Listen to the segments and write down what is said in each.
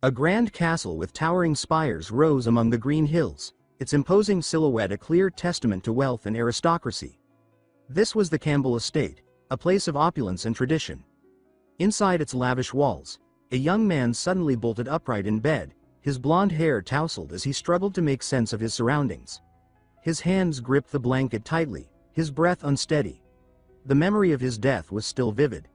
A grand castle with towering spires rose among the green hills, its imposing silhouette a clear testament to wealth and aristocracy. This was the Campbell estate, a place of opulence and tradition. Inside its lavish walls, a young man suddenly bolted upright in bed, his blonde hair tousled as he struggled to make sense of his surroundings. His hands gripped the blanket tightly, his breath unsteady. The memory of his death was still vivid.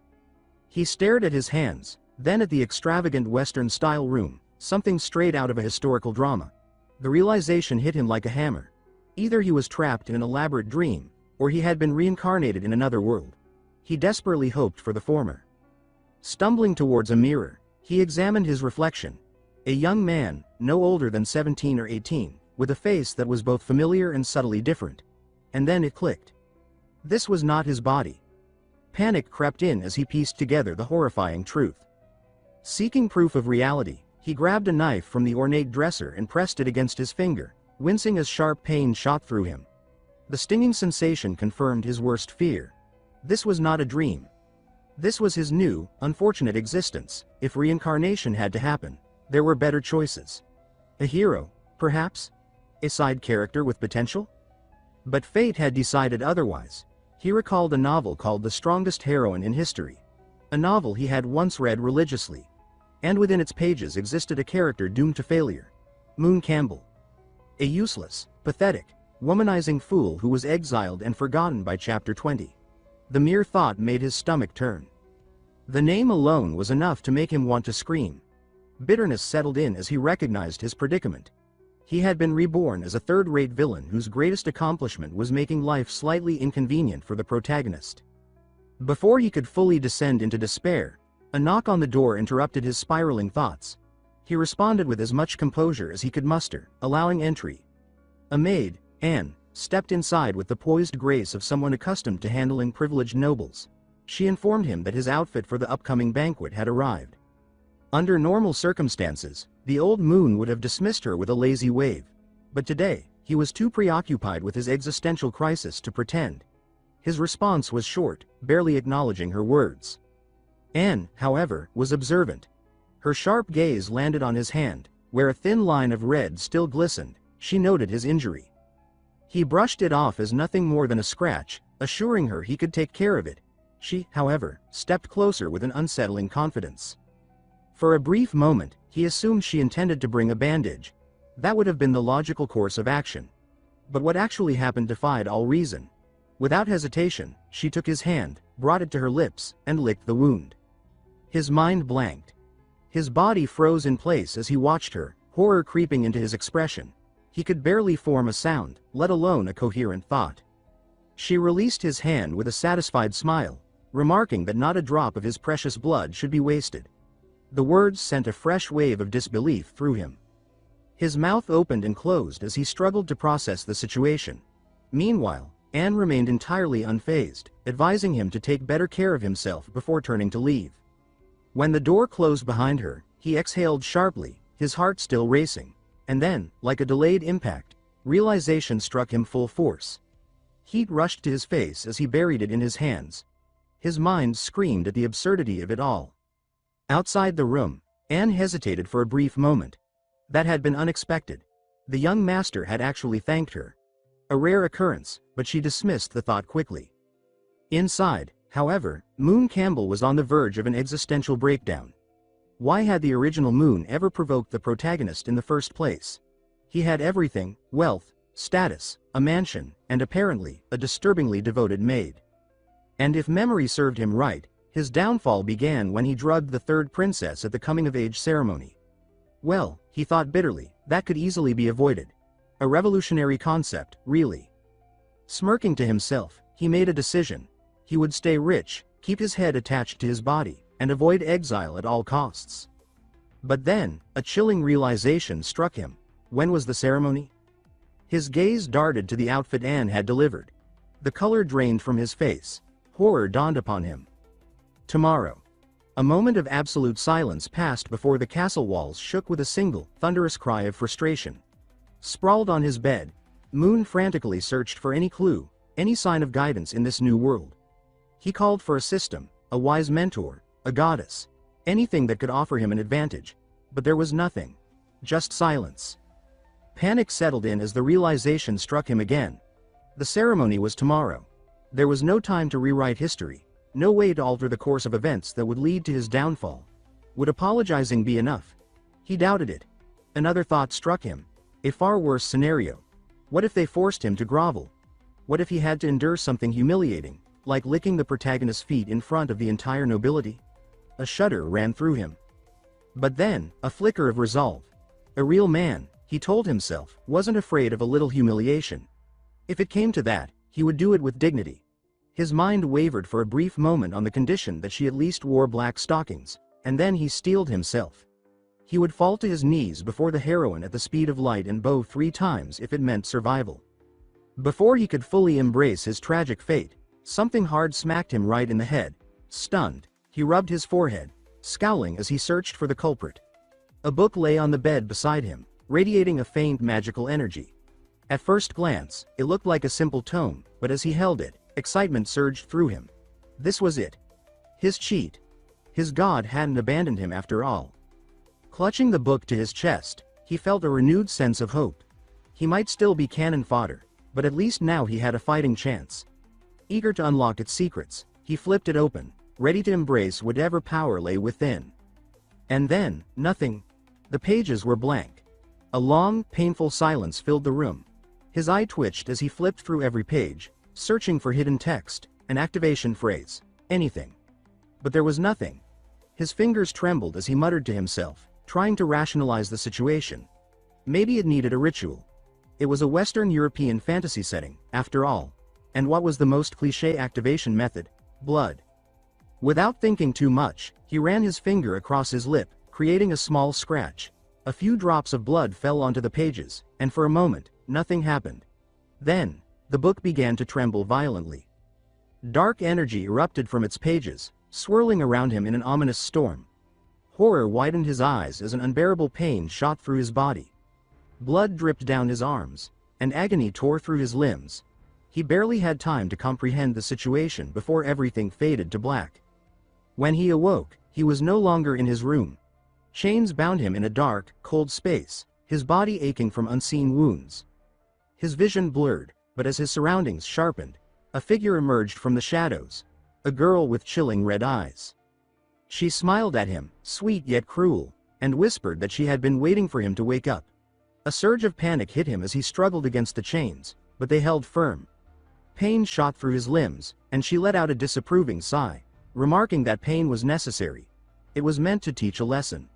He stared at his hands, then at the extravagant Western-style room, something straight out of a historical drama. The realization hit him like a hammer. Either he was trapped in an elaborate dream, or he had been reincarnated in another world. He desperately hoped for the former. Stumbling towards a mirror, he examined his reflection. A young man, no older than 17 or 18, with a face that was both familiar and subtly different. And then it clicked. This was not his body. Panic crept in as he pieced together the horrifying truth. Seeking proof of reality, he grabbed a knife from the ornate dresser and pressed it against his finger, wincing as sharp pain shot through him. The stinging sensation confirmed his worst fear. This was not a dream. This was his new, unfortunate existence. If reincarnation had to happen, there were better choices. A hero, perhaps? A side character with potential? But fate had decided otherwise. He recalled a novel called The Strongest Heroine in History. A novel he had once read religiously. And within its pages existed a character doomed to failure. Moon Campbell. A useless, pathetic, womanizing fool who was exiled and forgotten by chapter 20. The mere thought made his stomach turn. The name alone was enough to make him want to scream. Bitterness settled in as he recognized his predicament. He had been reborn as a third-rate villain whose greatest accomplishment was making life slightly inconvenient for the protagonist. Before he could fully descend into despair, a knock on the door interrupted his spiraling thoughts. He responded with as much composure as he could muster, allowing entry. A maid, Anne, stepped inside with the poised grace of someone accustomed to handling privileged nobles. She informed him that his outfit for the upcoming banquet had arrived. Under normal circumstances, the old moon would have dismissed her with a lazy wave. But today, he was too preoccupied with his existential crisis to pretend. His response was short, barely acknowledging her words. Anne, however, was observant. Her sharp gaze landed on his hand, where a thin line of red still glistened. She noted his injury. He brushed it off as nothing more than a scratch, assuring her he could take care of it. She, however, stepped closer with an unsettling confidence. For a brief moment, he assumed she intended to bring a bandage. That would have been the logical course of action. But what actually happened defied all reason. Without hesitation, she took his hand, brought it to her lips, and licked the wound. His mind blanked. His body froze in place as he watched her, horror creeping into his expression. He could barely form a sound, let alone a coherent thought. She released his hand with a satisfied smile, remarking that not a drop of his precious blood should be wasted. The words sent a fresh wave of disbelief through him. His mouth opened and closed as he struggled to process the situation. Meanwhile, Anne remained entirely unfazed, advising him to take better care of himself before turning to leave. When the door closed behind her, he exhaled sharply, his heart still racing. And then, like a delayed impact, realization struck him full force. Heat rushed to his face as he buried it in his hands. His mind screamed at the absurdity of it all. Outside the room, Anne hesitated for a brief moment. That had been unexpected. The young master had actually thanked her. A rare occurrence, but she dismissed the thought quickly. Inside, however, Moon Campbell was on the verge of an existential breakdown. Why had the original Moon ever provoked the protagonist in the first place? He had everything: wealth, status, a mansion, and apparently, a disturbingly devoted maid. And if memory served him right, his downfall began when he drugged the third princess at the coming-of-age ceremony. Well, he thought bitterly, that could easily be avoided. A revolutionary concept, really. Smirking to himself, he made a decision. He would stay rich, keep his head attached to his body, and avoid exile at all costs. But then, a chilling realization struck him. When was the ceremony? His gaze darted to the outfit Anne had delivered. The color drained from his face. Horror dawned upon him. Tomorrow. A moment of absolute silence passed before the castle walls shook with a single, thunderous cry of frustration. Sprawled on his bed, Moon frantically searched for any clue, any sign of guidance in this new world. He called for a system, a wise mentor, a goddess, anything that could offer him an advantage. But there was nothing. Just silence. Panic settled in as the realization struck him again. The ceremony was tomorrow. There was no time to rewrite history, no way to alter the course of events that would lead to his downfall. Would apologizing be enough? He doubted it. Another thought struck him. A far worse scenario. What if they forced him to grovel? What if he had to endure something humiliating, like licking the protagonist's feet in front of the entire nobility? A shudder ran through him. But then, a flicker of resolve. A real man, he told himself, wasn't afraid of a little humiliation. If it came to that, he would do it with dignity. His mind wavered for a brief moment on the condition that she at least wore black stockings, and then he steeled himself. He would fall to his knees before the heroine at the speed of light and bow 3 times if it meant survival. Before he could fully embrace his tragic fate, something hard smacked him right in the head. Stunned, he rubbed his forehead, scowling as he searched for the culprit. A book lay on the bed beside him, radiating a faint magical energy. At first glance, it looked like a simple tome, but as he held it, excitement surged through him. This was it. His cheat. His god hadn't abandoned him after all. Clutching the book to his chest, he felt a renewed sense of hope. He might still be cannon fodder, but at least now he had a fighting chance. Eager to unlock its secrets, he flipped it open, ready to embrace whatever power lay within. And then, nothing. The pages were blank. A long, painful silence filled the room. His eye twitched as he flipped through every page, searching for hidden text, an activation phrase, anything. But there was nothing. His fingers trembled as he muttered to himself, trying to rationalize the situation. Maybe it needed a ritual. It was a Western European fantasy setting, after all. And what was the most cliché activation method? Blood. Without thinking too much, he ran his finger across his lip, creating a small scratch. A few drops of blood fell onto the pages, and for a moment, nothing happened. Then, the book began to tremble violently. Dark energy erupted from its pages, swirling around him in an ominous storm. Horror widened his eyes as an unbearable pain shot through his body. Blood dripped down his arms, and agony tore through his limbs. He barely had time to comprehend the situation before everything faded to black. When he awoke, he was no longer in his room. Chains bound him in a dark, cold space, his body aching from unseen wounds. His vision blurred, but as his surroundings sharpened, a figure emerged from the shadows. A girl with chilling red eyes. She smiled at him, sweet yet cruel, and whispered that she had been waiting for him to wake up. A surge of panic hit him as he struggled against the chains, but they held firm. Pain shot through his limbs, and she let out a disapproving sigh, remarking that pain was necessary. It was meant to teach a lesson.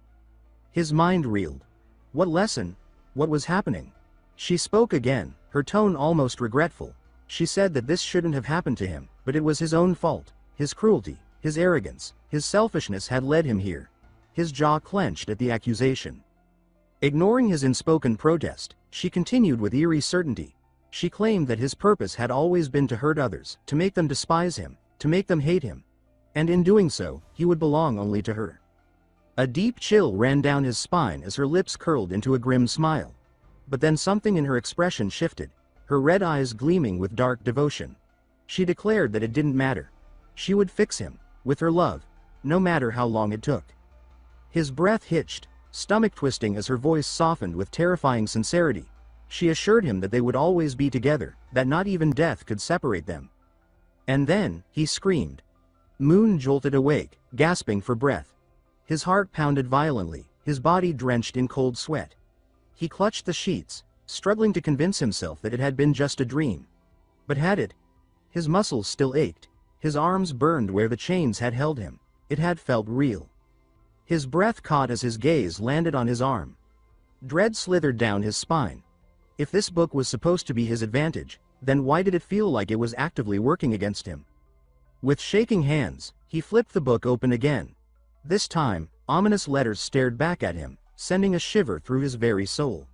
His mind reeled. What lesson? What was happening? She spoke again, her tone almost regretful. She said that this shouldn't have happened to him, but it was his own fault. His cruelty, his arrogance, his selfishness had led him here. His jaw clenched at the accusation. Ignoring his unspoken protest, she continued with eerie certainty. She claimed that his purpose had always been to hurt others, to make them despise him, to make them hate him. And in doing so, he would belong only to her. A deep chill ran down his spine as her lips curled into a grim smile. But then something in her expression shifted, her red eyes gleaming with dark devotion. She declared that it didn't matter. She would fix him, with her love, no matter how long it took. His breath hitched, stomach twisting as her voice softened with terrifying sincerity. She assured him that they would always be together, that not even death could separate them. And then, he screamed. Moon jolted awake, gasping for breath. His heart pounded violently, his body drenched in cold sweat. He clutched the sheets, struggling to convince himself that it had been just a dream. But had it? His muscles still ached, his arms burned where the chains had held him. It had felt real. His breath caught as his gaze landed on his arm. Dread slithered down his spine. If this book was supposed to be his advantage, then why did it feel like it was actively working against him? With shaking hands, he flipped the book open again. This time, ominous letters stared back at him, sending a shiver through his very soul.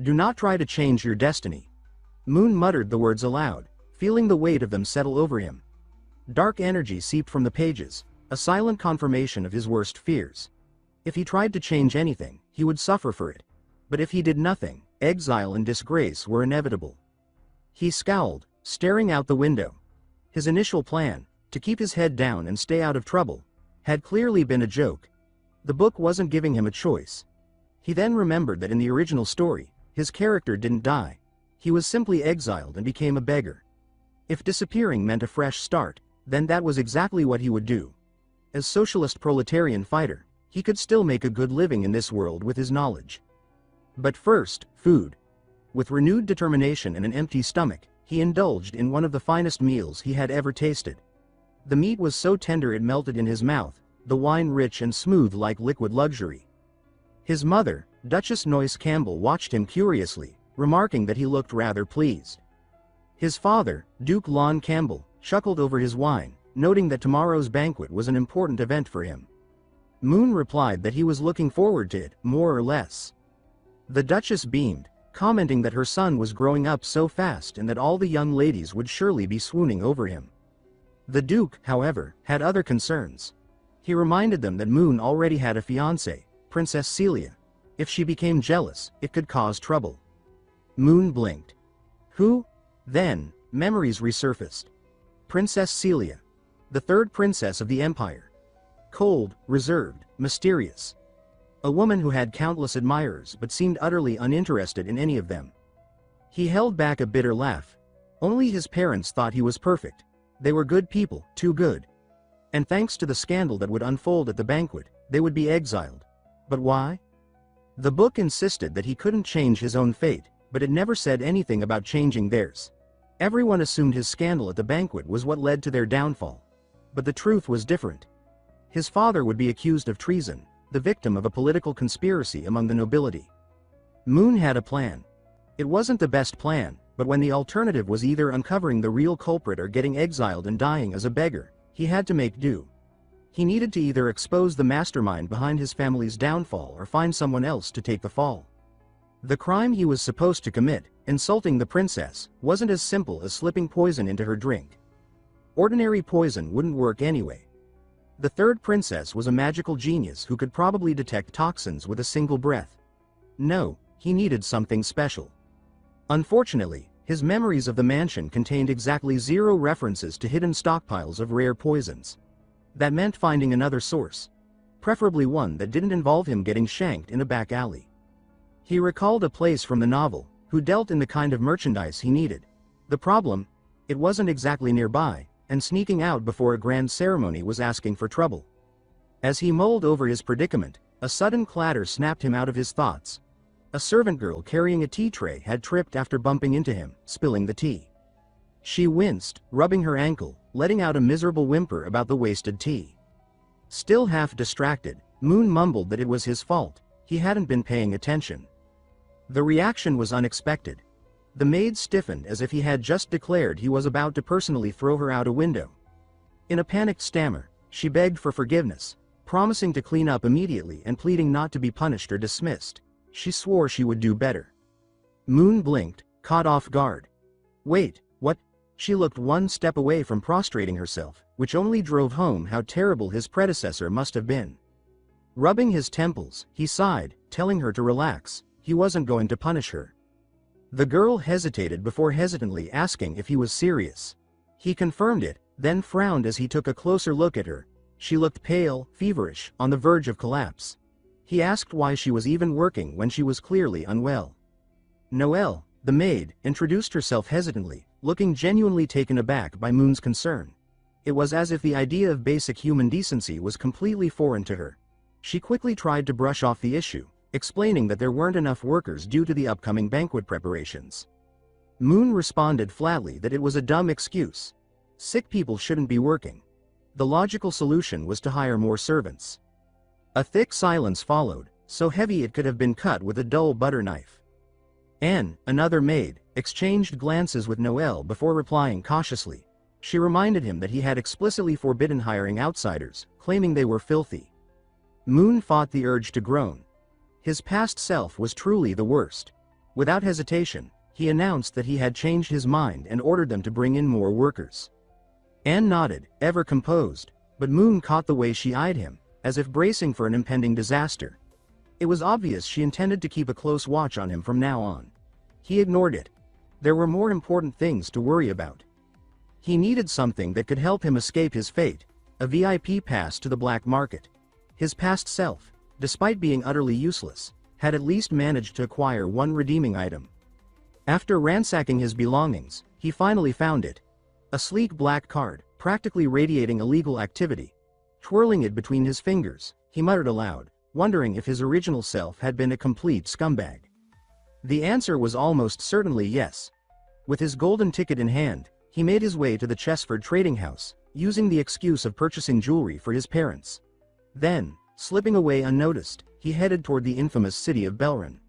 Do not try to change your destiny. Moon muttered the words aloud, feeling the weight of them settle over him. Dark energy seeped from the pages, a silent confirmation of his worst fears. If he tried to change anything, he would suffer for it. But if he did nothing, exile and disgrace were inevitable. He scowled, staring out the window. His initial plan, to keep his head down and stay out of trouble, had clearly been a joke. The book wasn't giving him a choice. He then remembered that in the original story, his character didn't die. He was simply exiled and became a beggar. If disappearing meant a fresh start, then that was exactly what he would do. As socialist proletarian fighter, he could still make a good living in this world with his knowledge. But first, food. With renewed determination and an empty stomach, he indulged in one of the finest meals he had ever tasted. The meat was so tender it melted in his mouth, the wine rich and smooth like liquid luxury. His mother, Duchess Noyce Campbell, watched him curiously, remarking that he looked rather pleased. His father, Duke Lon Campbell, chuckled over his wine, noting that tomorrow's banquet was an important event for him. Moon replied that he was looking forward to it, more or less. The Duchess beamed, commenting that her son was growing up so fast and that all the young ladies would surely be swooning over him. The Duke, however, had other concerns. He reminded them that Moon already had a fiancée, Princess Celia. If she became jealous, it could cause trouble. Moon blinked. Who? Then, memories resurfaced. Princess Celia. The third princess of the empire. Cold, reserved, mysterious. A woman who had countless admirers but seemed utterly uninterested in any of them. He held back a bitter laugh. Only his parents thought he was perfect. They were good people, too good. And thanks to the scandal that would unfold at the banquet, they would be exiled. But why? The book insisted that he couldn't change his own fate, but it never said anything about changing theirs. Everyone assumed his scandal at the banquet was what led to their downfall. But the truth was different. His father would be accused of treason, the victim of a political conspiracy among the nobility. Moon had a plan. It wasn't the best plan, but when the alternative was either uncovering the real culprit or getting exiled and dying as a beggar, he had to make do. He needed to either expose the mastermind behind his family's downfall or find someone else to take the fall. The crime he was supposed to commit, insulting the princess, wasn't as simple as slipping poison into her drink. Ordinary poison wouldn't work anyway. The third princess was a magical genius who could probably detect toxins with a single breath. No, he needed something special. Unfortunately, his memories of the mansion contained exactly 0 references to hidden stockpiles of rare poisons. That meant finding another source. Preferably one that didn't involve him getting shanked in a back alley. He recalled a place from the novel, who dealt in the kind of merchandise he needed. The problem? It wasn't exactly nearby, and sneaking out before a grand ceremony was asking for trouble. As he mulled over his predicament, a sudden clatter snapped him out of his thoughts. A servant girl carrying a tea tray had tripped after bumping into him, spilling the tea. She winced, rubbing her ankle, letting out a miserable whimper about the wasted tea. Still half distracted, Moon mumbled that it was his fault. He hadn't been paying attention. The reaction was unexpected. The maid stiffened as if he had just declared he was about to personally throw her out a window. In a panicked stammer, she begged for forgiveness, promising to clean up immediately and pleading not to be punished or dismissed. She swore she would do better. Moon blinked, caught off guard. Wait, what? She looked one step away from prostrating herself, which only drove home how terrible his predecessor must have been. Rubbing his temples, he sighed, telling her to relax. He wasn't going to punish her. The girl hesitated before hesitantly asking if he was serious. He confirmed it, then frowned as he took a closer look at her. She looked pale, feverish, on the verge of collapse. He asked why she was even working when she was clearly unwell. Noelle, the maid, introduced herself hesitantly, looking genuinely taken aback by Moon's concern. It was as if the idea of basic human decency was completely foreign to her. She quickly tried to brush off the issue, explaining that there weren't enough workers due to the upcoming banquet preparations. Moon responded flatly that it was a dumb excuse. Sick people shouldn't be working. The logical solution was to hire more servants. A thick silence followed, so heavy it could have been cut with a dull butter knife. Anne, another maid, exchanged glances with Noelle before replying cautiously. She reminded him that he had explicitly forbidden hiring outsiders, claiming they were filthy. Moon fought the urge to groan. His past self was truly the worst. Without hesitation, he announced that he had changed his mind and ordered them to bring in more workers. Anne nodded, ever composed, but Moon caught the way she eyed him, as if bracing for an impending disaster. It was obvious she intended to keep a close watch on him from now on. He ignored it. There were more important things to worry about. He needed something that could help him escape his fate, a VIP pass to the black market. His past self, despite being utterly useless, had at least managed to acquire one redeeming item. After ransacking his belongings, he finally found it. A sleek black card, practically radiating illegal activity. Twirling it between his fingers, he muttered aloud, wondering if his original self had been a complete scumbag. The answer was almost certainly yes. With his golden ticket in hand, he made his way to the Chessford trading house, using the excuse of purchasing jewelry for his parents. Then, slipping away unnoticed, he headed toward the infamous city of Belron.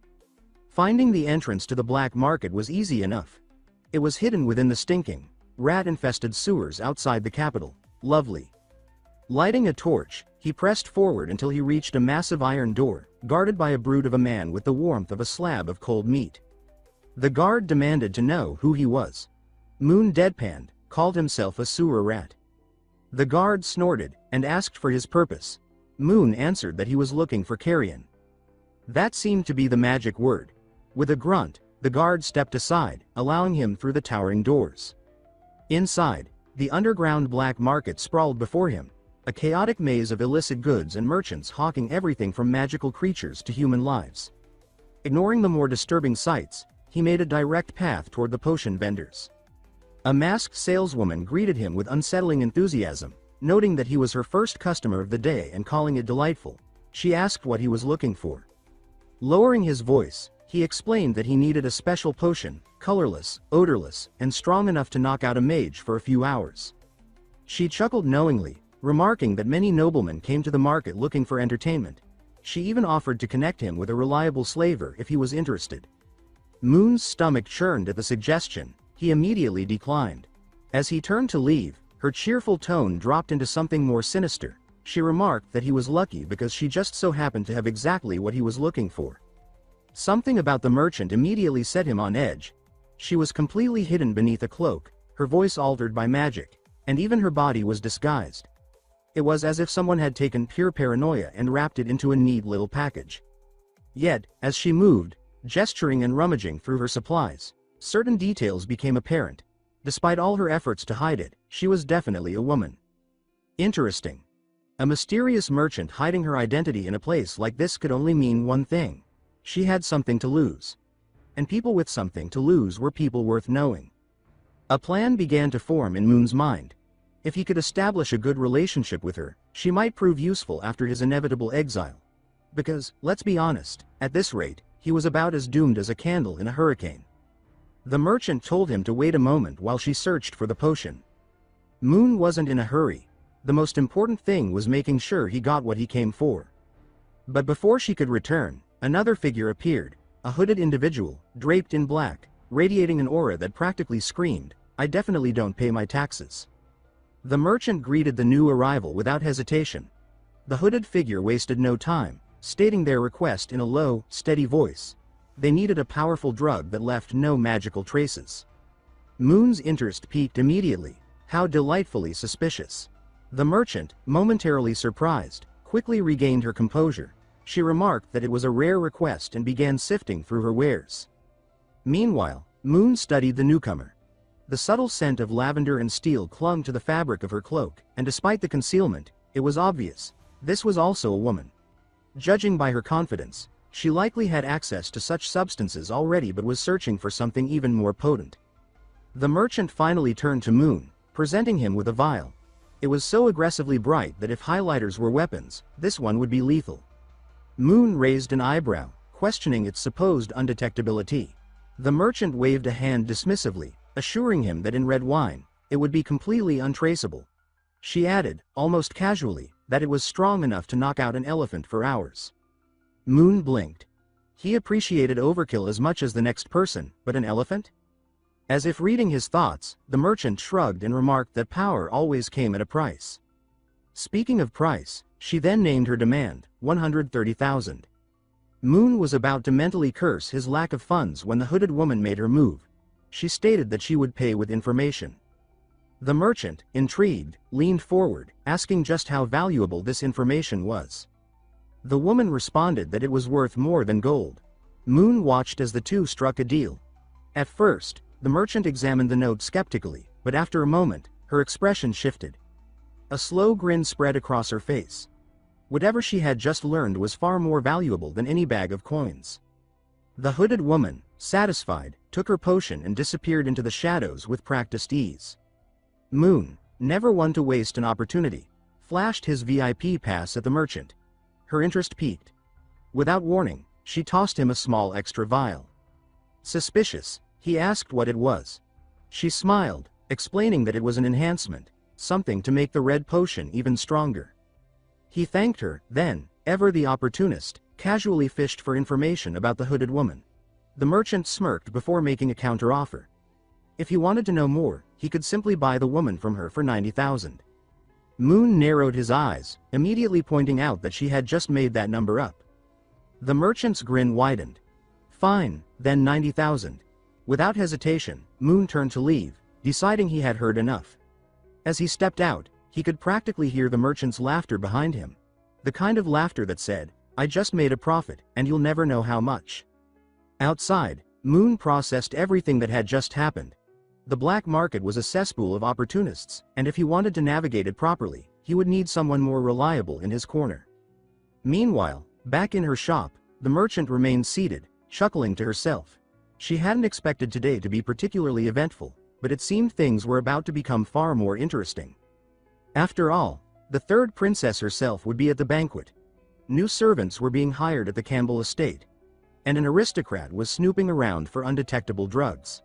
Finding the entrance to the black market was easy enough. It was hidden within the stinking, rat-infested sewers outside the capital. Lovely. Lighting a torch, he pressed forward until he reached a massive iron door, guarded by a brute of a man with the warmth of a slab of cold meat. The guard demanded to know who he was. Moon deadpanned, called himself a sewer rat. The guard snorted, and asked for his purpose. Moon answered that he was looking for carrion. That seemed to be the magic word. With a grunt, the guard stepped aside, allowing him through the towering doors. Inside, the underground black market sprawled before him, a chaotic maze of illicit goods and merchants hawking everything from magical creatures to human lives. Ignoring the more disturbing sights, he made a direct path toward the potion vendors. A masked saleswoman greeted him with unsettling enthusiasm, noting that he was her first customer of the day and calling it delightful. She asked what he was looking for. Lowering his voice, he explained that he needed a special potion, colorless, odorless, and strong enough to knock out a mage for a few hours. She chuckled knowingly, remarking that many noblemen came to the market looking for entertainment. She even offered to connect him with a reliable slaver if he was interested. Moon's stomach churned at the suggestion. He immediately declined. As he turned to leave, her cheerful tone dropped into something more sinister. She remarked that he was lucky because she just so happened to have exactly what he was looking for. Something about the merchant immediately set him on edge. She was completely hidden beneath a cloak, her voice altered by magic, and even her body was disguised. It was as if someone had taken pure paranoia and wrapped it into a neat little package. Yet, as she moved, gesturing and rummaging through her supplies, certain details became apparent. Despite all her efforts to hide it, she was definitely a woman. Interesting. A mysterious merchant hiding her identity in a place like this could only mean one thing. She had something to lose. And people with something to lose were people worth knowing. A plan began to form in Moon's mind. If he could establish a good relationship with her, she might prove useful after his inevitable exile. Because, let's be honest, at this rate, he was about as doomed as a candle in a hurricane. The merchant told him to wait a moment while she searched for the potion. Moon wasn't in a hurry. The most important thing was making sure he got what he came for. But before she could return, another figure appeared, a hooded individual, draped in black, radiating an aura that practically screamed, "I definitely don't pay my taxes." The merchant greeted the new arrival without hesitation. The hooded figure wasted no time, stating their request in a low, steady voice. They needed a powerful drug that left no magical traces. Moon's interest peaked immediately. How delightfully suspicious. The merchant, momentarily surprised, quickly regained her composure. She remarked that it was a rare request and began sifting through her wares. Meanwhile, Moon studied the newcomer. The subtle scent of lavender and steel clung to the fabric of her cloak, and despite the concealment, it was obvious. This was also a woman. Judging by her confidence, she likely had access to such substances already but was searching for something even more potent. The merchant finally turned to Moon, presenting him with a vial. It was so aggressively bright that if highlighters were weapons, this one would be lethal. Moon raised an eyebrow, questioning its supposed undetectability. The merchant waved a hand dismissively, assuring him that in red wine, it would be completely untraceable. She added, almost casually, that it was strong enough to knock out an elephant for hours. Moon blinked. He appreciated overkill as much as the next person, but an elephant? As if reading his thoughts, the merchant shrugged and remarked that power always came at a price. Speaking of price, she then named her demand, 130,000. Moon was about to mentally curse his lack of funds when the hooded woman made her move. She stated that she would pay with information. The merchant, intrigued, leaned forward, asking just how valuable this information was. The woman responded that it was worth more than gold. Moon watched as the two struck a deal. At first, the merchant examined the note skeptically, but after a moment, her expression shifted. A slow grin spread across her face. Whatever she had just learned was far more valuable than any bag of coins. The hooded woman, satisfied, took her potion and disappeared into the shadows with practiced ease. Moon, never one to waste an opportunity, flashed his VIP pass at the merchant. Her interest piqued. Without warning, she tossed him a small extra vial. Suspicious, he asked what it was. She smiled, explaining that it was an enhancement, something to make the red potion even stronger. He thanked her, then, ever the opportunist, casually fished for information about the hooded woman. The merchant smirked before making a counteroffer. If he wanted to know more, he could simply buy the woman from her for 90,000. Moon narrowed his eyes, immediately pointing out that she had just made that number up. The merchant's grin widened. Fine, then 90,000. Without hesitation, Moon turned to leave, deciding he had heard enough. As he stepped out, he could practically hear the merchant's laughter behind him. The kind of laughter that said, "I just made a profit, and you'll never know how much." Outside, Moon processed everything that had just happened. The black market was a cesspool of opportunists, and if he wanted to navigate it properly, he would need someone more reliable in his corner. Meanwhile, back in her shop, the merchant remained seated, chuckling to herself. She hadn't expected today to be particularly eventful, but it seemed things were about to become far more interesting. After all, the third princess herself would be at the banquet. New servants were being hired at the Campbell estate, and an aristocrat was snooping around for undetectable drugs.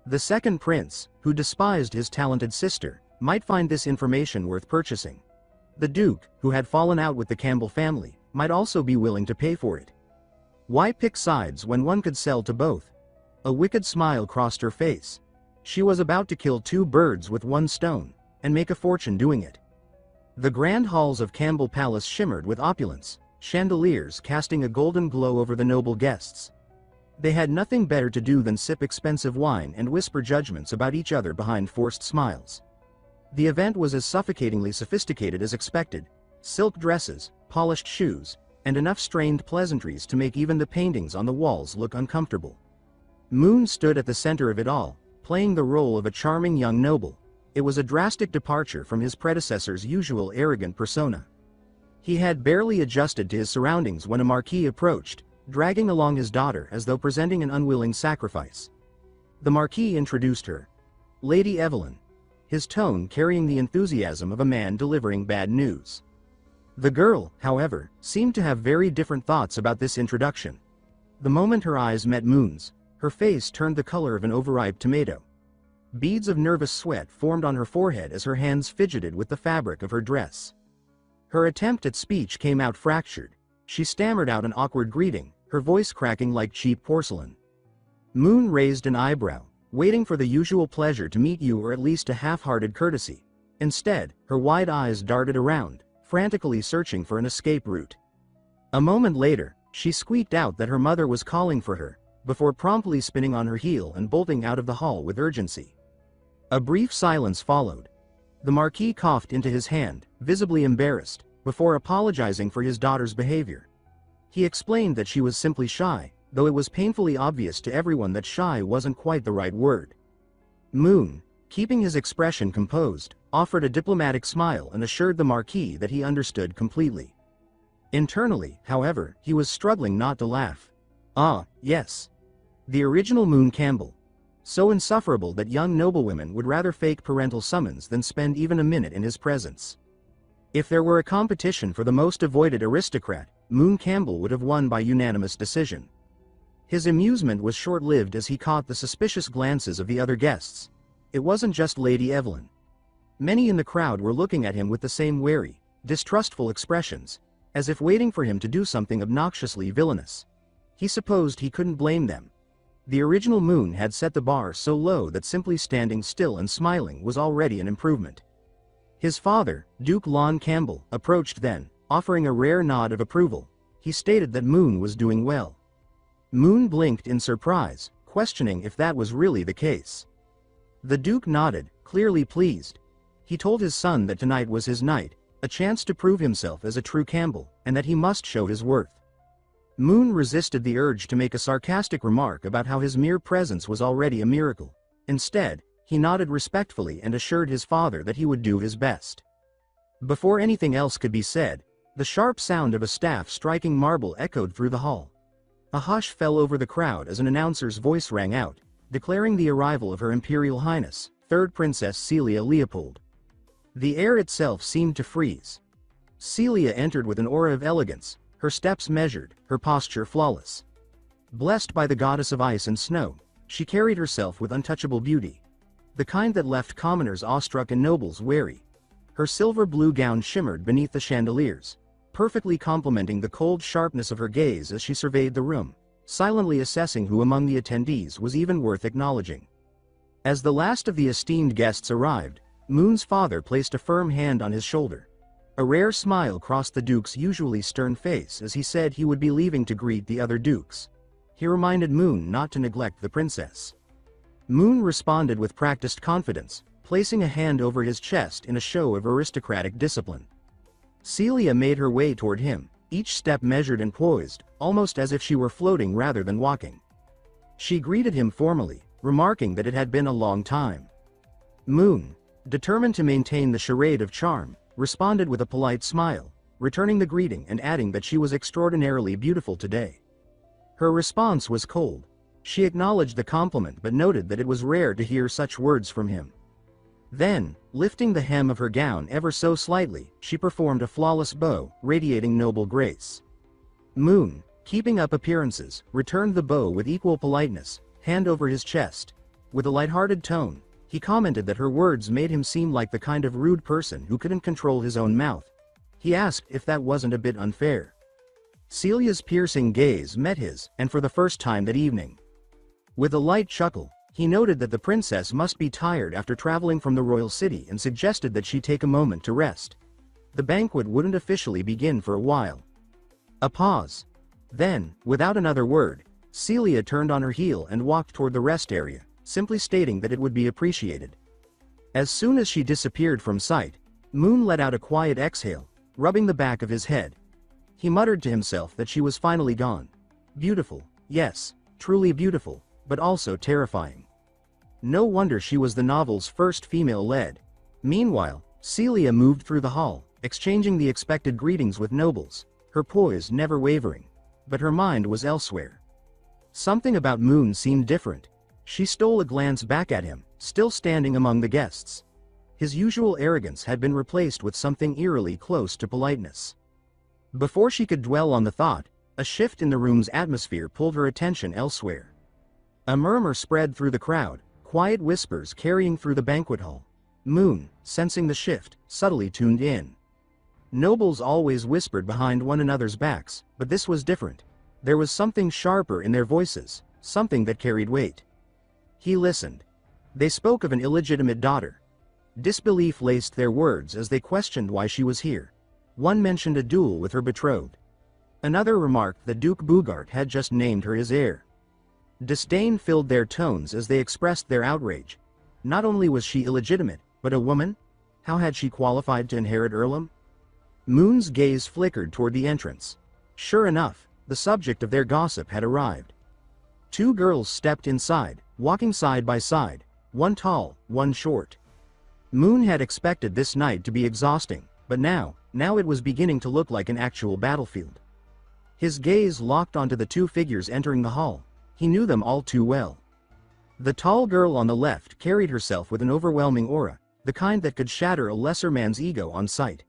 The second prince, who despised his talented sister, might find this information worth purchasing. The duke, who had fallen out with the Campbell family, might also be willing to pay for it. Why pick sides when one could sell to both? A wicked smile crossed her face. She was about to kill two birds with one stone, and make a fortune doing it. The grand halls of Campbell Palace shimmered with opulence, chandeliers casting a golden glow over the noble guests. They had nothing better to do than sip expensive wine and whisper judgments about each other behind forced smiles. The event was as suffocatingly sophisticated as expected: silk dresses, polished shoes, and enough strained pleasantries to make even the paintings on the walls look uncomfortable. Moon stood at the center of it all, playing the role of a charming young noble. It was a drastic departure from his predecessor's usual arrogant persona. He had barely adjusted to his surroundings when a marquis approached, dragging along his daughter as though presenting an unwilling sacrifice. The marquis introduced her. Lady Evelyn. His tone carrying the enthusiasm of a man delivering bad news. The girl, however, seemed to have very different thoughts about this introduction. The moment her eyes met Moon's, her face turned the color of an overripe tomato. Beads of nervous sweat formed on her forehead as her hands fidgeted with the fabric of her dress. Her attempt at speech came out fractured. She stammered out an awkward greeting, her voice cracking like cheap porcelain. Moon raised an eyebrow, waiting for the usual pleasure to meet you or at least a half-hearted courtesy. Instead, her wide eyes darted around, frantically searching for an escape route. A moment later, she squeaked out that her mother was calling for her, before promptly spinning on her heel and bolting out of the hall with urgency. A brief silence followed. The marquis coughed into his hand, visibly embarrassed, before apologizing for his daughter's behavior. He explained that she was simply shy, though it was painfully obvious to everyone that shy wasn't quite the right word. Moon, keeping his expression composed, offered a diplomatic smile and assured the marquis that he understood completely. Internally, however, he was struggling not to laugh. Ah, yes. The original Moon Campbell. So insufferable that young noblewomen would rather fake parental summons than spend even a minute in his presence. If there were a competition for the most avoided aristocrat, Moon Campbell would have won by unanimous decision. His amusement was short-lived as he caught the suspicious glances of the other guests. It wasn't just Lady Evelyn. Many in the crowd were looking at him with the same wary, distrustful expressions, as if waiting for him to do something obnoxiously villainous. He supposed he couldn't blame them. The original Moon had set the bar so low that simply standing still and smiling was already an improvement. His father, Duke Lon Campbell, approached then, offering a rare nod of approval. He stated that Moon was doing well. Moon blinked in surprise, questioning if that was really the case. The Duke nodded, clearly pleased. He told his son that tonight was his night, a chance to prove himself as a true Campbell, and that he must show his worth. Moon resisted the urge to make a sarcastic remark about how his mere presence was already a miracle. Instead, he nodded respectfully and assured his father that he would do his best. Before anything else could be said, The sharp sound of a staff striking marble echoed through the hall. A hush fell over the crowd as an announcer's voice rang out, declaring the arrival of Her Imperial Highness, 3rd Princess Celia Leopold. The air itself seemed to freeze. Celia entered with an aura of elegance, her steps measured, her posture flawless. Blessed by the goddess of ice and snow, she carried herself with untouchable beauty. The kind that left commoners awestruck and nobles wary. Her silver-blue gown shimmered beneath the chandeliers, perfectly complementing the cold sharpness of her gaze as she surveyed the room, silently assessing who among the attendees was even worth acknowledging. As the last of the esteemed guests arrived, Moon's father placed a firm hand on his shoulder. A rare smile crossed the Duke's usually stern face as he said he would be leaving to greet the other Dukes. He reminded Moon not to neglect the princess. Moon responded with practiced confidence, placing a hand over his chest in a show of aristocratic discipline. Celia made her way toward him, each step measured and poised, almost as if she were floating rather than walking. She greeted him formally, remarking that it had been a long time. Moon, determined to maintain the charade of charm, responded with a polite smile, returning the greeting and adding that she was extraordinarily beautiful today. Her response was cold. She acknowledged the compliment but noted that it was rare to hear such words from him. Then, lifting the hem of her gown ever so slightly, she performed a flawless bow, radiating noble grace. Moon, keeping up appearances, returned the bow with equal politeness, hand over his chest. With a lighthearted tone, he commented that her words made him seem like the kind of rude person who couldn't control his own mouth. He asked if that wasn't a bit unfair. Celia's piercing gaze met his, and for the first time that evening. With a light chuckle, he noted that the princess must be tired after traveling from the royal city and suggested that she take a moment to rest. The banquet wouldn't officially begin for a while. A pause. Then, without another word, Celia turned on her heel and walked toward the rest area, simply stating that it would be appreciated. As soon as she disappeared from sight, Moon let out a quiet exhale, rubbing the back of his head. He muttered to himself that she was finally gone. Beautiful, yes, truly beautiful, but also terrifying. No wonder she was the novel's first female lead. Meanwhile, Celia moved through the hall, exchanging the expected greetings with nobles, her poise never wavering. But her mind was elsewhere. Something about Moon seemed different. She stole a glance back at him, still standing among the guests. His usual arrogance had been replaced with something eerily close to politeness. Before she could dwell on the thought, a shift in the room's atmosphere pulled her attention elsewhere. A murmur spread through the crowd, quiet whispers carrying through the banquet hall. Moon, sensing the shift, subtly tuned in. Nobles always whispered behind one another's backs, but this was different. There was something sharper in their voices, something that carried weight. He listened. They spoke of an illegitimate daughter. Disbelief laced their words as they questioned why she was here. One mentioned a duel with her betrothed. Another remarked that Duke Bugart had just named her his heir. Disdain filled their tones as they expressed their outrage. Not only was she illegitimate, but a woman? How had she qualified to inherit earldom? Moon's gaze flickered toward the entrance. Sure enough, the subject of their gossip had arrived. Two girls stepped inside, walking side by side, one tall, one short. Moon had expected this night to be exhausting, but now it was beginning to look like an actual battlefield. His gaze locked onto the two figures entering the hall. He knew them all too well. The tall girl on the left carried herself with an overwhelming aura, the kind that could shatter a lesser man's ego on sight.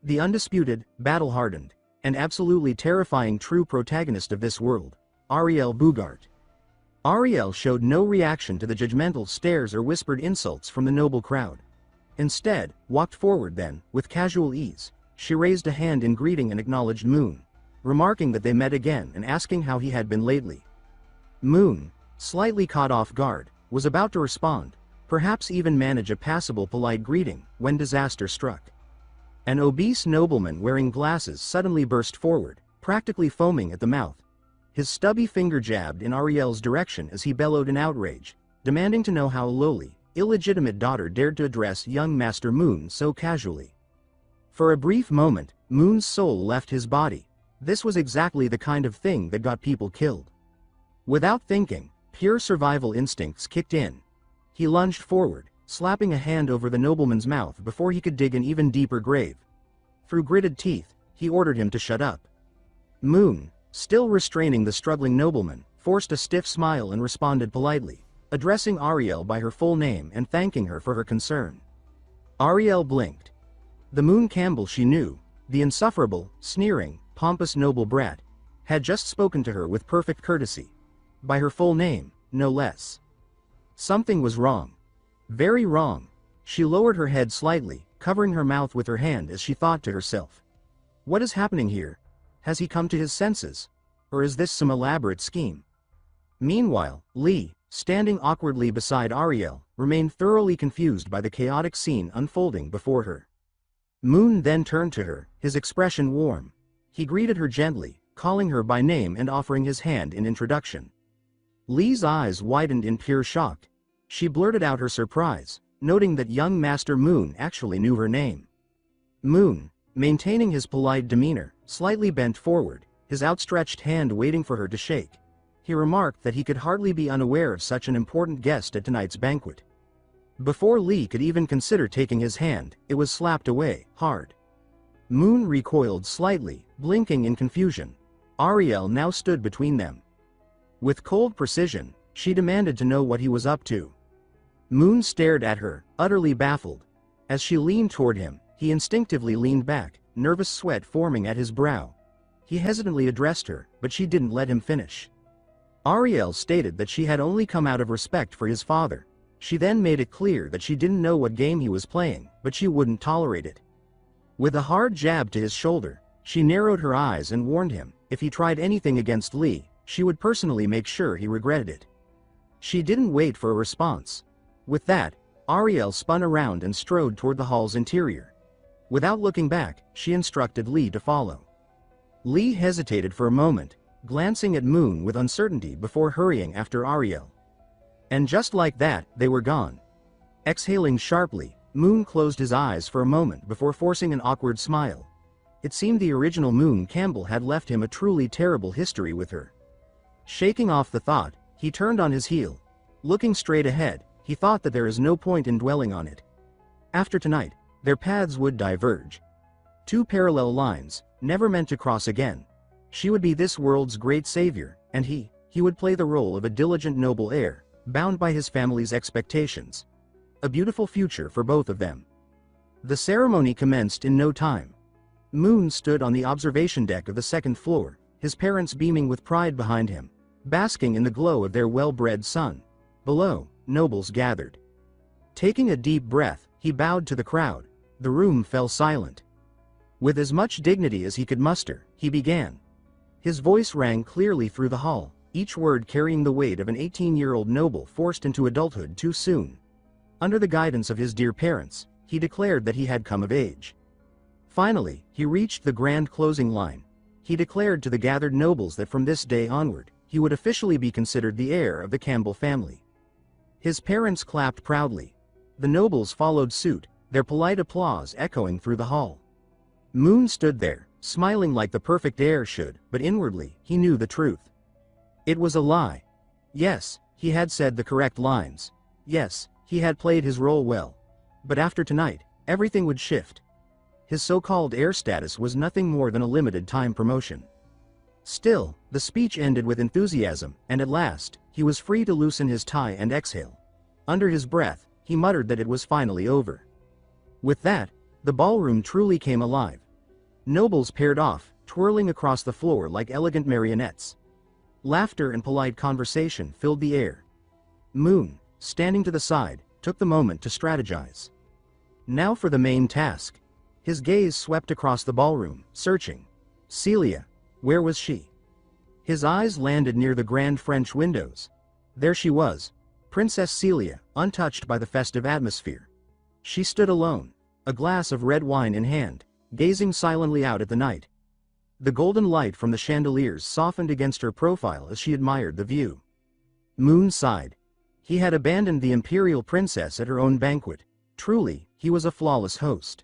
The undisputed, battle-hardened, and absolutely terrifying true protagonist of this world, Ariel Bugart. Ariel showed no reaction to the judgmental stares or whispered insults from the noble crowd. Instead, walked forward then, with casual ease, she raised a hand in greeting and acknowledged Moon, remarking that they met again and asking how he had been lately. Moon, slightly caught off guard, was about to respond, perhaps even manage a passable polite greeting, when disaster struck. An obese nobleman wearing glasses suddenly burst forward, practically foaming at the mouth. His stubby finger jabbed in Ariel's direction as he bellowed in outrage, demanding to know how a lowly, illegitimate daughter dared to address young Master Moon so casually. For a brief moment, Moon's soul left his body. This was exactly the kind of thing that got people killed. Without thinking, pure survival instincts kicked in. He lunged forward, slapping a hand over the nobleman's mouth before he could dig an even deeper grave. Through gritted teeth, he ordered him to shut up. Moon, still restraining the struggling nobleman, forced a stiff smile and responded politely, addressing Ariel by her full name and thanking her for her concern. Ariel blinked. The Moon Campbell she knew, the insufferable, sneering, pompous noble brat, had just spoken to her with perfect courtesy. By her full name, no less. Something was wrong. Very wrong. She lowered her head slightly, covering her mouth with her hand as she thought to herself. What is happening here? Has he come to his senses? Or is this some elaborate scheme? Meanwhile, Lee, standing awkwardly beside Ariel, remained thoroughly confused by the chaotic scene unfolding before her. Moon then turned to her, his expression warm. He greeted her gently, calling her by name and offering his hand in introduction. Lee's eyes widened in pure shock. She blurted out her surprise, noting that young Master Moon actually knew her name. Moon, maintaining his polite demeanor, slightly bent forward, his outstretched hand waiting for her to shake. He remarked that he could hardly be unaware of such an important guest at tonight's banquet. Before Lee could even consider taking his hand, it was slapped away, hard. Moon recoiled slightly, blinking in confusion. Ariel now stood between them. With cold precision, she demanded to know what he was up to. Moon stared at her, utterly baffled. As she leaned toward him, he instinctively leaned back, nervous sweat forming at his brow. He hesitantly addressed her, but she didn't let him finish. Ariel stated that she had only come out of respect for his father. She then made it clear that she didn't know what game he was playing, but she wouldn't tolerate it. With a hard jab to his shoulder, she narrowed her eyes and warned him, if he tried anything against Lee, she would personally make sure he regretted it. She didn't wait for a response. With that, Ariel spun around and strode toward the hall's interior. Without looking back, she instructed Lee to follow. Lee hesitated for a moment, glancing at Moon with uncertainty before hurrying after Ariel. And just like that, they were gone. Exhaling sharply, Moon closed his eyes for a moment before forcing an awkward smile. It seemed the original Moon Campbell had left him a truly terrible history with her. Shaking off the thought, he turned on his heel. Looking straight ahead, he thought that there is no point in dwelling on it. After tonight, their paths would diverge. Two parallel lines, never meant to cross again. She would be this world's great savior, and he would play the role of a diligent noble heir, bound by his family's expectations. A beautiful future for both of them. The ceremony commenced in no time. Moon stood on the observation deck of the second floor, his parents beaming with pride behind him, basking in the glow of their well-bred son. Below, nobles gathered. Taking a deep breath, he bowed to the crowd. The room fell silent. With as much dignity as he could muster, he began. His voice rang clearly through the hall, each word carrying the weight of an 18-year-old noble forced into adulthood too soon. Under the guidance of his dear parents, he declared that he had come of age. Finally, he reached the grand closing line. He declared to the gathered nobles that from this day onward, he would officially be considered the heir of the Campbell family. His parents clapped proudly. The nobles followed suit, their polite applause echoing through the hall. Moon stood there, smiling like the perfect heir should, but inwardly, he knew the truth. It was a lie. Yes, he had said the correct lines. Yes, he had played his role well. But after tonight, everything would shift. His so-called heir status was nothing more than a limited-time promotion. Still, the speech ended with enthusiasm, and at last, he was free to loosen his tie and exhale. Under his breath, he muttered that it was finally over. With that, the ballroom truly came alive. Nobles paired off, twirling across the floor like elegant marionettes. Laughter and polite conversation filled the air. Moon, standing to the side, took the moment to strategize. Now for the main task. His gaze swept across the ballroom, searching. Celia, where was she? His eyes landed near the grand French windows. There she was, Princess Celia, untouched by the festive atmosphere. She stood alone, a glass of red wine in hand, gazing silently out at the night. The golden light from the chandeliers softened against her profile as she admired the view. Moon sighed. He had abandoned the imperial princess at her own banquet. Truly, he was a flawless host.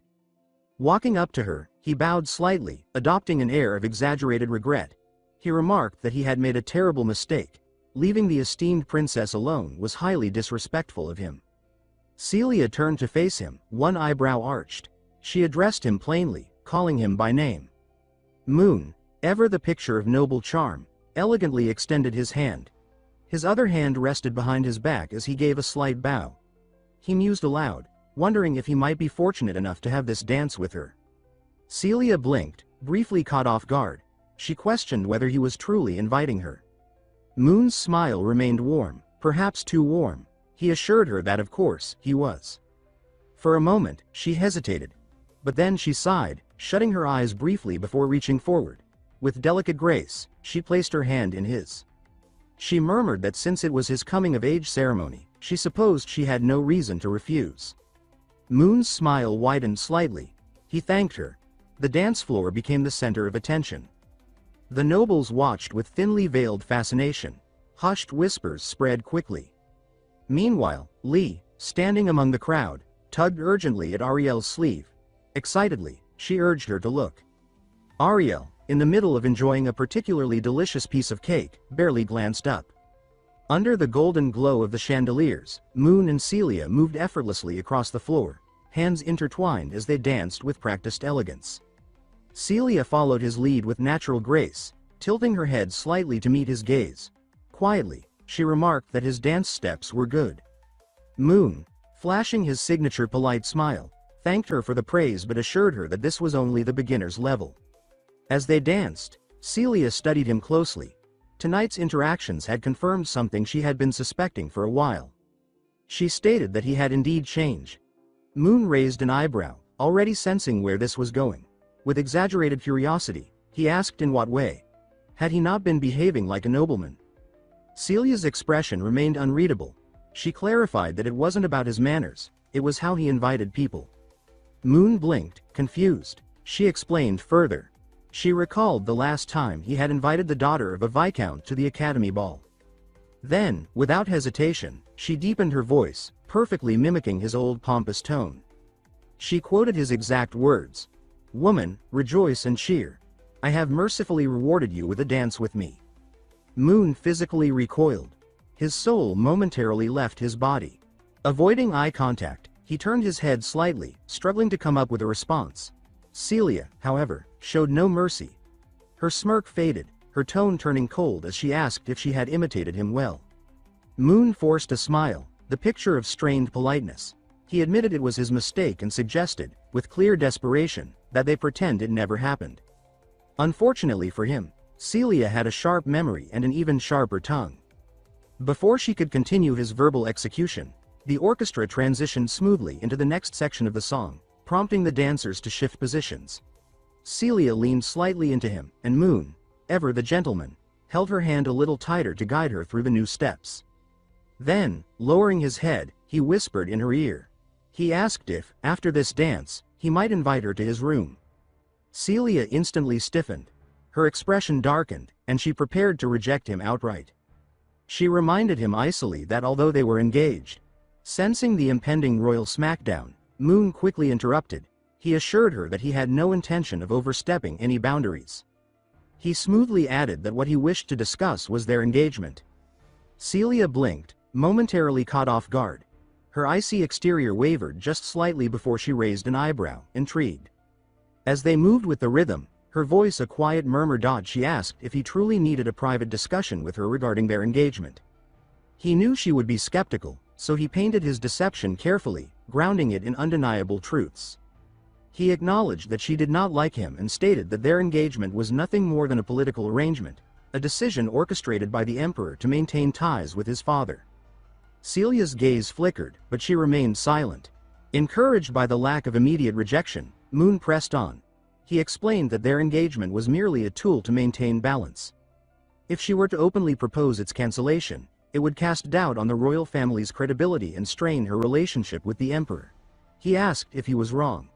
Walking up to her, he bowed slightly, adopting an air of exaggerated regret. He remarked that he had made a terrible mistake. Leaving the esteemed princess alone was highly disrespectful of him. Celia turned to face him, one eyebrow arched. She addressed him plainly, calling him by name. Moon, ever the picture of noble charm, elegantly extended his hand. His other hand rested behind his back as he gave a slight bow. He mused aloud, wondering if he might be fortunate enough to have this dance with her. Celia blinked, briefly caught off guard. She questioned whether he was truly inviting her. Moon's smile remained warm, perhaps too warm. He assured her that of course, he was. For a moment, she hesitated. But then she sighed, shutting her eyes briefly before reaching forward. With delicate grace, she placed her hand in his. She murmured that since it was his coming-of-age ceremony, she supposed she had no reason to refuse. Moon's smile widened slightly. He thanked her. The dance floor became the center of attention. The nobles watched with thinly veiled fascination. Hushed whispers spread quickly. Meanwhile, Lee, standing among the crowd, tugged urgently at Ariel's sleeve. Excitedly, she urged her to look. Ariel, in the middle of enjoying a particularly delicious piece of cake, barely glanced up. Under the golden glow of the chandeliers, Moon and Celia moved effortlessly across the floor, hands intertwined as they danced with practiced elegance. Celia followed his lead with natural grace, tilting her head slightly to meet his gaze. Quietly, she remarked that his dance steps were good. Moon, flashing his signature polite smile, thanked her for the praise but assured her that this was only the beginner's level. As they danced, Celia studied him closely. Tonight's interactions had confirmed something she had been suspecting for a while. She stated that he had indeed changed. Moon raised an eyebrow, already sensing where this was going. With exaggerated curiosity, he asked in what way. Had he not been behaving like a nobleman? Celia's expression remained unreadable. She clarified that it wasn't about his manners, it was how he invited people. Moon blinked, confused. She explained further. She recalled the last time he had invited the daughter of a viscount to the academy ball. Then, without hesitation, she deepened her voice, perfectly mimicking his old pompous tone. She quoted his exact words. "Woman, rejoice and cheer. I have mercifully rewarded you with a dance with me." Moon physically recoiled. His soul momentarily left his body. Avoiding eye contact, he turned his head slightly, struggling to come up with a response. Celia, however, showed no mercy. Her smirk faded, her tone turning cold as she asked if she had imitated him well. Moon forced a smile, the picture of strained politeness. He admitted it was his mistake and suggested, with clear desperation, that they pretend it never happened. Unfortunately for him, Celia had a sharp memory and an even sharper tongue. Before she could continue his verbal execution, the orchestra transitioned smoothly into the next section of the song, prompting the dancers to shift positions. Celia leaned slightly into him, and Moon, ever the gentleman, held her hand a little tighter to guide her through the new steps. Then, lowering his head, he whispered in her ear. He asked if, after this dance, he might invite her to his room. Celia instantly stiffened. Her expression darkened, and she prepared to reject him outright. She reminded him icily that although they were engaged, sensing the impending royal smackdown, Moon quickly interrupted. He assured her that he had no intention of overstepping any boundaries. He smoothly added that what he wished to discuss was their engagement. Celia blinked, momentarily caught off guard. Her icy exterior wavered just slightly before she raised an eyebrow, intrigued. As they moved with the rhythm, her voice a quiet murmur. She asked if he truly needed a private discussion with her regarding their engagement. He knew she would be skeptical, so he painted his deception carefully, grounding it in undeniable truths. He acknowledged that she did not like him and stated that their engagement was nothing more than a political arrangement, a decision orchestrated by the emperor to maintain ties with his father. Celia's gaze flickered, but she remained silent. Encouraged by the lack of immediate rejection, Moon pressed on. He explained that their engagement was merely a tool to maintain balance. If she were to openly propose its cancellation, it would cast doubt on the royal family's credibility and strain her relationship with the emperor. He asked if he was wrong.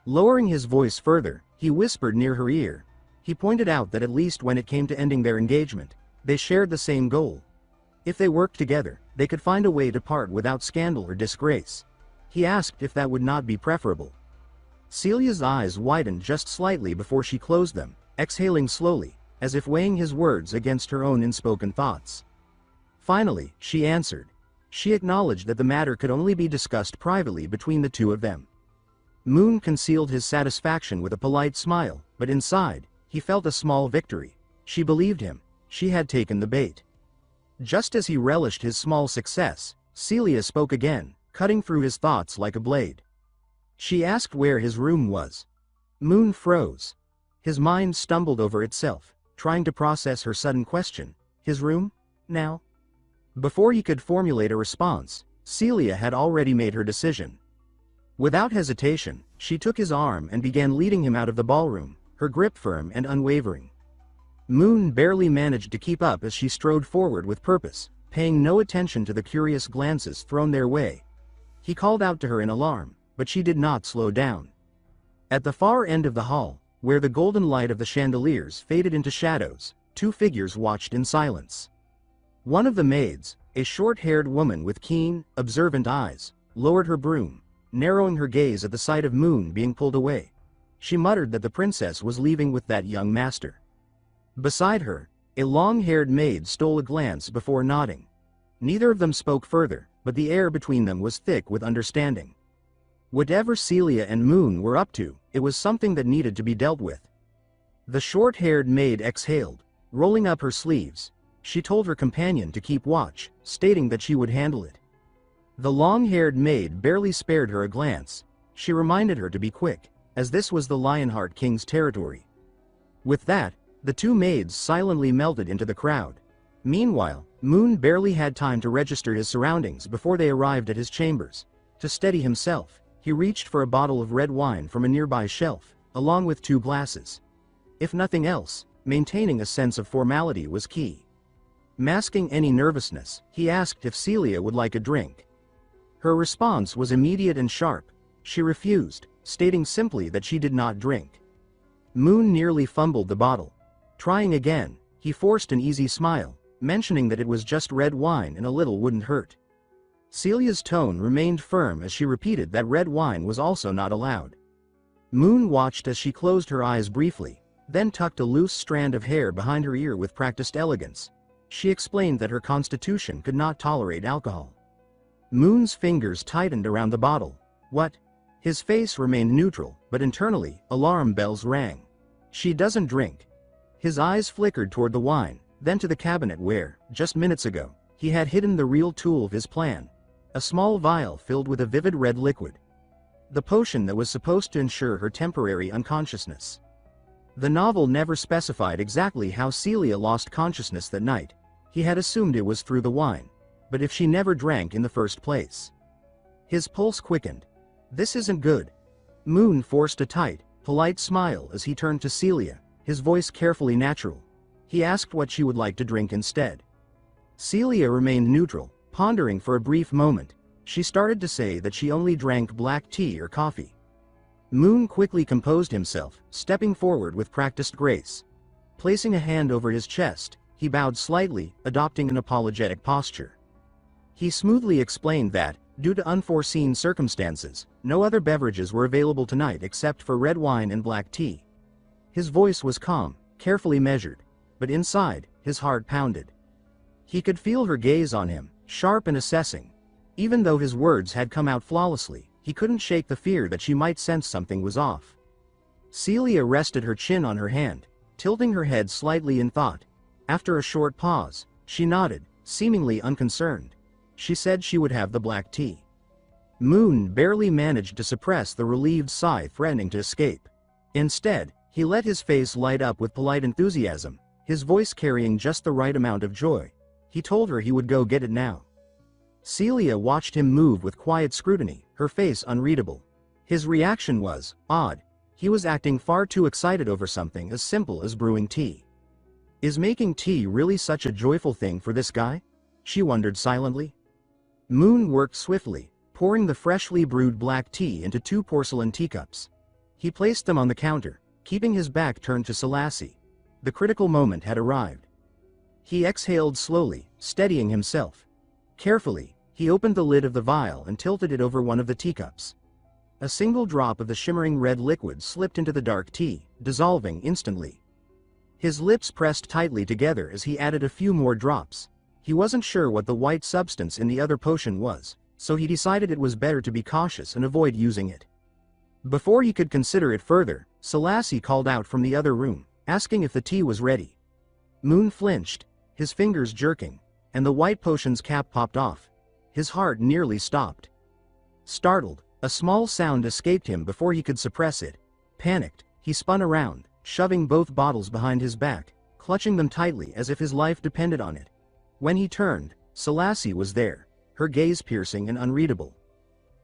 Lowering his voice further, he whispered near her ear. He pointed out that at least when it came to ending their engagement, they shared the same goal. If they worked together, they could find a way to part without scandal or disgrace. He asked if that would not be preferable. Celia's eyes widened just slightly before she closed them, exhaling slowly, as if weighing his words against her own unspoken thoughts. Finally, she answered. She acknowledged that the matter could only be discussed privately between the two of them. Moon concealed his satisfaction with a polite smile, but inside, He felt a small victory. She believed him. She had taken the bait. Just as he relished his small success, Celia spoke again, cutting through his thoughts like a blade. She asked where his room was. Moon froze. His mind stumbled over itself, trying to process her sudden question. His room? Now? Before he could formulate a response, Celia had already made her decision. Without hesitation, she took his arm and began leading him out of the ballroom, her grip firm and unwavering. Moon barely managed to keep up as she strode forward with purpose, paying no attention to the curious glances thrown their way. He called out to her in alarm, but she did not slow down. At the far end of the hall, where the golden light of the chandeliers faded into shadows, two figures watched in silence. One of the maids, a short-haired woman with keen, observant eyes, lowered her broom, narrowing her gaze at the sight of Moon being pulled away. She muttered that the princess was leaving with that young master. Beside her, a long-haired maid stole a glance before nodding. Neither of them spoke further, but the air between them was thick with understanding. Whatever Celia and Moon were up to, it was something that needed to be dealt with. The short-haired maid exhaled, rolling up her sleeves. She told her companion to keep watch, stating that she would handle it. The long-haired maid barely spared her a glance. She reminded her to be quick, as this was the Lionheart King's territory. With that, the two maids silently melted into the crowd. Meanwhile, Moon barely had time to register his surroundings before they arrived at his chambers. To steady himself, he reached for a bottle of red wine from a nearby shelf, along with 2 glasses. If nothing else, maintaining a sense of formality was key. Masking any nervousness, he asked if Celia would like a drink. Her response was immediate and sharp. She refused, stating simply that she did not drink. Moon nearly fumbled the bottle. Trying again, he forced an easy smile, mentioning that it was just red wine and a little wouldn't hurt. Celia's tone remained firm as she repeated that red wine was also not allowed. Moon watched as she closed her eyes briefly, then tucked a loose strand of hair behind her ear with practiced elegance. She explained that her constitution could not tolerate alcohol. Moon's fingers tightened around the bottle. What? His face remained neutral, but internally, alarm bells rang. She doesn't drink. His eyes flickered toward the wine, then to the cabinet where, just minutes ago, he had hidden the real tool of his plan. A small vial filled with a vivid red liquid. The potion that was supposed to ensure her temporary unconsciousness. The novel never specified exactly how Celia lost consciousness that night. He had assumed it was through the wine. But if she never drank in the first place? His pulse quickened. This isn't good. Moon forced a tight, polite smile as he turned to Celia, his voice carefully natural. He asked what she would like to drink instead. Celia remained neutral, pondering for a brief moment. She started to say that she only drank black tea or coffee. Moon quickly composed himself, stepping forward with practiced grace. Placing a hand over his chest, he bowed slightly, adopting an apologetic posture. He smoothly explained that, due to unforeseen circumstances, no other beverages were available tonight except for red wine and black tea. His voice was calm, carefully measured, but inside, his heart pounded. He could feel her gaze on him, sharp and assessing. Even though his words had come out flawlessly, he couldn't shake the fear that she might sense something was off. Celia rested her chin on her hand, tilting her head slightly in thought. After a short pause, she nodded, seemingly unconcerned. She said she would have the black tea. Moon barely managed to suppress the relieved sigh threatening to escape. Instead, he let his face light up with polite enthusiasm, his voice carrying just the right amount of joy. He told her he would go get it now. Celia watched him move with quiet scrutiny, her face unreadable. His reaction was odd. He was acting far too excited over something as simple as brewing tea. Is making tea really such a joyful thing for this guy? She wondered silently. Moon worked swiftly, pouring the freshly brewed black tea into 2 porcelain teacups. He placed them on the counter, keeping his back turned to Selassie. The critical moment had arrived. He exhaled slowly, steadying himself. Carefully, he opened the lid of the vial and tilted it over one of the teacups. A single drop of the shimmering red liquid slipped into the dark tea, dissolving instantly. His lips pressed tightly together as he added a few more drops. He wasn't sure what the white substance in the other potion was, so he decided it was better to be cautious and avoid using it. Before he could consider it further, Selassie called out from the other room, asking if the tea was ready. Moon flinched, his fingers jerking, and the white potion's cap popped off. His heart nearly stopped. Startled, a small sound escaped him before he could suppress it. Panicked, he spun around, shoving both bottles behind his back, clutching them tightly as if his life depended on it. When he turned, Selassie was there, her gaze piercing and unreadable.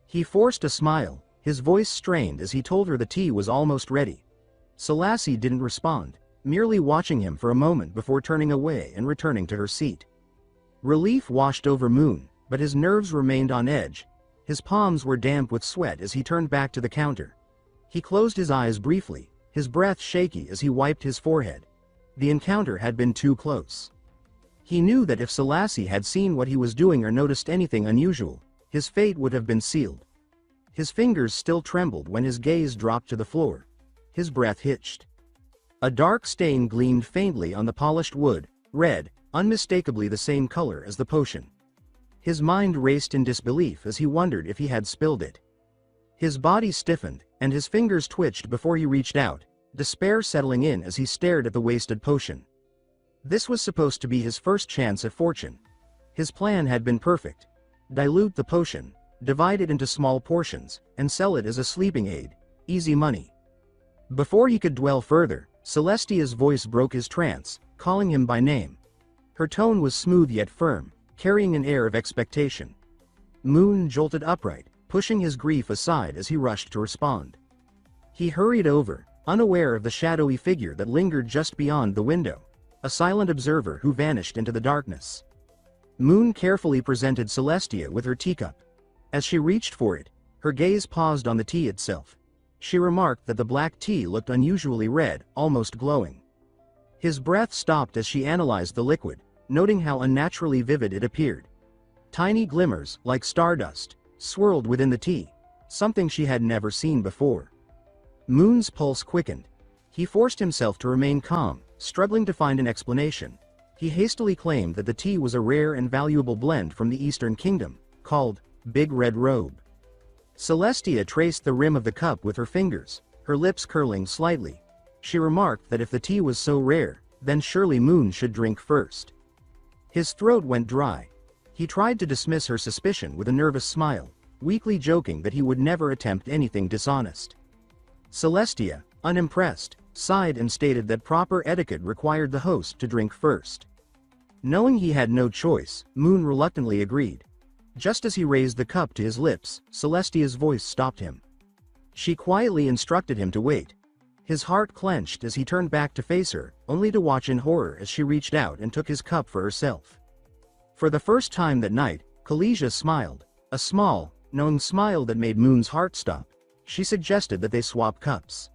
He forced a smile, his voice strained as he told her the tea was almost ready. Selassie didn't respond, merely watching him for a moment before turning away and returning to her seat. Relief washed over Moon, but his nerves remained on edge. His palms were damp with sweat as he turned back to the counter. He closed his eyes briefly, his breath shaky as he wiped his forehead. The encounter had been too close. He knew that if Selassie had seen what he was doing or noticed anything unusual, his fate would have been sealed. His fingers still trembled when his gaze dropped to the floor. His breath hitched. A dark stain gleamed faintly on the polished wood, red, unmistakably the same color as the potion. His mind raced in disbelief as he wondered if he had spilled it. His body stiffened, and his fingers twitched before he reached out, despair settling in as he stared at the wasted potion. This was supposed to be his first chance at fortune. His plan had been perfect. Dilute the potion, divide it into small portions, and sell it as a sleeping aid. Easy money. Before he could dwell further, Celestia's voice broke his trance, calling him by name. Her tone was smooth yet firm, carrying an air of expectation. Moon jolted upright, pushing his grief aside as he rushed to respond. He hurried over, unaware of the shadowy figure that lingered just beyond the window, a silent observer who vanished into the darkness. Moon carefully presented Celestia with her teacup. As she reached for it, her gaze paused on the tea itself. She remarked that the black tea looked unusually red, almost glowing. His breath stopped as she analyzed the liquid, noting how unnaturally vivid it appeared. Tiny glimmers, like stardust, swirled within the tea, something she had never seen before. Moon's pulse quickened. He forced himself to remain calm, struggling to find an explanation. He hastily claimed that the tea was a rare and valuable blend from the Eastern Kingdom, called Big Red Robe. Celestia traced the rim of the cup with her fingers, her lips curling slightly. She remarked that if the tea was so rare, then surely Moon should drink first. His throat went dry. He tried to dismiss her suspicion with a nervous smile, weakly joking that he would never attempt anything dishonest. Celestia, unimpressed, sighed and stated that proper etiquette required the host to drink first. Knowing he had no choice, Moon reluctantly agreed. Just as he raised the cup to his lips, Celestia's voice stopped him. She quietly instructed him to wait. His heart clenched as he turned back to face her, only to watch in horror as she reached out and took his cup for herself. For the first time that night, Khaleesi smiled, a small, knowing smile that made Moon's heart stop. She suggested that they swap cups.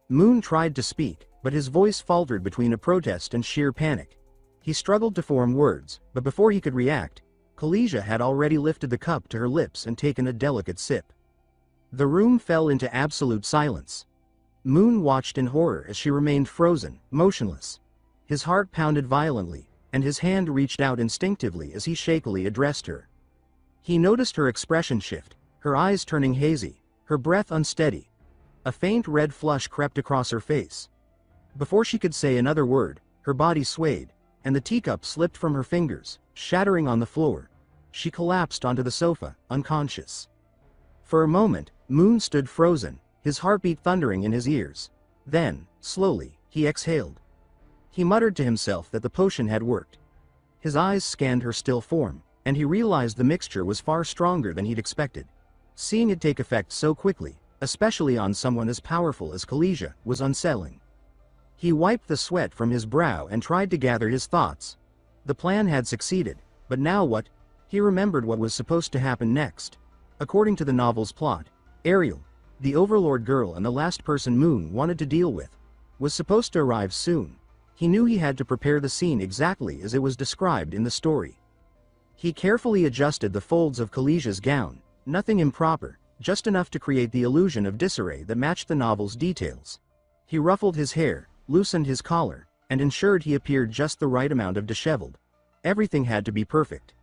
Moon tried to speak, but his voice faltered between a protest and sheer panic. He struggled to form words, but before he could react, Khaleesi had already lifted the cup to her lips and taken a delicate sip. The room fell into absolute silence. Moon watched in horror as she remained frozen, motionless. His heart pounded violently, and his hand reached out instinctively as he shakily addressed her. He noticed her expression shift, her eyes turning hazy, her breath unsteady. A faint red flush crept across her face. Before she could say another word, her body swayed, and the teacup slipped from her fingers, shattering on the floor. She collapsed onto the sofa, unconscious. For a moment, Moon stood frozen, his heartbeat thundering in his ears. Then, slowly, he exhaled. He muttered to himself that the potion had worked. His eyes scanned her still form, and he realized the mixture was far stronger than he'd expected. Seeing it take effect so quickly, especially on someone as powerful as Khaleesi, was unsettling. He wiped the sweat from his brow and tried to gather his thoughts. The plan had succeeded, but now what? He remembered what was supposed to happen next. According to the novel's plot, Ariel, the Overlord girl and the last person Moon wanted to deal with, was supposed to arrive soon. He knew he had to prepare the scene exactly as it was described in the story. He carefully adjusted the folds of Khaleesi's gown, nothing improper, just enough to create the illusion of disarray that matched the novel's details. He ruffled his hair, loosened his collar, and ensured he appeared just the right amount of disheveled. Everything had to be perfect.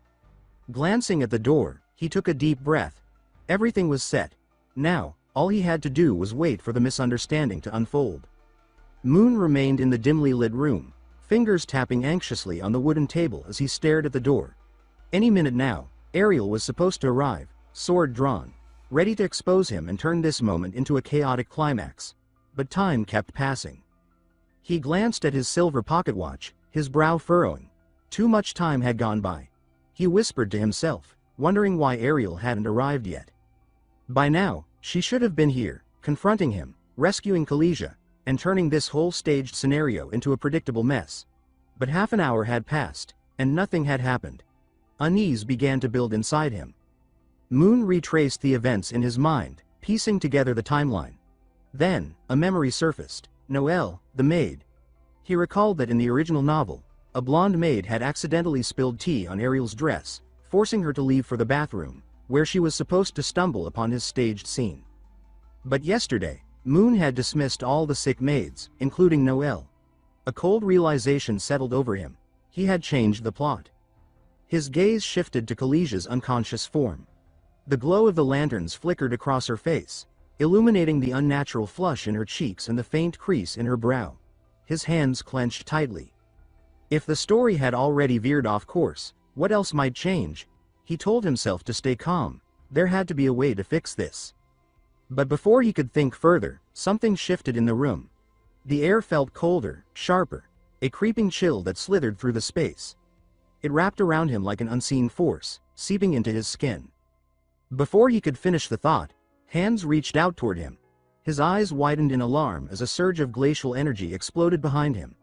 Glancing at the door, he took a deep breath. Everything was set. Now, all he had to do was wait for the misunderstanding to unfold. Moon remained in the dimly lit room, fingers tapping anxiously on the wooden table as he stared at the door. Any minute now, Ariel was supposed to arrive, sword drawn, ready to expose him and turn this moment into a chaotic climax. But time kept passing. He glanced at his silver pocket watch, his brow furrowing. Too much time had gone by. He whispered to himself, wondering why Ariel hadn't arrived yet. By now, she should have been here, confronting him, rescuing Khaleesi, and turning this whole staged scenario into a predictable mess. But half an hour had passed, and nothing had happened. Unease began to build inside him. Moon retraced the events in his mind, piecing together the timeline. Then, a memory surfaced. Noelle, the maid. He recalled that in the original novel, a blonde maid had accidentally spilled tea on Ariel's dress, forcing her to leave for the bathroom, where she was supposed to stumble upon his staged scene. But yesterday, Moon had dismissed all the sick maids, including Noelle. A cold realization settled over him. He had changed the plot. His gaze shifted to Khaleesi's unconscious form. The glow of the lanterns flickered across her face, illuminating the unnatural flush in her cheeks and the faint crease in her brow. His hands clenched tightly. If the story had already veered off course, what else might change? He told himself to stay calm. There had to be a way to fix this. But before he could think further, something shifted in the room. The air felt colder, sharper, a creeping chill that slithered through the space. It wrapped around him like an unseen force, seeping into his skin. Before he could finish the thought, hands reached out toward him. His eyes widened in alarm as a surge of glacial energy exploded behind him.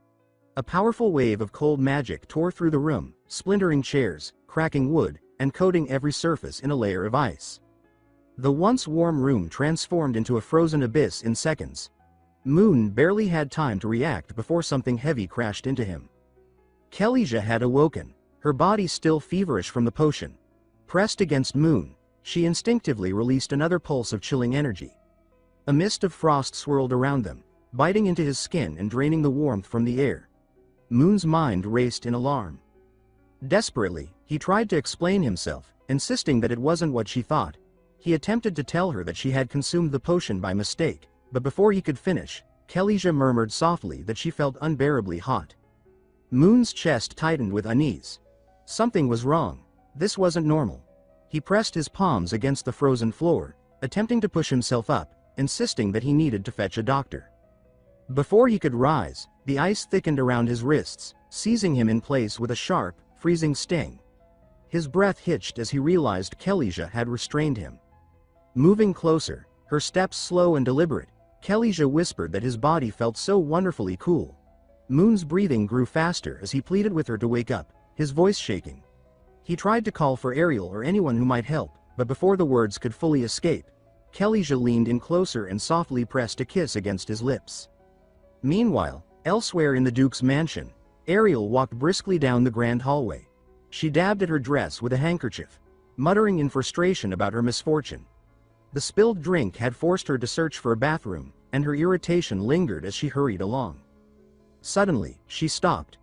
A powerful wave of cold magic tore through the room, splintering chairs, cracking wood, and coating every surface in a layer of ice. The once warm room transformed into a frozen abyss in seconds. Moon barely had time to react before something heavy crashed into him. Khaleesi had awoken, her body still feverish from the potion. Pressed against Moon, she instinctively released another pulse of chilling energy. A mist of frost swirled around them, biting into his skin and draining the warmth from the air. Moon's mind raced in alarm. Desperately, he tried to explain himself, insisting that it wasn't what she thought. He attempted to tell her that she had consumed the potion by mistake, but before he could finish, Khaleesi murmured softly that she felt unbearably hot. Moon's chest tightened with unease. Something was wrong. This wasn't normal. He pressed his palms against the frozen floor, attempting to push himself up, insisting that he needed to fetch a doctor. Before he could rise, the ice thickened around his wrists, seizing him in place with a sharp, freezing sting. His breath hitched as he realized Khaleesi had restrained him. Moving closer, her steps slow and deliberate, Khaleesi whispered that his body felt so wonderfully cool. Moon's breathing grew faster as he pleaded with her to wake up, his voice shaking. He tried to call for Ariel or anyone who might help, but before the words could fully escape, Khaleesi leaned in closer and softly pressed a kiss against his lips. Meanwhile, elsewhere in the Duke's mansion, Ariel walked briskly down the grand hallway. She dabbed at her dress with a handkerchief, muttering in frustration about her misfortune. The spilled drink had forced her to search for a bathroom, and her irritation lingered as she hurried along. Suddenly, she stopped.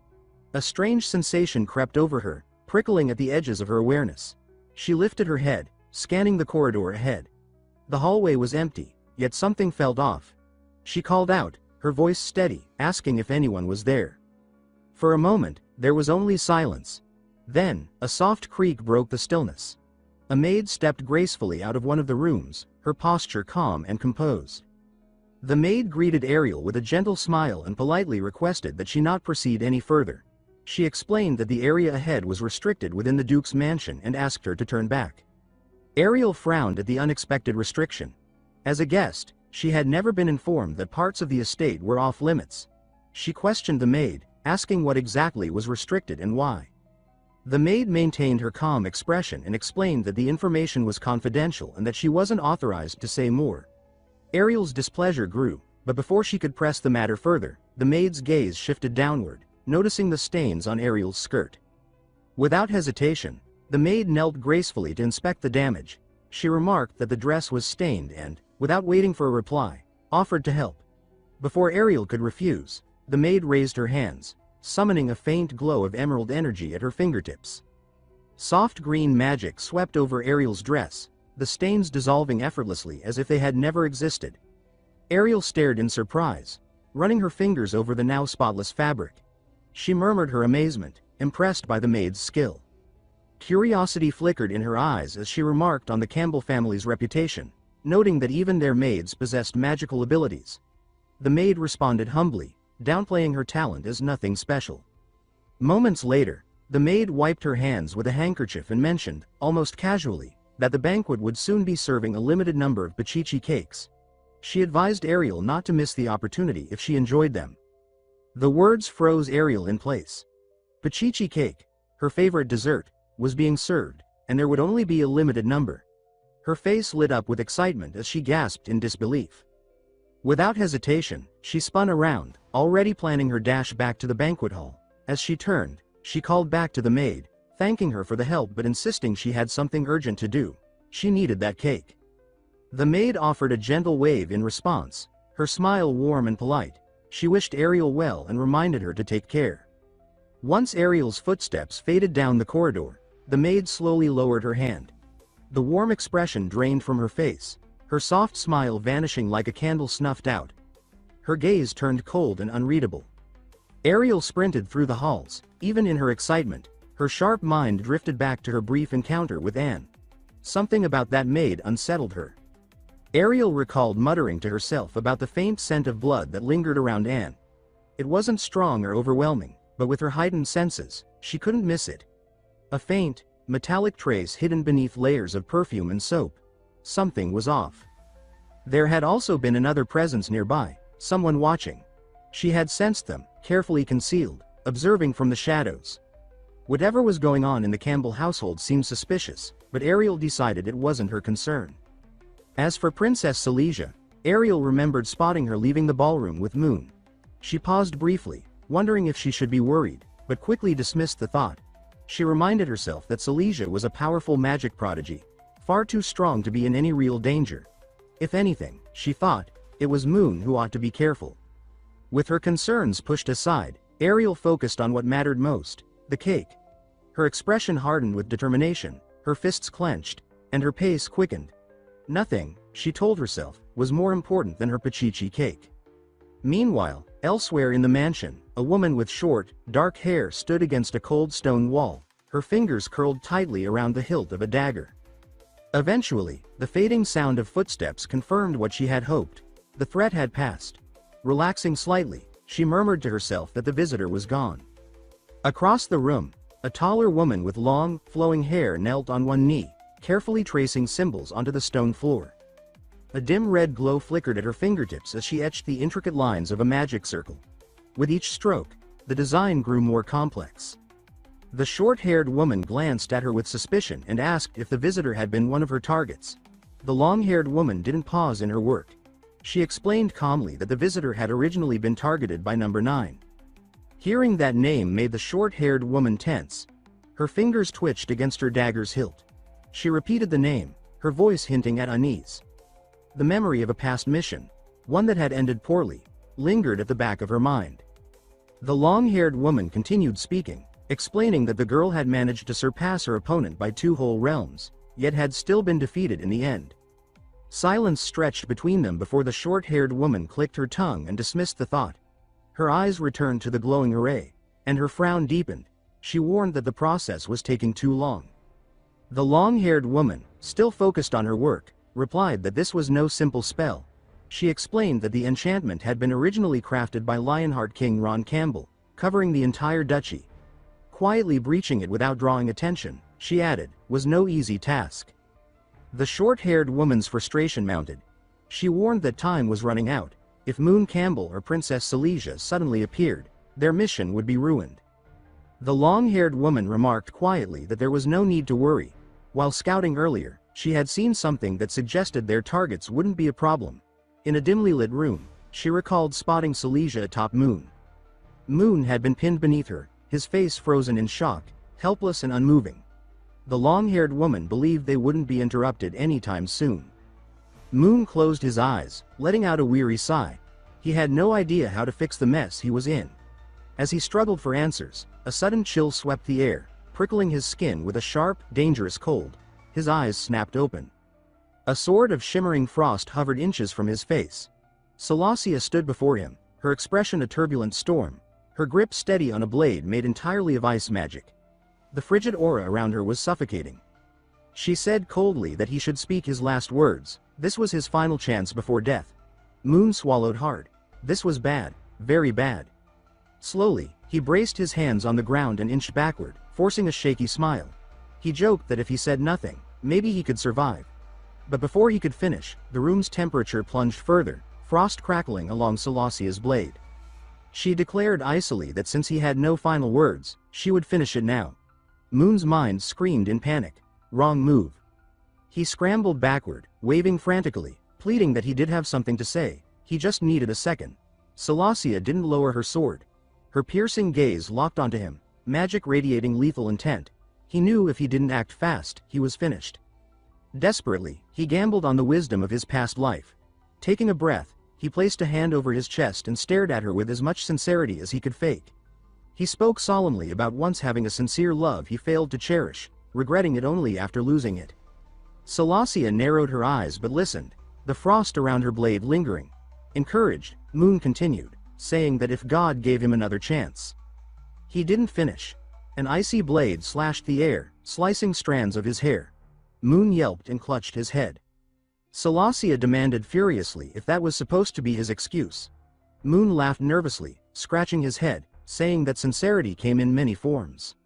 A strange sensation crept over her, prickling at the edges of her awareness. She lifted her head, scanning the corridor ahead. The hallway was empty, yet something felt off. She called out, her voice steady, asking if anyone was there. For a moment, there was only silence. Then, a soft creak broke the stillness. A maid stepped gracefully out of one of the rooms, her posture calm and composed. The maid greeted Ariel with a gentle smile and politely requested that she not proceed any further. She explained that the area ahead was restricted within the Duke's mansion and asked her to turn back. Ariel frowned at the unexpected restriction. As a guest, she had never been informed that parts of the estate were off limits. She questioned the maid, asking what exactly was restricted and why. The maid maintained her calm expression and explained that the information was confidential and that she wasn't authorized to say more. Ariel's displeasure grew, but before she could press the matter further, the maid's gaze shifted downward, noticing the stains on Ariel's skirt. Without hesitation, the maid knelt gracefully to inspect the damage. She remarked that the dress was stained and, without waiting for a reply, offered to help. Before Ariel could refuse, the maid raised her hands, summoning a faint glow of emerald energy at her fingertips. Soft green magic swept over Ariel's dress, the stains dissolving effortlessly as if they had never existed. Ariel stared in surprise. running her fingers over the now spotless fabric. She murmured her amazement, impressed by the maid's skill. Curiosity flickered in her eyes as she remarked on the Campbell family's reputation, noting that even their maids possessed magical abilities. The maid responded humbly, downplaying her talent as nothing special. Moments later, the maid wiped her hands with a handkerchief and mentioned, almost casually, that the banquet would soon be serving a limited number of pachichi cakes. She advised Ariel not to miss the opportunity if she enjoyed them. The words froze Ariel in place. Pachichi cake, her favorite dessert, was being served, and there would only be a limited number. Her face lit up with excitement as she gasped in disbelief. Without hesitation, she spun around, already planning her dash back to the banquet hall. As she turned, she called back to the maid, thanking her for the help but insisting she had something urgent to do. She needed that cake. The maid offered a gentle wave in response, her smile warm and polite. She wished Ariel well and reminded her to take care. Once Ariel's footsteps faded down the corridor, the maid slowly lowered her hand. The warm expression drained from her face, her soft smile vanishing like a candle snuffed out. Her gaze turned cold and unreadable. Ariel sprinted through the halls. Even in her excitement, her sharp mind drifted back to her brief encounter with Anne. Something about that maid unsettled her. Ariel recalled muttering to herself about the faint scent of blood that lingered around Anne. It wasn't strong or overwhelming, but with her heightened senses, she couldn't miss it. A faint, metallic trace hidden beneath layers of perfume and soap. Something was off. There had also been another presence nearby, someone watching. She had sensed them, carefully concealed, observing from the shadows. Whatever was going on in the Campbell household seemed suspicious, but Ariel decided it wasn't her concern. As for Princess Silesia, Ariel remembered spotting her leaving the ballroom with Moon. She paused briefly, wondering if she should be worried, but quickly dismissed the thought. She reminded herself that Silesia was a powerful magic prodigy, far too strong to be in any real danger. If anything, she thought, it was Moon who ought to be careful. With her concerns pushed aside, Ariel focused on what mattered most, the cake. Her expression hardened with determination, her fists clenched, and her pace quickened. Nothing, she told herself, was more important than her pachichi cake. Meanwhile, elsewhere in the mansion, a woman with short, dark hair stood against a cold stone wall, her fingers curled tightly around the hilt of a dagger. Eventually, the fading sound of footsteps confirmed what she had hoped. The threat had passed. Relaxing slightly, she murmured to herself that the visitor was gone. Across the room, a taller woman with long, flowing hair knelt on one knee, carefully tracing symbols onto the stone floor. A dim red glow flickered at her fingertips as she etched the intricate lines of a magic circle. With each stroke, the design grew more complex. The short-haired woman glanced at her with suspicion and asked if the visitor had been one of her targets. The long-haired woman didn't pause in her work. She explained calmly that the visitor had originally been targeted by number 9. Hearing that name made the short-haired woman tense. Her fingers twitched against her dagger's hilt. She repeated the name, her voice hinting at unease. The memory of a past mission, one that had ended poorly, lingered at the back of her mind. The long-haired woman continued speaking, explaining that the girl had managed to surpass her opponent by 2 whole realms, yet had still been defeated in the end. Silence stretched between them before the short-haired woman clicked her tongue and dismissed the thought. Her eyes returned to the glowing array, and her frown deepened. She warned that the process was taking too long. The long-haired woman, still focused on her work, replied that this was no simple spell. She explained that the enchantment had been originally crafted by Lionheart King Ron Campbell, covering the entire duchy. Quietly breaching it without drawing attention, she added, was no easy task. The short-haired woman's frustration mounted. She warned that time was running out. If Moon Campbell or Princess Silesia suddenly appeared, their mission would be ruined. The long-haired woman remarked quietly that there was no need to worry. While scouting earlier, she had seen something that suggested their targets wouldn't be a problem. In a dimly lit room, she recalled spotting Silesia atop Moon. Moon had been pinned beneath her, his face frozen in shock, helpless and unmoving. The long-haired woman believed they wouldn't be interrupted anytime soon. Moon closed his eyes, letting out a weary sigh. He had no idea how to fix the mess he was in. As he struggled for answers, a sudden chill swept the air, prickling his skin with a sharp, dangerous cold. His eyes snapped open. A sword of shimmering frost hovered inches from his face. Silesia stood before him, her expression a turbulent storm, her grip steady on a blade made entirely of ice magic. The frigid aura around her was suffocating. She said coldly that he should speak his last words. This was his final chance before death. Moon swallowed hard. This was bad, very bad. Slowly, he braced his hands on the ground and inched backward, forcing a shaky smile. He joked that if he said nothing, maybe he could survive. But before he could finish, the room's temperature plunged further, frost crackling along Selasia's blade. She declared icily that since he had no final words, she would finish it now. Moon's mind screamed in panic. Wrong move. He scrambled backward, waving frantically, pleading that he did have something to say. He just needed a second. Selasia didn't lower her sword. Her piercing gaze locked onto him, magic radiating lethal intent. He knew if he didn't act fast, he was finished. Desperately, he gambled on the wisdom of his past life. Taking a breath, he placed a hand over his chest and stared at her with as much sincerity as he could fake. He spoke solemnly about once having a sincere love he failed to cherish, regretting it only after losing it. Selasia narrowed her eyes but listened, the frost around her blade lingering. Encouraged, Moon continued, saying that if God gave him another chance. He didn't finish. An icy blade slashed the air, slicing strands of his hair. Moon yelped and clutched his head. Selasia demanded furiously if that was supposed to be his excuse. Moon laughed nervously, scratching his head, saying that sincerity came in many forms.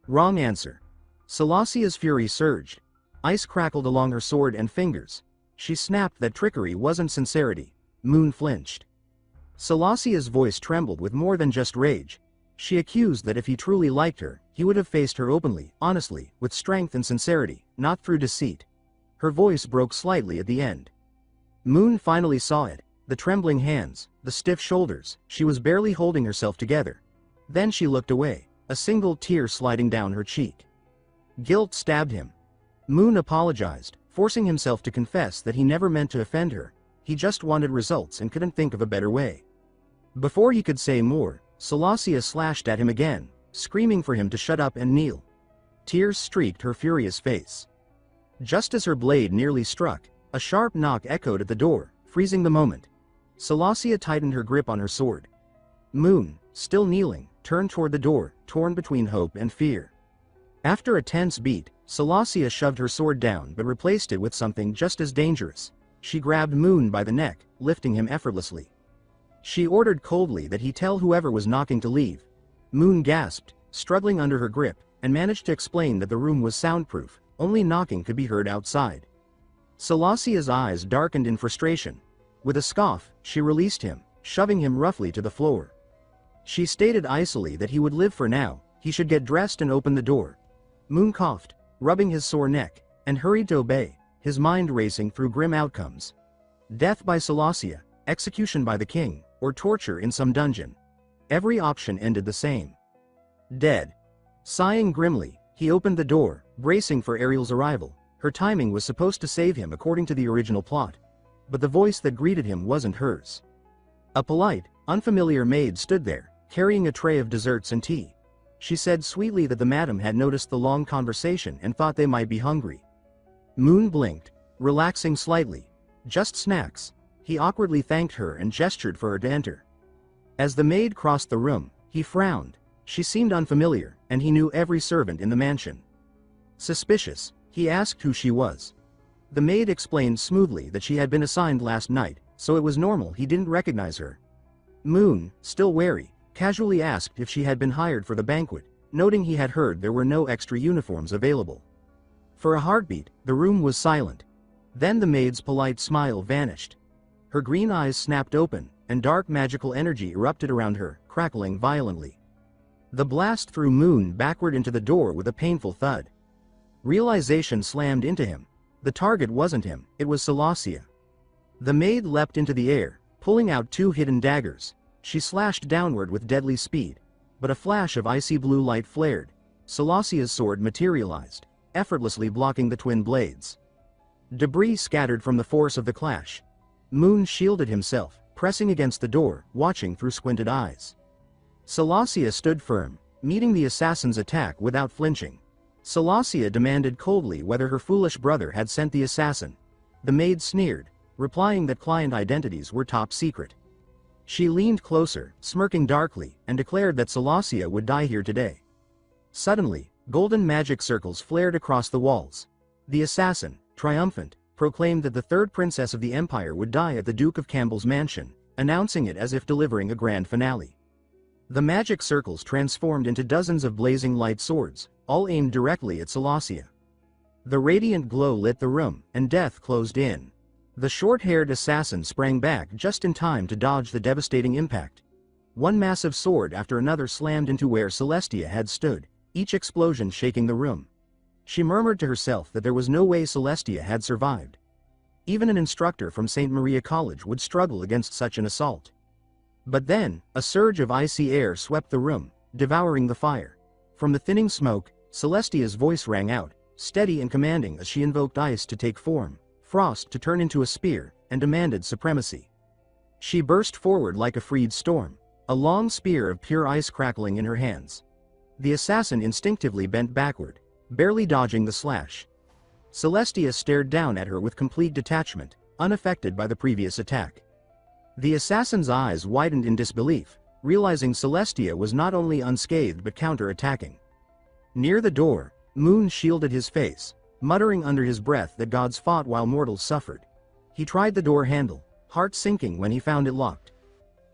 Wrong answer. Selasia's fury surged. Ice crackled along her sword and fingers. She snapped that trickery wasn't sincerity. Moon flinched. Selasia's voice trembled with more than just rage. She accused that if he truly liked her, he would have faced her openly, honestly, with strength and sincerity, not through deceit. Her voice broke slightly at the end. Moon finally saw it, the trembling hands, the stiff shoulders. She was barely holding herself together. Then she looked away, a single tear sliding down her cheek. Guilt stabbed him. Moon apologized, forcing himself to confess that he never meant to offend her. He just wanted results and couldn't think of a better way. Before he could say more, Selasia slashed at him again, screaming for him to shut up and kneel. Tears streaked her furious face. Just as her blade nearly struck, a sharp knock echoed at the door, freezing the moment. Selasia tightened her grip on her sword. Moon, still kneeling, turned toward the door, torn between hope and fear. After a tense beat, Selasia shoved her sword down but replaced it with something just as dangerous. She grabbed Moon by the neck, lifting him effortlessly. She ordered coldly that he tell whoever was knocking to leave. Moon gasped, struggling under her grip, and managed to explain that the room was soundproof, only knocking could be heard outside. Selasia's eyes darkened in frustration. With a scoff, she released him, shoving him roughly to the floor. She stated icily that he would live for now, he should get dressed and open the door. Moon coughed, rubbing his sore neck, and hurried to obey, his mind racing through grim outcomes. Death by Selasia, execution by the king, or torture in some dungeon. Every option ended the same. Dead. Sighing grimly, he opened the door, bracing for Ariel's arrival. Her timing was supposed to save him according to the original plot. But the voice that greeted him wasn't hers. A polite, unfamiliar maid stood there, carrying a tray of desserts and tea. She said sweetly that the madam had noticed the long conversation and thought they might be hungry. Moon blinked, relaxing slightly. Just snacks. He awkwardly thanked her and gestured for her to enter. As the maid crossed the room, he frowned. She seemed unfamiliar, and he knew every servant in the mansion. Suspicious, he asked who she was. The maid explained smoothly that she had been assigned last night, so it was normal he didn't recognize her. Moon, still wary, casually asked if she had been hired for the banquet, noting he had heard there were no extra uniforms available. For a heartbeat, the room was silent. Then the maid's polite smile vanished. Her green eyes snapped open, and dark magical energy erupted around her, crackling violently. The blast threw Moon backward into the door with a painful thud. Realization slammed into him. The target wasn't him, it was Selasia. The maid leapt into the air, pulling out two hidden daggers. She slashed downward with deadly speed. But a flash of icy blue light flared. Selasia's sword materialized, effortlessly blocking the twin blades. Debris scattered from the force of the clash. Moon shielded himself, pressing against the door, watching through squinted eyes. Selasia stood firm, meeting the assassin's attack without flinching. Selasia demanded coldly whether her foolish brother had sent the assassin. The maid sneered, replying that client identities were top secret. She leaned closer, smirking darkly, and declared that Celestia would die here today. Suddenly, golden magic circles flared across the walls. The assassin, triumphant, proclaimed that the third princess of the empire would die at the Duke of Campbell's mansion, announcing it as if delivering a grand finale. The magic circles transformed into dozens of blazing light swords, all aimed directly at Celestia. The radiant glow lit the room, and death closed in. The short-haired assassin sprang back just in time to dodge the devastating impact. One massive sword after another slammed into where Celestia had stood, each explosion shaking the room. She murmured to herself that there was no way Celestia had survived. Even an instructor from St. Maria College would struggle against such an assault. But then, a surge of icy air swept the room, devouring the fire. From the thinning smoke, Celestia's voice rang out, steady and commanding as she invoked ice to take form, frost to turn into a spear, and demanded supremacy. She burst forward like a freed storm, a long spear of pure ice crackling in her hands. The assassin instinctively bent backward, barely dodging the slash. Celestia stared down at her with complete detachment, unaffected by the previous attack. The assassin's eyes widened in disbelief, realizing Celestia was not only unscathed but counter-attacking. Near the door, Moon shielded his face, muttering under his breath that gods fought while mortals suffered. He tried the door handle, heart sinking when he found it locked.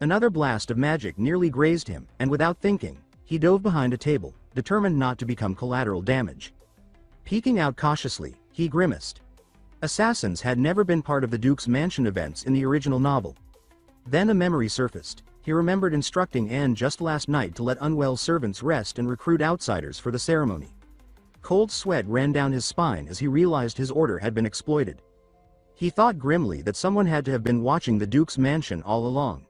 Another blast of magic nearly grazed him, and without thinking, he dove behind a table, determined not to become collateral damage. Peeking out cautiously, he grimaced. Assassins had never been part of the Duke's mansion events in the original novel. Then a memory surfaced. He remembered instructing Anne just last night to let unwell servants rest and recruit outsiders for the ceremony. Cold sweat ran down his spine as he realized his order had been exploited. He thought grimly that someone had to have been watching the Duke's mansion all along.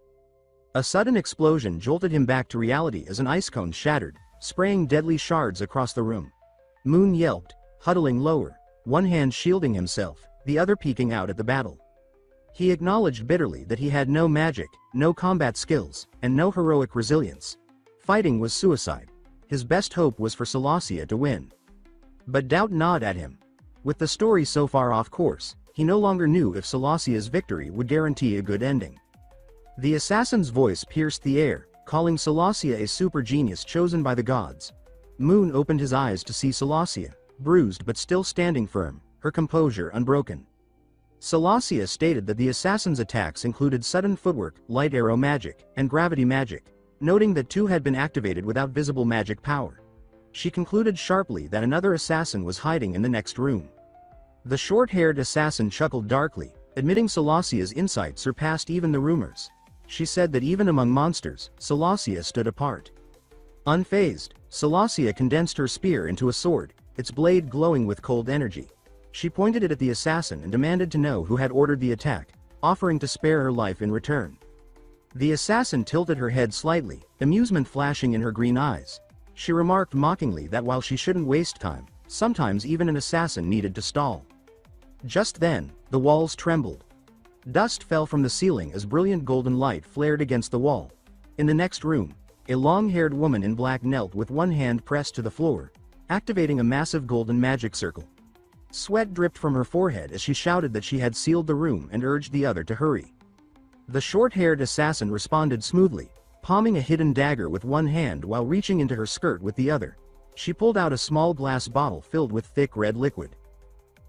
A sudden explosion jolted him back to reality as an ice cone shattered, spraying deadly shards across the room. Moon yelped, huddling lower, one hand shielding himself, the other peeking out at the battle. He acknowledged bitterly that he had no magic, no combat skills, and no heroic resilience. Fighting was suicide. His best hope was for Celestia to win. But doubt gnawed at him. With the story so far off course, he no longer knew if Celestia's victory would guarantee a good ending. The assassin's voice pierced the air, calling Celestia a super genius chosen by the gods. Moon opened his eyes to see Celestia, bruised but still standing firm, her composure unbroken. Celestia stated that the assassin's attacks included sudden footwork, light arrow magic, and gravity magic, noting that two had been activated without visible magic power. She concluded sharply that another assassin was hiding in the next room. The short-haired assassin chuckled darkly, admitting Celestia's insight surpassed even the rumors. She said that even among monsters, Celestia stood apart. Unfazed, Celestia condensed her spear into a sword, its blade glowing with cold energy. She pointed it at the assassin and demanded to know who had ordered the attack, offering to spare her life in return. The assassin tilted her head slightly, amusement flashing in her green eyes. She remarked mockingly that while she shouldn't waste time, sometimes even an assassin needed to stall. Just then, the walls trembled. Dust fell from the ceiling as brilliant golden light flared against the wall. In the next room, a long-haired woman in black knelt with one hand pressed to the floor, activating a massive golden magic circle. Sweat dripped from her forehead as she shouted that she had sealed the room and urged the other to hurry. The short-haired assassin responded smoothly, palming a hidden dagger with one hand while reaching into her skirt with the other. She pulled out a small glass bottle filled with thick red liquid.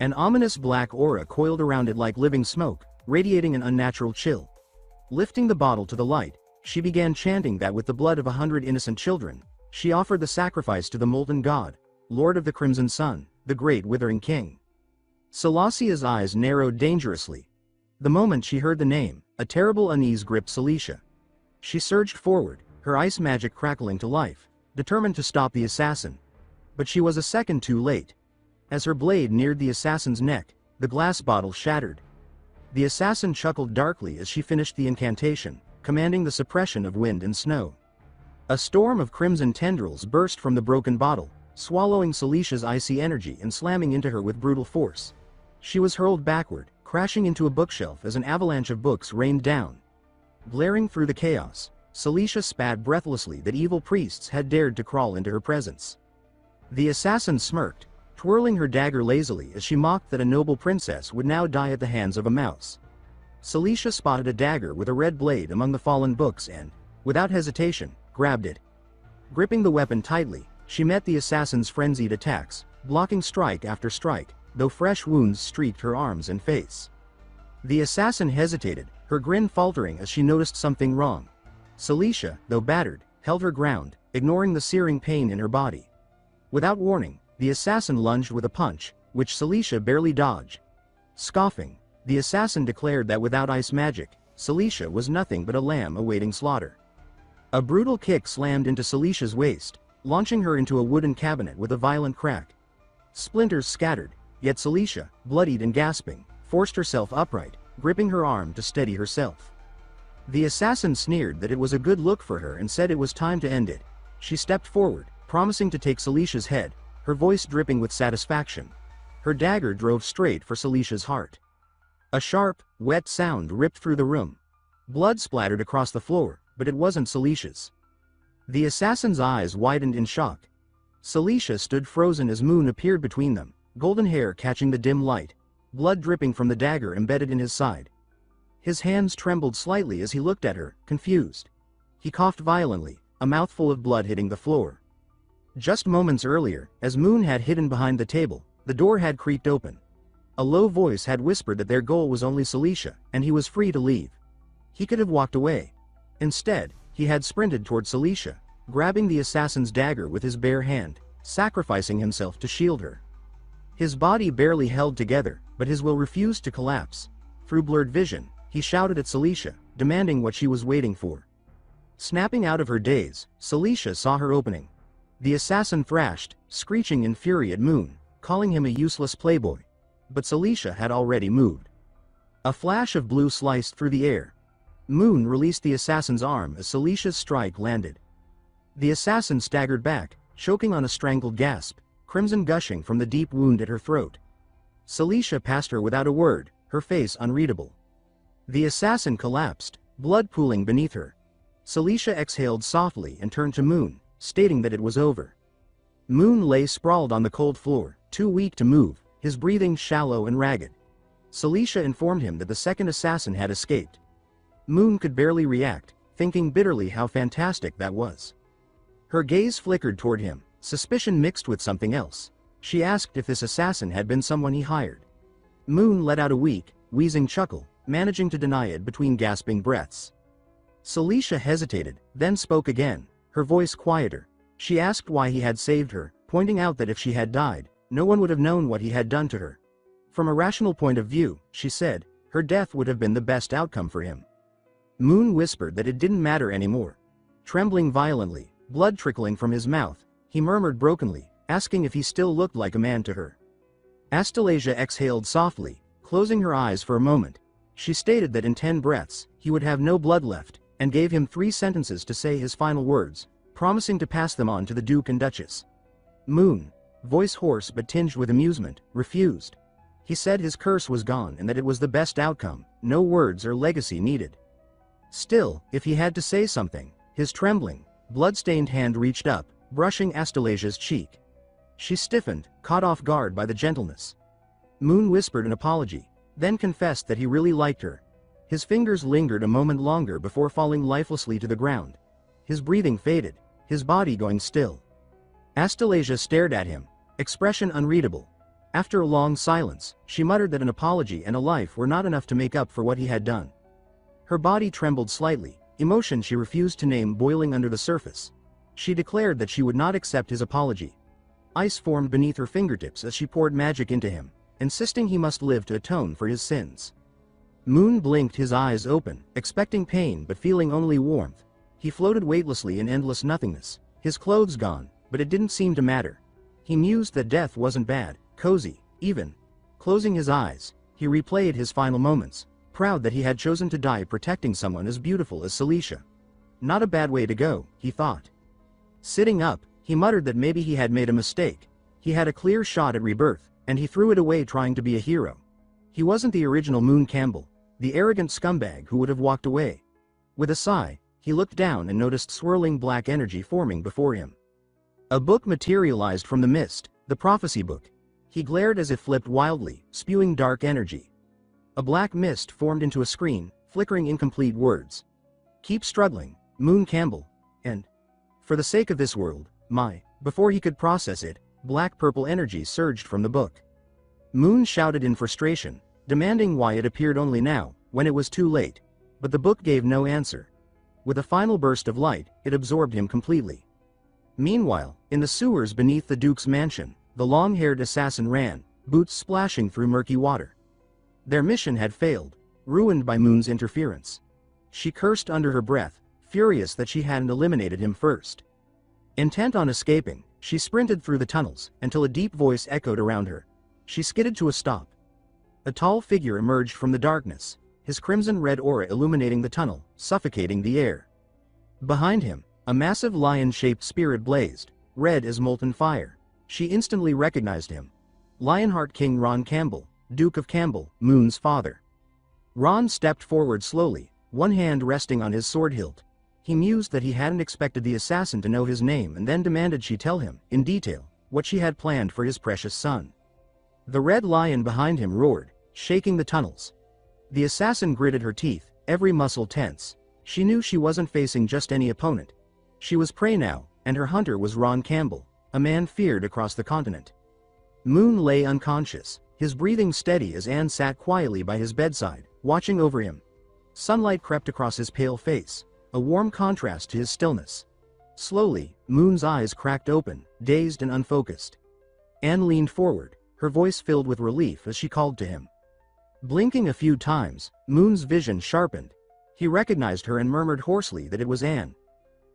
An ominous black aura coiled around it like living smoke, radiating an unnatural chill. Lifting the bottle to the light, she began chanting that with the blood of 100 innocent children, she offered the sacrifice to the molten god, Lord of the Crimson Sun, the great withering king. Celestia's eyes narrowed dangerously. The moment she heard the name, a terrible unease gripped Celestia. She surged forward, her ice magic crackling to life, determined to stop the assassin. But she was a second too late. As her blade neared the assassin's neck, the glass bottle shattered. The assassin chuckled darkly as she finished the incantation, commanding the suppression of wind and snow. A storm of crimson tendrils burst from the broken bottle, swallowing Celestia's icy energy and slamming into her with brutal force. She was hurled backward, crashing into a bookshelf as an avalanche of books rained down. Glaring through the chaos, Celestia spat breathlessly that evil priests had dared to crawl into her presence. The assassin smirked, twirling her dagger lazily as she mocked that a noble princess would now die at the hands of a mouse. Celicia spotted a dagger with a red blade among the fallen books and, without hesitation, grabbed it. Gripping the weapon tightly, she met the assassin's frenzied attacks, blocking strike after strike, though fresh wounds streaked her arms and face. The assassin hesitated, her grin faltering as she noticed something wrong. Celicia, though battered, held her ground, ignoring the searing pain in her body. Without warning, the assassin lunged with a punch, which Celicia barely dodged. Scoffing, the assassin declared that without ice magic, Celicia was nothing but a lamb awaiting slaughter. A brutal kick slammed into Celicia's waist, launching her into a wooden cabinet with a violent crack. Splinters scattered, yet Celicia, bloodied and gasping, forced herself upright, gripping her arm to steady herself. The assassin sneered that it was a good look for her and said it was time to end it. She stepped forward, promising to take Celicia's head, her voice dripping with satisfaction. Her dagger drove straight for Celicia's heart. A sharp, wet sound ripped through the room. Blood splattered across the floor, but it wasn't Celicia's. The assassin's eyes widened in shock. Celicia stood frozen as Moon appeared between them, golden hair catching the dim light, blood dripping from the dagger embedded in his side. His hands trembled slightly as he looked at her, confused. He coughed violently, a mouthful of blood hitting the floor. Just moments earlier, as Moon had hidden behind the table, the door had creaked open. A low voice had whispered that their goal was only Celicia, and he was free to leave. He could have walked away. Instead, he had sprinted toward Celicia, grabbing the assassin's dagger with his bare hand, sacrificing himself to shield her. His body barely held together, but his will refused to collapse. Through blurred vision, he shouted at Celicia, demanding what she was waiting for. Snapping out of her daze, Celicia saw her opening. The assassin thrashed, screeching in fury at Moon, calling him a useless playboy. But Celicia had already moved. A flash of blue sliced through the air. Moon released the assassin's arm as Celicia's strike landed. The assassin staggered back, choking on a strangled gasp, crimson gushing from the deep wound at her throat. Celicia passed her without a word, her face unreadable. The assassin collapsed, blood pooling beneath her. Celicia exhaled softly and turned to Moon, stating that it was over. Moon lay sprawled on the cold floor, too weak to move, his breathing shallow and ragged. Celicia informed him that the second assassin had escaped. Moon could barely react, thinking bitterly how fantastic that was. Her gaze flickered toward him, suspicion mixed with something else. She asked if this assassin had been someone he hired. Moon let out a weak, wheezing chuckle, managing to deny it between gasping breaths. Celicia hesitated, then spoke again, her voice quieter. She asked why he had saved her, pointing out that if she had died, no one would have known what he had done to her. From a rational point of view, she said, her death would have been the best outcome for him. Moon whispered that it didn't matter anymore. Trembling violently, blood trickling from his mouth, he murmured brokenly, asking if he still looked like a man to her. Astalasia exhaled softly, closing her eyes for a moment. She stated that in 10 breaths, he would have no blood left, and gave him 3 sentences to say his final words, promising to pass them on to the Duke and Duchess. Moon, voice hoarse but tinged with amusement, refused. He said his curse was gone and that it was the best outcome, no words or legacy needed. Still, if he had to say something, his trembling, blood-stained hand reached up, brushing Astalasia's cheek. She stiffened, caught off guard by the gentleness. Moon whispered an apology, then confessed that he really liked her. His fingers lingered a moment longer before falling lifelessly to the ground. His breathing faded, his body going still. Astalasia stared at him, expression unreadable. After a long silence, she muttered that an apology and a life were not enough to make up for what he had done. Her body trembled slightly, emotion she refused to name boiling under the surface. She declared that she would not accept his apology. Ice formed beneath her fingertips as she poured magic into him, insisting he must live to atone for his sins. Moon blinked, his eyes open, expecting pain but feeling only warmth. He floated weightlessly in endless nothingness, his clothes gone, but it didn't seem to matter. He mused that death wasn't bad, cozy, even. Closing his eyes, he replayed his final moments, proud that he had chosen to die protecting someone as beautiful as Celicia. Not a bad way to go, he thought. Sitting up, he muttered that maybe he had made a mistake. He had a clear shot at rebirth, and he threw it away trying to be a hero. He wasn't the original Moon Campbell, the arrogant scumbag who would have walked away. With a sigh, he looked down and noticed swirling black energy forming before him. A book materialized from the mist, the prophecy book. He glared as it flipped wildly, spewing dark energy. A black mist formed into a screen, flickering incomplete words. "Keep struggling, Moon Campbell, and for the sake of this world, my..." Before he could process it, black-purple energy surged from the book. Moon shouted in frustration, demanding why it appeared only now, when it was too late. But the book gave no answer. With a final burst of light, it absorbed him completely. Meanwhile, in the sewers beneath the Duke's mansion, the long-haired assassin ran, boots splashing through murky water. Their mission had failed, ruined by Moon's interference. She cursed under her breath, furious that she hadn't eliminated him first. Intent on escaping, she sprinted through the tunnels, until a deep voice echoed around her. She skidded to a stop. A tall figure emerged from the darkness, his crimson-red aura illuminating the tunnel, suffocating the air. Behind him, a massive lion-shaped spirit blazed, red as molten fire. She instantly recognized him. Lionheart King Ron Campbell, Duke of Campbell, Moon's father. Ron stepped forward slowly, one hand resting on his sword hilt. He mused that he hadn't expected the assassin to know his name and then demanded she tell him, in detail, what she had planned for his precious son. The red lion behind him roared, shaking the tunnels. The assassin gritted her teeth, every muscle tense. She knew she wasn't facing just any opponent. She was prey now, and her hunter was Ron Campbell, a man feared across the continent. Moon lay unconscious, his breathing steady as Anne sat quietly by his bedside, watching over him. Sunlight crept across his pale face, a warm contrast to his stillness. Slowly, Moon's eyes cracked open, dazed and unfocused. Anne leaned forward, her voice filled with relief as she called to him. Blinking a few times, Moon's vision sharpened. He recognized her and murmured hoarsely that it was Anne.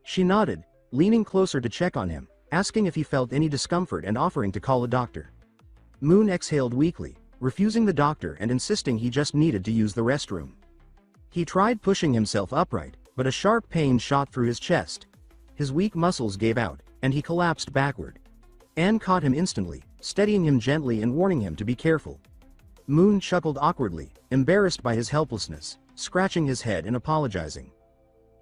She nodded, leaning closer to check on him, asking if he felt any discomfort and offering to call a doctor. Moon exhaled weakly, refusing the doctor and insisting he just needed to use the restroom. He tried pushing himself upright, but a sharp pain shot through his chest. His weak muscles gave out, and he collapsed backward. Anne caught him instantly, steadying him gently and warning him to be careful. Moon chuckled awkwardly, embarrassed by his helplessness, scratching his head and apologizing.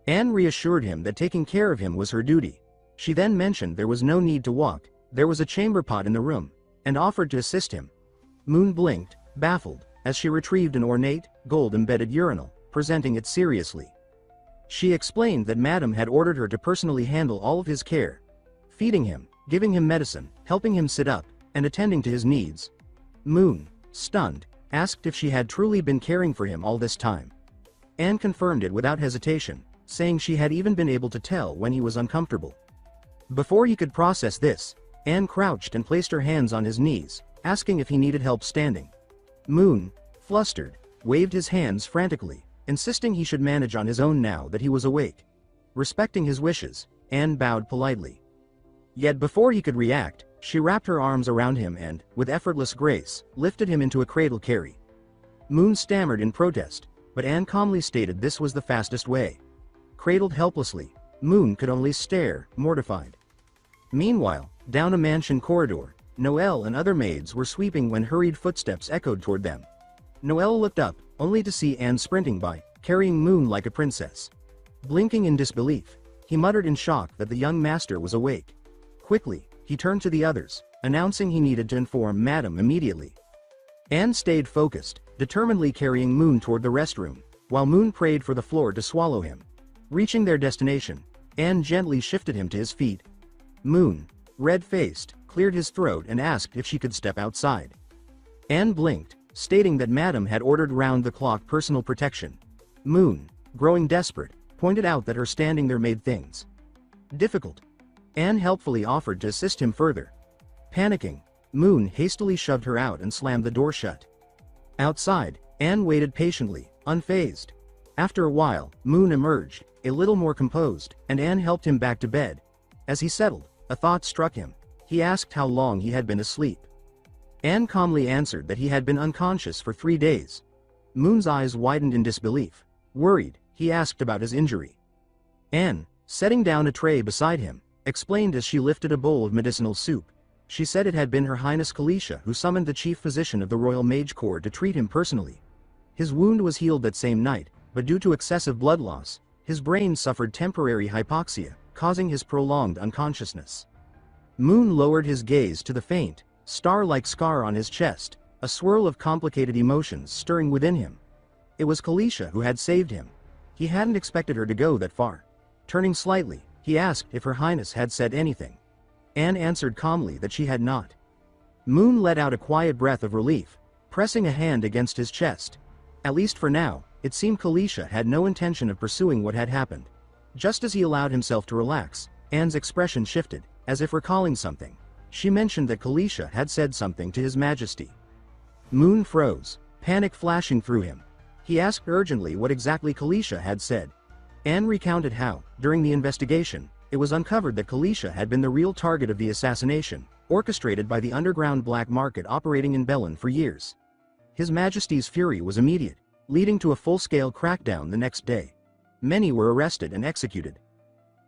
Anne reassured him that taking care of him was her duty. She then mentioned there was no need to walk, there was a chamber pot in the room, and offered to assist him. Moon blinked, baffled, as she retrieved an ornate, gold-embedded urinal, presenting it seriously. She explained that Madame had ordered her to personally handle all of his care, feeding him, giving him medicine, helping him sit up, and attending to his needs. Moon, stunned, asked if she had truly been caring for him all this time. Anne confirmed it without hesitation, saying she had even been able to tell when he was uncomfortable. Before he could process this, Anne crouched and placed her hands on his knees, asking if he needed help standing. Moon, flustered, waved his hands frantically, insisting he should manage on his own now that he was awake. Respecting his wishes, Anne bowed politely. Yet before he could react, she wrapped her arms around him and, with effortless grace, lifted him into a cradle carry. Moon stammered in protest, but Anne calmly stated this was the fastest way. Cradled helplessly, Moon could only stare, mortified. Meanwhile, down a mansion corridor, Noelle and other maids were sweeping when hurried footsteps echoed toward them. Noelle looked up, only to see Anne sprinting by, carrying Moon like a princess. Blinking in disbelief, he muttered in shock that the young master was awake. Quickly, he turned to the others, announcing he needed to inform Madame immediately. Anne stayed focused, determinedly carrying Moon toward the restroom, while Moon prayed for the floor to swallow him. Reaching their destination, Anne gently shifted him to his feet. Moon, red-faced, cleared his throat and asked if she could step outside. Anne blinked, stating that Madame had ordered round-the-clock personal protection. Moon, growing desperate, pointed out that her standing there made things difficult. Anne helpfully offered to assist him further. Panicking, Moon hastily shoved her out and slammed the door shut. Outside, Anne waited patiently, unfazed. After a while, Moon emerged, a little more composed, and Anne helped him back to bed. As he settled, a thought struck him. He asked how long he had been asleep. Anne calmly answered that he had been unconscious for 3 days. Moon's eyes widened in disbelief. Worried, he asked about his injury. Anne, setting down a tray beside him, explained as she lifted a bowl of medicinal soup. She said it had been Her Highness Kalisha who summoned the chief physician of the Royal Mage Corps to treat him personally. His wound was healed that same night, but due to excessive blood loss, his brain suffered temporary hypoxia, causing his prolonged unconsciousness. Moon lowered his gaze to the faint, star-like scar on his chest, a swirl of complicated emotions stirring within him. It was Kalisha who had saved him. He hadn't expected her to go that far. Turning slightly, he asked if Her Highness had said anything. Anne answered calmly that she had not. Moon let out a quiet breath of relief, pressing a hand against his chest. At least for now, it seemed Kalisha had no intention of pursuing what had happened. Just as he allowed himself to relax, Anne's expression shifted, as if recalling something. She mentioned that Kalisha had said something to His Majesty. Moon froze, panic flashing through him. He asked urgently what exactly Kalisha had said. Anne recounted how, during the investigation, it was uncovered that Kalisha had been the real target of the assassination, orchestrated by the underground black market operating in Belen for years. His Majesty's fury was immediate, leading to a full-scale crackdown the next day. Many were arrested and executed.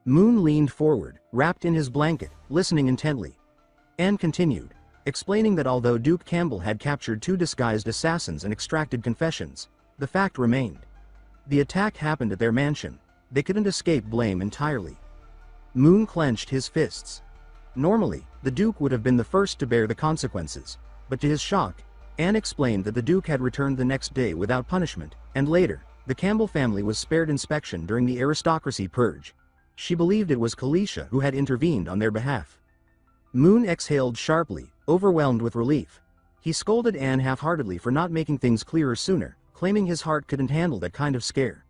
Moon leaned forward, wrapped in his blanket, listening intently. Anne continued, explaining that although Duke Campbell had captured 2 disguised assassins and extracted confessions, the fact remained. The attack happened at their mansion. They couldn't escape blame entirely. Moon clenched his fists. Normally, the Duke would have been the first to bear the consequences, but to his shock, Anne explained that the Duke had returned the next day without punishment, and later, the Campbell family was spared inspection during the aristocracy purge. She believed it was Kalisha who had intervened on their behalf. Moon exhaled sharply, overwhelmed with relief. He scolded Anne half-heartedly for not making things clearer sooner, claiming his heart couldn't handle that kind of scare.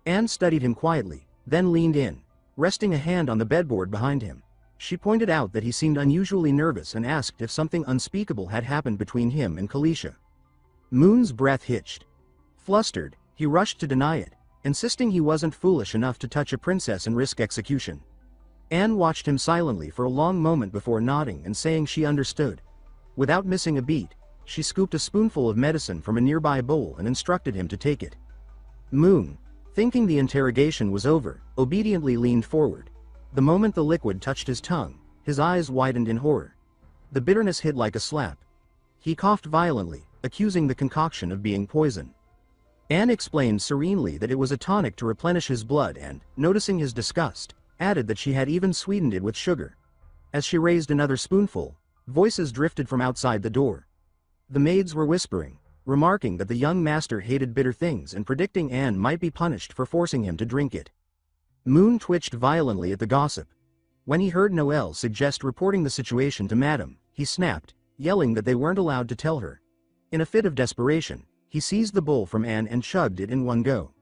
Anne studied him quietly, then leaned in, resting a hand on the bedboard behind him. She pointed out that he seemed unusually nervous and asked if something unspeakable had happened between him and Kalisha. Moon's breath hitched. Flustered, he rushed to deny it, insisting he wasn't foolish enough to touch a princess and risk execution. Anne watched him silently for a long moment before nodding and saying she understood. Without missing a beat, she scooped a spoonful of medicine from a nearby bowl and instructed him to take it. Moon, thinking the interrogation was over, obediently leaned forward. The moment the liquid touched his tongue, his eyes widened in horror. The bitterness hit like a slap. He coughed violently, accusing the concoction of being poison. Anne explained serenely that it was a tonic to replenish his blood and, noticing his disgust, added that she had even sweetened it with sugar. As she raised another spoonful, voices drifted from outside the door. The maids were whispering, remarking that the young master hated bitter things and predicting Anne might be punished for forcing him to drink it. Moon twitched violently at the gossip. When he heard Noelle suggest reporting the situation to Madame, he snapped, yelling that they weren't allowed to tell her. In a fit of desperation, he seized the bowl from Anne and chugged it in one go.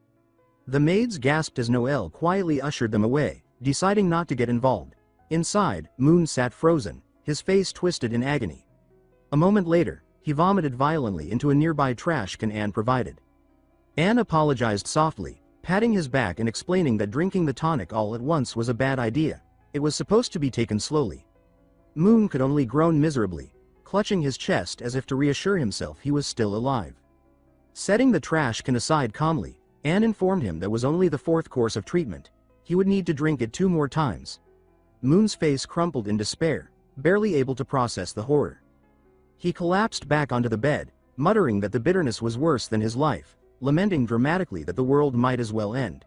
The maids gasped as Noelle quietly ushered them away, deciding not to get involved. Inside, Moon sat frozen, his face twisted in agony. A moment later, he vomited violently into a nearby trash can Anne provided. Anne apologized softly, patting his back and explaining that drinking the tonic all at once was a bad idea. It was supposed to be taken slowly. Moon could only groan miserably, clutching his chest as if to reassure himself he was still alive. Setting the trash can aside calmly, Anne informed him that was only the 4th course of treatment. He would need to drink it 2 more times. Moon's face crumpled in despair, barely able to process the horror. He collapsed back onto the bed, muttering that the bitterness was worse than his life, lamenting dramatically that the world might as well end.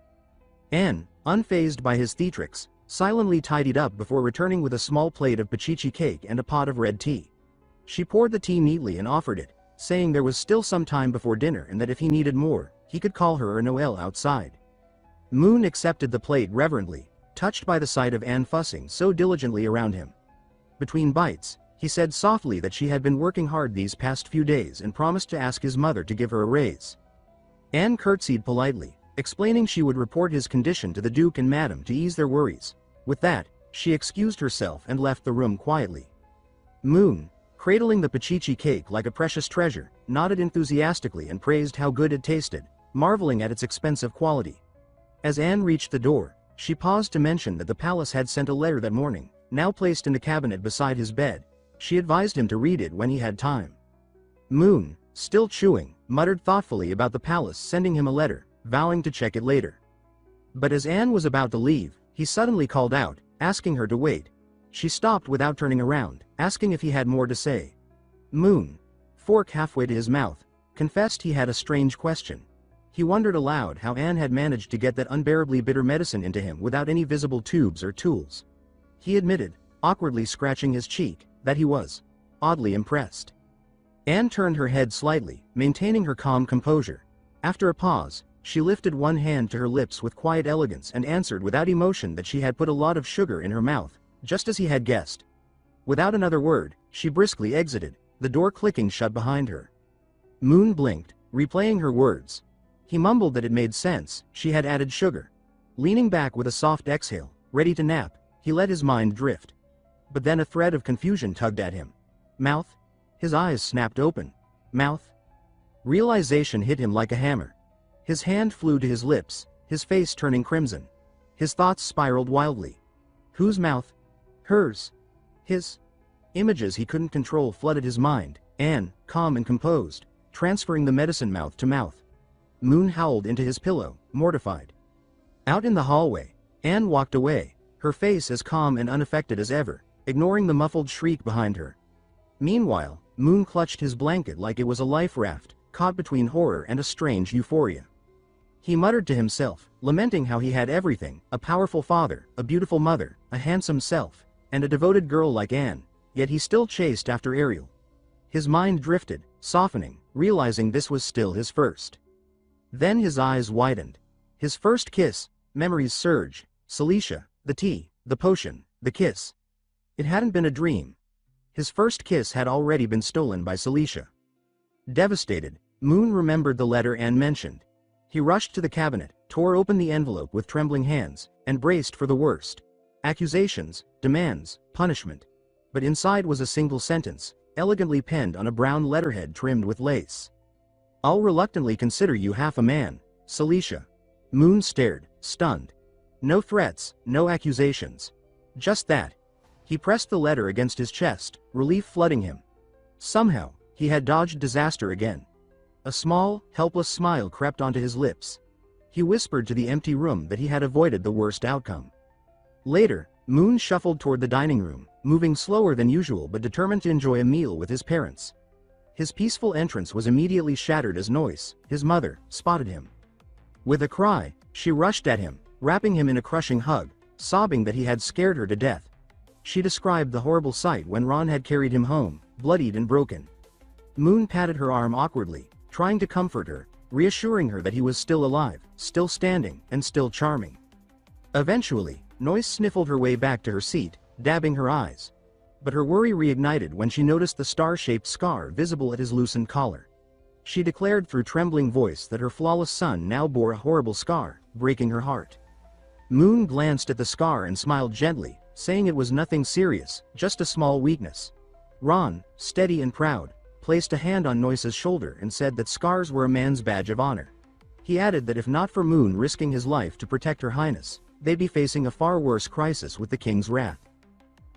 Anne, unfazed by his theatrics, silently tidied up before returning with a small plate of pachichi cake and a pot of red tea. She poured the tea neatly and offered it, saying there was still some time before dinner and that if he needed more, he could call her or Noelle outside. Moon accepted the plate reverently, touched by the sight of Anne fussing so diligently around him. Between bites, he said softly that she had been working hard these past few days and promised to ask his mother to give her a raise. Anne curtsied politely, explaining she would report his condition to the Duke and Madame to ease their worries. With that, she excused herself and left the room quietly. Moon, cradling the pachichi cake like a precious treasure, nodded enthusiastically and praised how good it tasted, marveling at its expensive quality. As Anne reached the door, she paused to mention that the palace had sent a letter that morning, now placed in the cabinet beside his bed. She advised him to read it when he had time. Moon, still chewing, muttered thoughtfully about the palace sending him a letter, vowing to check it later. But as Anne was about to leave, he suddenly called out, asking her to wait. She stopped without turning around, asking if he had more to say. Moon, fork halfway to his mouth, confessed he had a strange question. He wondered aloud how Anne had managed to get that unbearably bitter medicine into him without any visible tubes or tools. He admitted, awkwardly scratching his cheek, that he was oddly impressed. Anne turned her head slightly, maintaining her calm composure. After a pause, she lifted one hand to her lips with quiet elegance and answered without emotion that she had put a lot of sugar in her mouth, just as he had guessed. Without another word, she briskly exited, the door clicking shut behind her. Moon blinked, replaying her words. He mumbled that it made sense, she had added sugar. Leaning back with a soft exhale, ready to nap, he let his mind drift. But then a thread of confusion tugged at him. Mouth? His eyes snapped open. Mouth? Realization hit him like a hammer. His hand flew to his lips, his face turning crimson. His thoughts spiraled wildly. Whose mouth? Hers. His. Images he couldn't control flooded his mind. Anne, calm and composed, transferring the medicine mouth to mouth. Moon howled into his pillow, mortified. Out in the hallway, Anne walked away, her face as calm and unaffected as ever, ignoring the muffled shriek behind her. Meanwhile, Moon clutched his blanket like it was a life raft, caught between horror and a strange euphoria. He muttered to himself, lamenting how he had everything, a powerful father, a beautiful mother, a handsome self, and a devoted girl like Anne, yet he still chased after Ariel. His mind drifted, softening, realizing this was still his first. Then his eyes widened. His first kiss, memories surged, Celicia, the tea, the potion, the kiss. It hadn't been a dream. His first kiss had already been stolen by Celicia. Devastated, Moon remembered the letter Anne mentioned. He rushed to the cabinet, tore open the envelope with trembling hands, and braced for the worst. Accusations, demands, punishment. But inside was a single sentence, elegantly penned on a brown letterhead trimmed with lace. I'll reluctantly consider you half a man, Celicia. Moon stared, stunned. No threats, no accusations. Just that. He pressed the letter against his chest, relief flooding him. Somehow, he had dodged disaster again. A small, helpless smile crept onto his lips. He whispered to the empty room that he had avoided the worst outcome. Later, Moon shuffled toward the dining room, moving slower than usual but determined to enjoy a meal with his parents. His peaceful entrance was immediately shattered as Noyce, his mother, spotted him. With a cry, she rushed at him, wrapping him in a crushing hug, sobbing that he had scared her to death. She described the horrible sight when Ron had carried him home, bloodied and broken. Moon patted her arm awkwardly, trying to comfort her, reassuring her that he was still alive, still standing, and still charming. Eventually, Noyce sniffled her way back to her seat, dabbing her eyes. But her worry reignited when she noticed the star-shaped scar visible at his loosened collar. She declared through trembling voice that her flawless son now bore a horrible scar, breaking her heart. Moon glanced at the scar and smiled gently, saying it was nothing serious, just a small weakness. Ron, steady and proud, placed a hand on Noyce's shoulder and said that scars were a man's badge of honor. He added that if not for Moon risking his life to protect her highness, they'd be facing a far worse crisis with the king's wrath.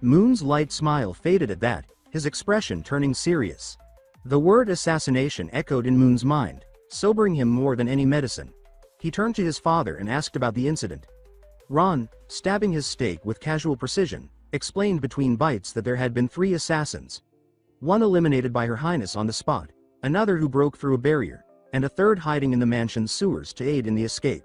Moon's light smile faded at that, his expression turning serious. The word assassination echoed in Moon's mind, sobering him more than any medicine. He turned to his father and asked about the incident. Ron, stabbing his steak with casual precision, explained between bites that there had been 3 assassins. One eliminated by Her Highness on the spot, another who broke through a barrier, and a third hiding in the mansion's sewers to aid in the escape.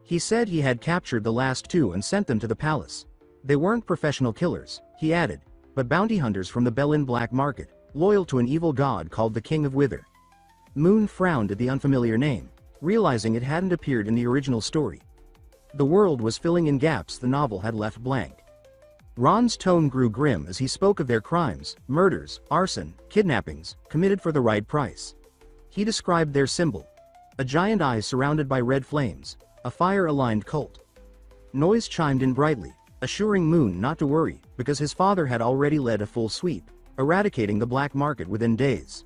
He said he had captured the last 2 and sent them to the palace. They weren't professional killers, he added, but bounty hunters from the Bellin black market, loyal to an evil god called the King of Wither. Moon frowned at the unfamiliar name, realizing it hadn't appeared in the original story. The world was filling in gaps the novel had left blank. Ron's tone grew grim as he spoke of their crimes, murders, arson, kidnappings, committed for the right price. He described their symbol, a giant eye surrounded by red flames, a fire-aligned cult. Noyce chimed in brightly, assuring Moon not to worry, because his father had already led a full sweep, eradicating the black market within days.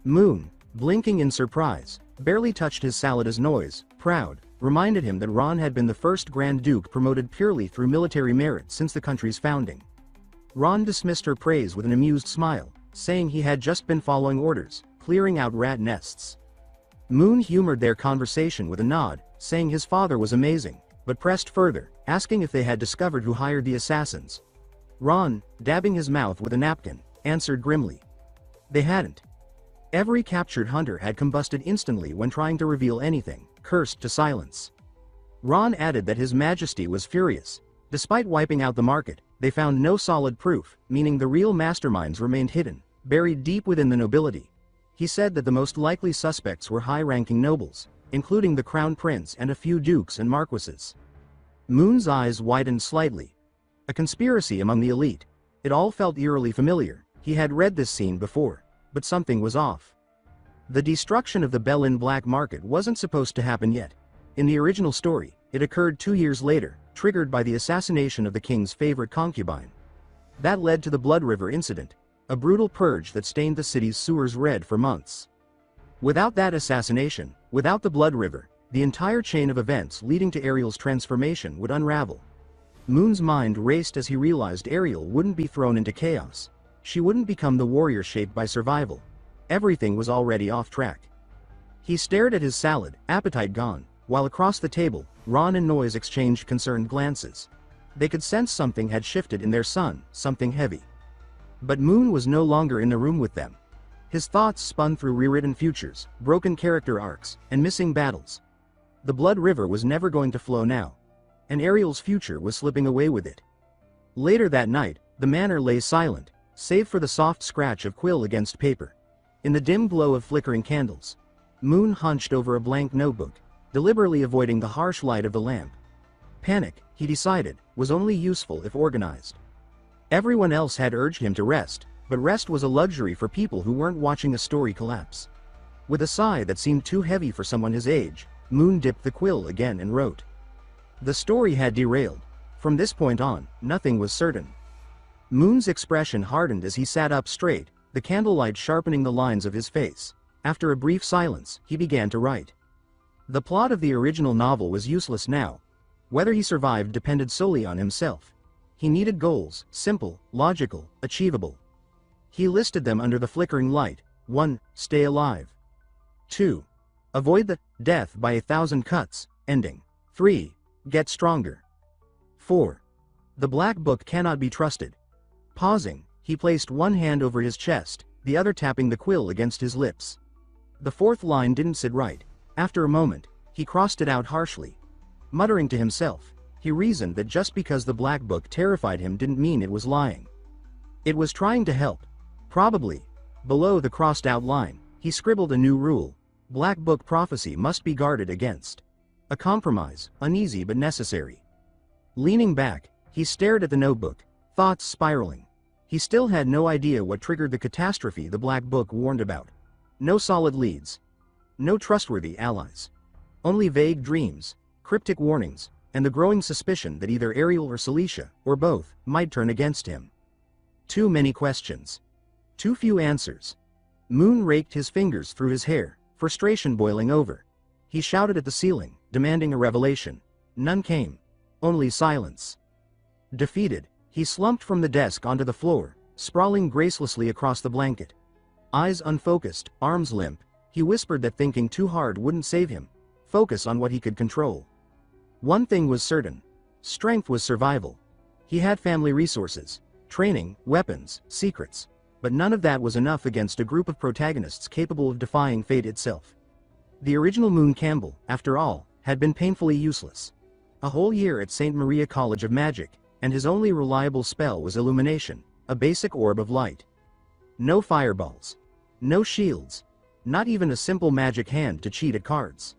Moon, blinking in surprise, barely touched his salad as Noyce, proud, reminded him that Ron had been the first Grand Duke promoted purely through military merit since the country's founding. Ron dismissed her praise with an amused smile, saying he had just been following orders, clearing out rat nests. Moon humored their conversation with a nod, saying his father was amazing, but pressed further, asking if they had discovered who hired the assassins. Ron, dabbing his mouth with a napkin, answered grimly. They hadn't. Every captured hunter had combusted instantly when trying to reveal anything, cursed to silence. Ron added that His Majesty was furious. Despite wiping out the market, they found no solid proof, meaning the real masterminds remained hidden, buried deep within the nobility. He said that the most likely suspects were high-ranking nobles, including the crown prince and a few dukes and marquises. Moon's eyes widened slightly. A conspiracy among the elite. It all felt eerily familiar. He had read this scene before, but something was off. The destruction of the Berlin black market wasn't supposed to happen yet. In the original story, it occurred 2 years later, triggered by the assassination of the king's favorite concubine. That led to the Blood River incident, a brutal purge that stained the city's sewers red for months. Without that assassination, without the Blood River, the entire chain of events leading to Ariel's transformation would unravel. Moon's mind raced as he realized Ariel wouldn't be thrown into chaos. She wouldn't become the warrior shaped by survival. Everything was already off track. He stared at his salad, appetite gone, while across the table, Ron and Noise exchanged concerned glances. They could sense something had shifted in their son, something heavy. But Moon was no longer in the room with them. His thoughts spun through rewritten futures, broken character arcs, and missing battles. The Blood River was never going to flow now, and Ariel's future was slipping away with it. Later that night, the manor lay silent, save for the soft scratch of quill against paper. In the dim glow of flickering candles, Moon hunched over a blank notebook, deliberately avoiding the harsh light of the lamp. Panic, he decided, was only useful if organized. Everyone else had urged him to rest, but rest was a luxury for people who weren't watching a story collapse. With a sigh that seemed too heavy for someone his age, Moon dipped the quill again and wrote. The story had derailed. From this point on, nothing was certain. Moon's expression hardened as he sat up straight, the candlelight sharpening the lines of his face. After a brief silence, he began to write. The plot of the original novel was useless now. Whether he survived depended solely on himself. He needed goals, simple, logical, achievable. He listed them under the flickering light. 1. Stay alive. 2. Avoid the death by 1,000 cuts, ending. 3. Get stronger. 4. The black book cannot be trusted. Pausing, he placed one hand over his chest, the other tapping the quill against his lips. The fourth line didn't sit right. After a moment, he crossed it out harshly. Muttering to himself, he reasoned that just because the black book terrified him didn't mean it was lying. It was trying to help. Probably. Below the crossed out line, he scribbled a new rule. Black book prophecy must be guarded against. A compromise, uneasy but necessary. Leaning back, he stared at the notebook, thoughts spiraling. He still had no idea what triggered the catastrophe the black book warned about. No solid leads. No trustworthy allies. Only vague dreams, cryptic warnings, and the growing suspicion that either Ariel or Celicia, or both, might turn against him. Too many questions. Too few answers. Moon raked his fingers through his hair, frustration boiling over. He shouted at the ceiling, demanding a revelation. None came. Only silence. Defeated, he slumped from the desk onto the floor, sprawling gracelessly across the blanket. Eyes unfocused, arms limp, he whispered that thinking too hard wouldn't save him. Focus on what he could control. One thing was certain. Strength was survival. He had family resources, training, weapons, secrets. But none of that was enough against a group of protagonists capable of defying fate itself. The original Moon Campbell, after all, had been painfully useless. A whole year at St. Maria College of Magic, and his only reliable spell was illumination, a basic orb of light. No fireballs. No shields. Not even a simple magic hand to cheat at cards.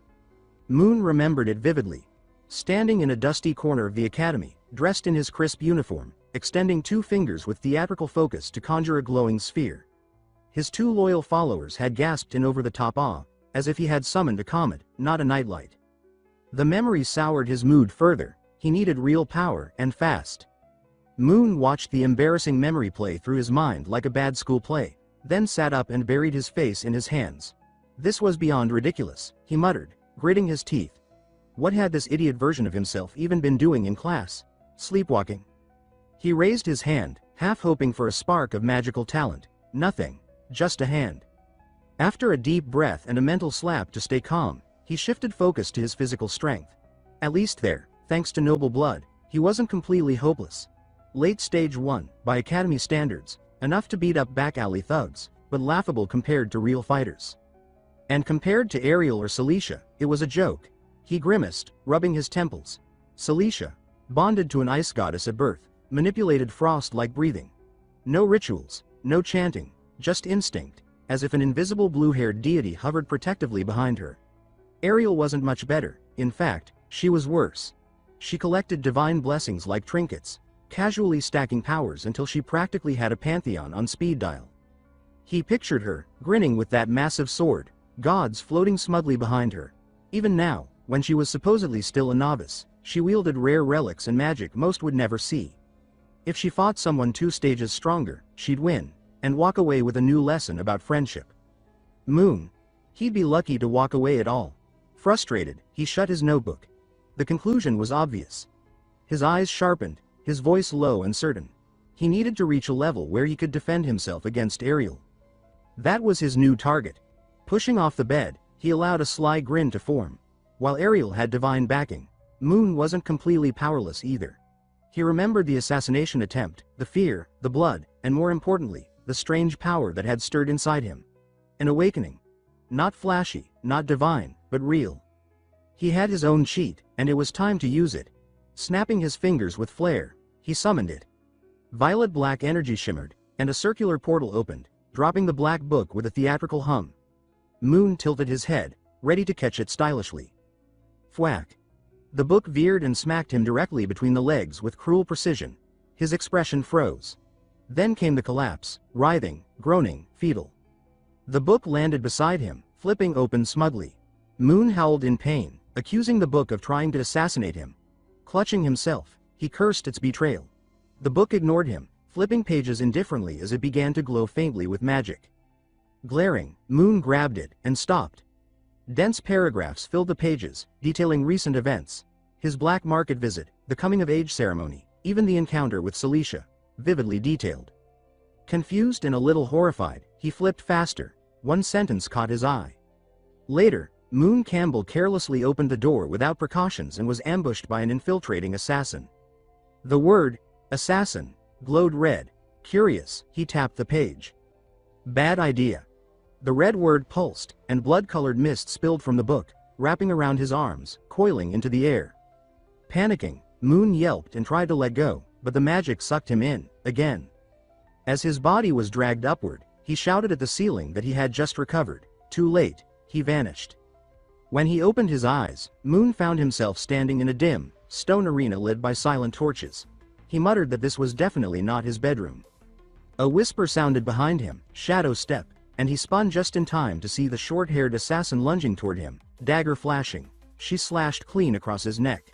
Moon remembered it vividly. Standing in a dusty corner of the academy, dressed in his crisp uniform, extending 2 fingers with theatrical focus to conjure a glowing sphere. His 2 loyal followers had gasped in over-the-top awe, as if he had summoned a comet, not a nightlight. The memory soured his mood further. He needed real power, and fast. Moon watched the embarrassing memory play through his mind like a bad school play, then sat up and buried his face in his hands. This was beyond ridiculous, he muttered, gritting his teeth. What had this idiot version of himself even been doing in class? Sleepwalking. He raised his hand, half hoping for a spark of magical talent. Nothing. Just a hand. After a deep breath and a mental slap to stay calm, he shifted focus to his physical strength. At least there, thanks to noble blood, he wasn't completely hopeless. Late stage 1, by academy standards, enough to beat up back alley thugs, but laughable compared to real fighters. And compared to Ariel or Celicia, it was a joke. He grimaced, rubbing his temples. Celicia, bonded to an ice goddess at birth, manipulated frost like breathing. No rituals, no chanting, just instinct, as if an invisible blue-haired deity hovered protectively behind her. Ariel wasn't much better, in fact, she was worse. She collected divine blessings like trinkets, casually stacking powers until she practically had a pantheon on speed dial. He pictured her, grinning with that massive sword, gods floating smugly behind her. Even now, when she was supposedly still a novice, she wielded rare relics and magic most would never see. If she fought someone 2 stages stronger, she'd win, and walk away with a new lesson about friendship. Moon. He'd be lucky to walk away at all. Frustrated, he shut his notebook. The conclusion was obvious. His eyes sharpened, his voice low and certain. He needed to reach a level where he could defend himself against Ariel. That was his new target. Pushing off the bed, he allowed a sly grin to form. While Ariel had divine backing, Moon wasn't completely powerless either. He remembered the assassination attempt, the fear, the blood, and more importantly, the strange power that had stirred inside him. An awakening. Not flashy, not divine, but real. He had his own cheat, and it was time to use it. Snapping his fingers with flair, he summoned it. Violet-black energy shimmered, and a circular portal opened, dropping the black book with a theatrical hum. Moon tilted his head, ready to catch it stylishly. Thwack. The book veered and smacked him directly between the legs with cruel precision. His expression froze. Then came the collapse, writhing, groaning, fetal. The book landed beside him, flipping open smugly. Moon howled in pain, accusing the book of trying to assassinate him. Clutching himself, he cursed its betrayal. The book ignored him, flipping pages indifferently as it began to glow faintly with magic. Glaring, Moon grabbed it and stopped. Dense paragraphs filled the pages, detailing recent events. His black market visit, the coming-of-age ceremony, even the encounter with Celicia, vividly detailed. Confused and a little horrified, he flipped faster. One sentence caught his eye. Later, Moon Campbell carelessly opened the door without precautions and was ambushed by an infiltrating assassin. The word, assassin, glowed red. Curious, he tapped the page. Bad idea. The red word pulsed, and blood-colored mist spilled from the book, wrapping around his arms, coiling into the air. Panicking, Moon yelped and tried to let go, but the magic sucked him in, again. As his body was dragged upward, he shouted at the ceiling that he had just recovered. Too late, he vanished. When he opened his eyes, Moon found himself standing in a dim, stone arena lit by silent torches. He muttered that this was definitely not his bedroom. A whisper sounded behind him, shadow step, and he spun just in time to see the short-haired assassin lunging toward him, dagger flashing. She slashed clean across his neck.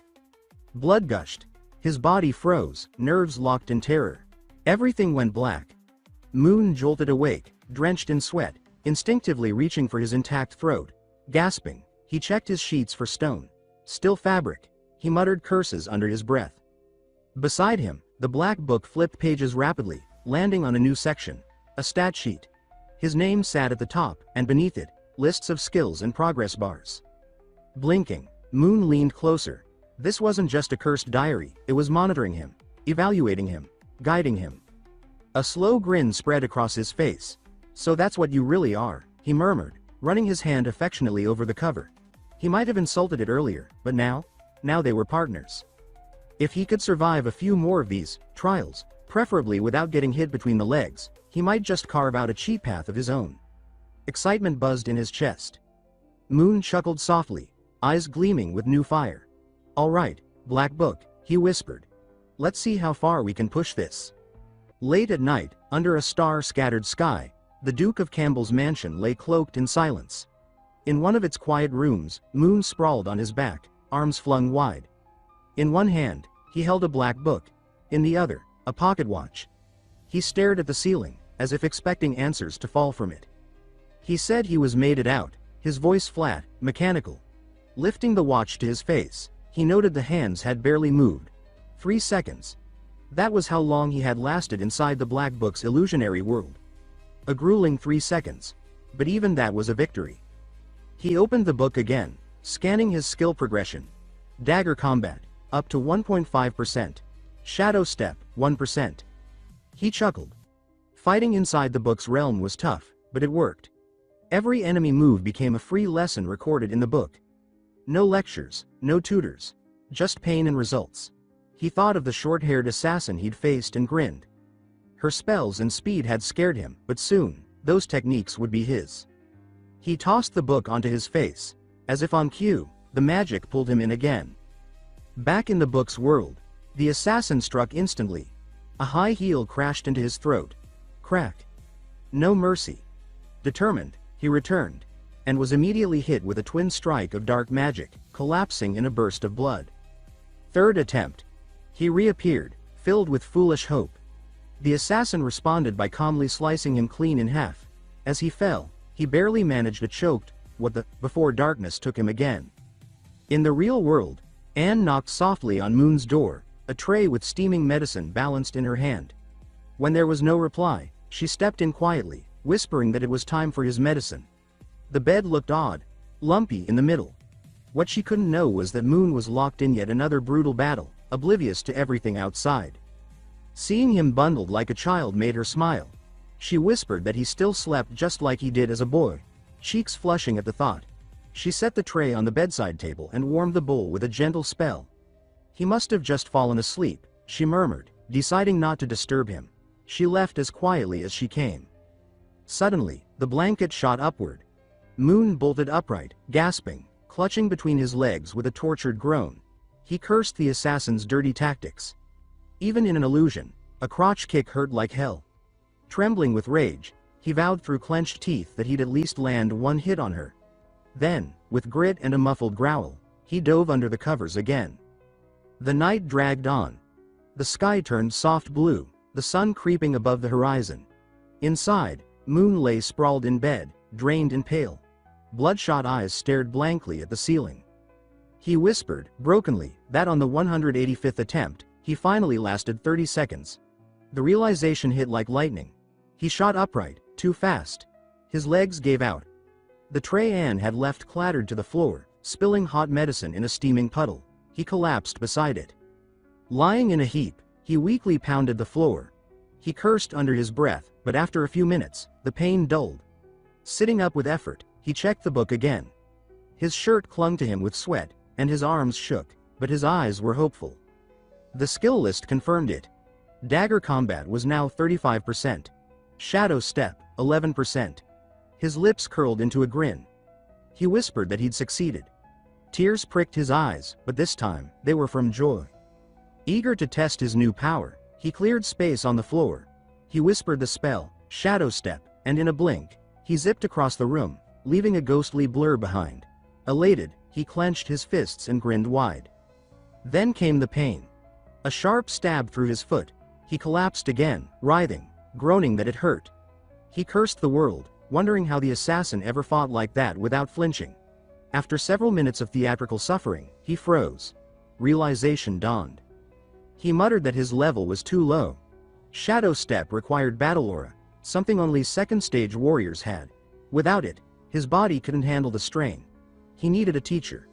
Blood gushed. His body froze, nerves locked in terror. Everything went black. Moon jolted awake, drenched in sweat, instinctively reaching for his intact throat. Gasping, he checked his sheets for stone. Still fabric. He muttered curses under his breath. Beside him, the black book flipped pages rapidly, landing on a new section. A stat sheet. His name sat at the top, and beneath it, lists of skills and progress bars. Blinking, Moon leaned closer. This wasn't just a cursed diary, it was monitoring him, evaluating him, guiding him. A slow grin spread across his face. So that's what you really are, he murmured, running his hand affectionately over the cover. He might have insulted it earlier, but now they were partners. If he could survive a few more of these trials, preferably without getting hit between the legs, he might just carve out a cheat path of his own. Excitement buzzed in his chest. Moon chuckled softly, eyes gleaming with new fire. All right, Black Book, he whispered. Let's see how far we can push this. Late at night, under a star-scattered sky, the Duke of Campbell's mansion lay cloaked in silence. In one of its quiet rooms, Moon sprawled on his back, arms flung wide. In one hand, he held a black book. In the other, a pocket watch. He stared at the ceiling, as if expecting answers to fall from it. He said he was made it out, his voice flat, mechanical. Lifting the watch to his face, he noted the hands had barely moved. 3 seconds. That was how long he had lasted inside the Black Book's illusionary world. A grueling 3 seconds. But even that was a victory. He opened the book again, scanning his skill progression. Dagger combat, up to 1.5%. Shadow step, 1%. He chuckled. Fighting inside the book's realm was tough, but it worked. Every enemy move became a free lesson recorded in the book. No lectures, no tutors. Just pain and results. He thought of the short-haired assassin he'd faced and grinned. Her spells and speed had scared him, but soon, those techniques would be his. He tossed the book onto his face. As if on cue, the magic pulled him in again. Back in the book's world, the assassin struck instantly. A high heel crashed into his throat. Crack. No mercy. Determined, he returned, and was immediately hit with a twin strike of dark magic, collapsing in a burst of blood. Third attempt. He reappeared, filled with foolish hope. The assassin responded by calmly slicing him clean in half. As he fell, he barely managed to choke before darkness took him again. In the real world, Anne knocked softly on Moon's door, a tray with steaming medicine balanced in her hand. When there was no reply, she stepped in quietly, whispering that it was time for his medicine. The bed looked odd, lumpy in the middle. What she couldn't know was that Moon was locked in yet another brutal battle, oblivious to everything outside. Seeing him bundled like a child made her smile. She whispered that he still slept just like he did as a boy, cheeks flushing at the thought. She set the tray on the bedside table and warmed the bowl with a gentle spell. He must have just fallen asleep, she murmured, deciding not to disturb him. She left as quietly as she came. Suddenly, the blanket shot upward. Moon bolted upright, gasping, clutching between his legs with a tortured groan. He cursed the assassin's dirty tactics. Even in an illusion, a crotch kick hurt like hell. Trembling with rage, he vowed through clenched teeth that he'd at least land one hit on her. Then, with grit and a muffled growl, he dove under the covers again. The night dragged on. The sky turned soft blue, the sun creeping above the horizon. Inside, Moon lay sprawled in bed, drained and pale. Bloodshot eyes stared blankly at the ceiling. He whispered, brokenly, that on the 185th attempt, he finally lasted 30 seconds. The realization hit like lightning. He shot upright, too fast. His legs gave out. The tray Anne had left clattered to the floor, spilling hot medicine in a steaming puddle. He collapsed beside it. Lying in a heap, he weakly pounded the floor. He cursed under his breath, but after a few minutes, the pain dulled. Sitting up with effort, he checked the book again. His shirt clung to him with sweat, and his arms shook, but his eyes were hopeful. The skill list confirmed it. Dagger combat was now 35%. Shadow step, 11%. His lips curled into a grin. He whispered that he'd succeeded. Tears pricked his eyes, but this time, they were from joy. Eager to test his new power, he cleared space on the floor. He whispered the spell, Shadow Step, and in a blink, he zipped across the room, leaving a ghostly blur behind. Elated, he clenched his fists and grinned wide. Then came the pain. A sharp stab through his foot. He collapsed again, writhing, groaning that it hurt. He cursed the world, wondering how the assassin ever fought like that without flinching. After several minutes of theatrical suffering, he froze. Realization dawned. He muttered that his level was too low. Shadow Step required battle aura, something only second-stage warriors had. Without it, his body couldn't handle the strain. He needed a teacher.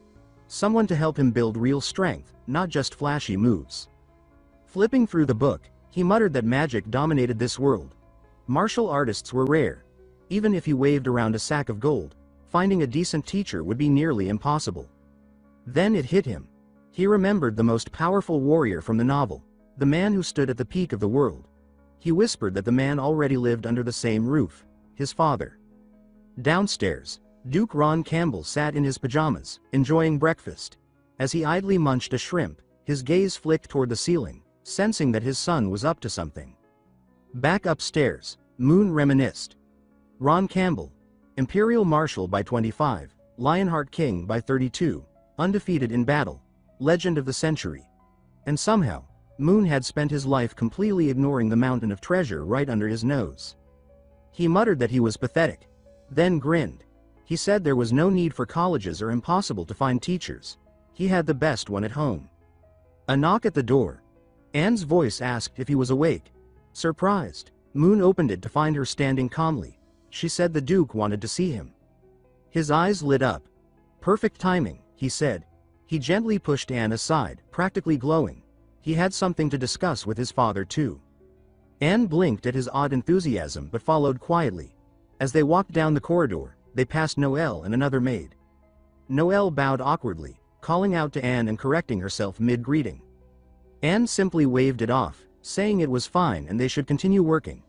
Someone to help him build real strength, not just flashy moves. Flipping through the book, he muttered that magic dominated this world. Martial artists were rare. Even if he waved around a sack of gold, finding a decent teacher would be nearly impossible. Then it hit him. He remembered the most powerful warrior from the novel, the man who stood at the peak of the world. He whispered that the man already lived under the same roof, his father. Downstairs, Duke Ron Campbell sat in his pajamas, enjoying breakfast. As he idly munched a shrimp, his gaze flicked toward the ceiling, sensing that his son was up to something. Back upstairs, Moon reminisced. Ron Campbell, Imperial Marshal by 25, Lionheart King by 32, undefeated in battle, legend of the century. And somehow, Moon had spent his life completely ignoring the mountain of treasure right under his nose. He muttered that he was pathetic, then grinned. He said there was no need for colleges or impossible to find teachers. He had the best one at home. A knock at the door. Anne's voice asked if he was awake. Surprised, Moon opened it to find her standing calmly. She said the Duke wanted to see him. His eyes lit up. Perfect timing, he said. He gently pushed Anne aside, practically glowing. He had something to discuss with his father too. Anne blinked at his odd enthusiasm but followed quietly. As they walked down the corridor, they passed Noelle and another maid. Noelle bowed awkwardly, calling out to Anne and correcting herself mid-greeting. Anne simply waved it off, saying it was fine and they should continue working.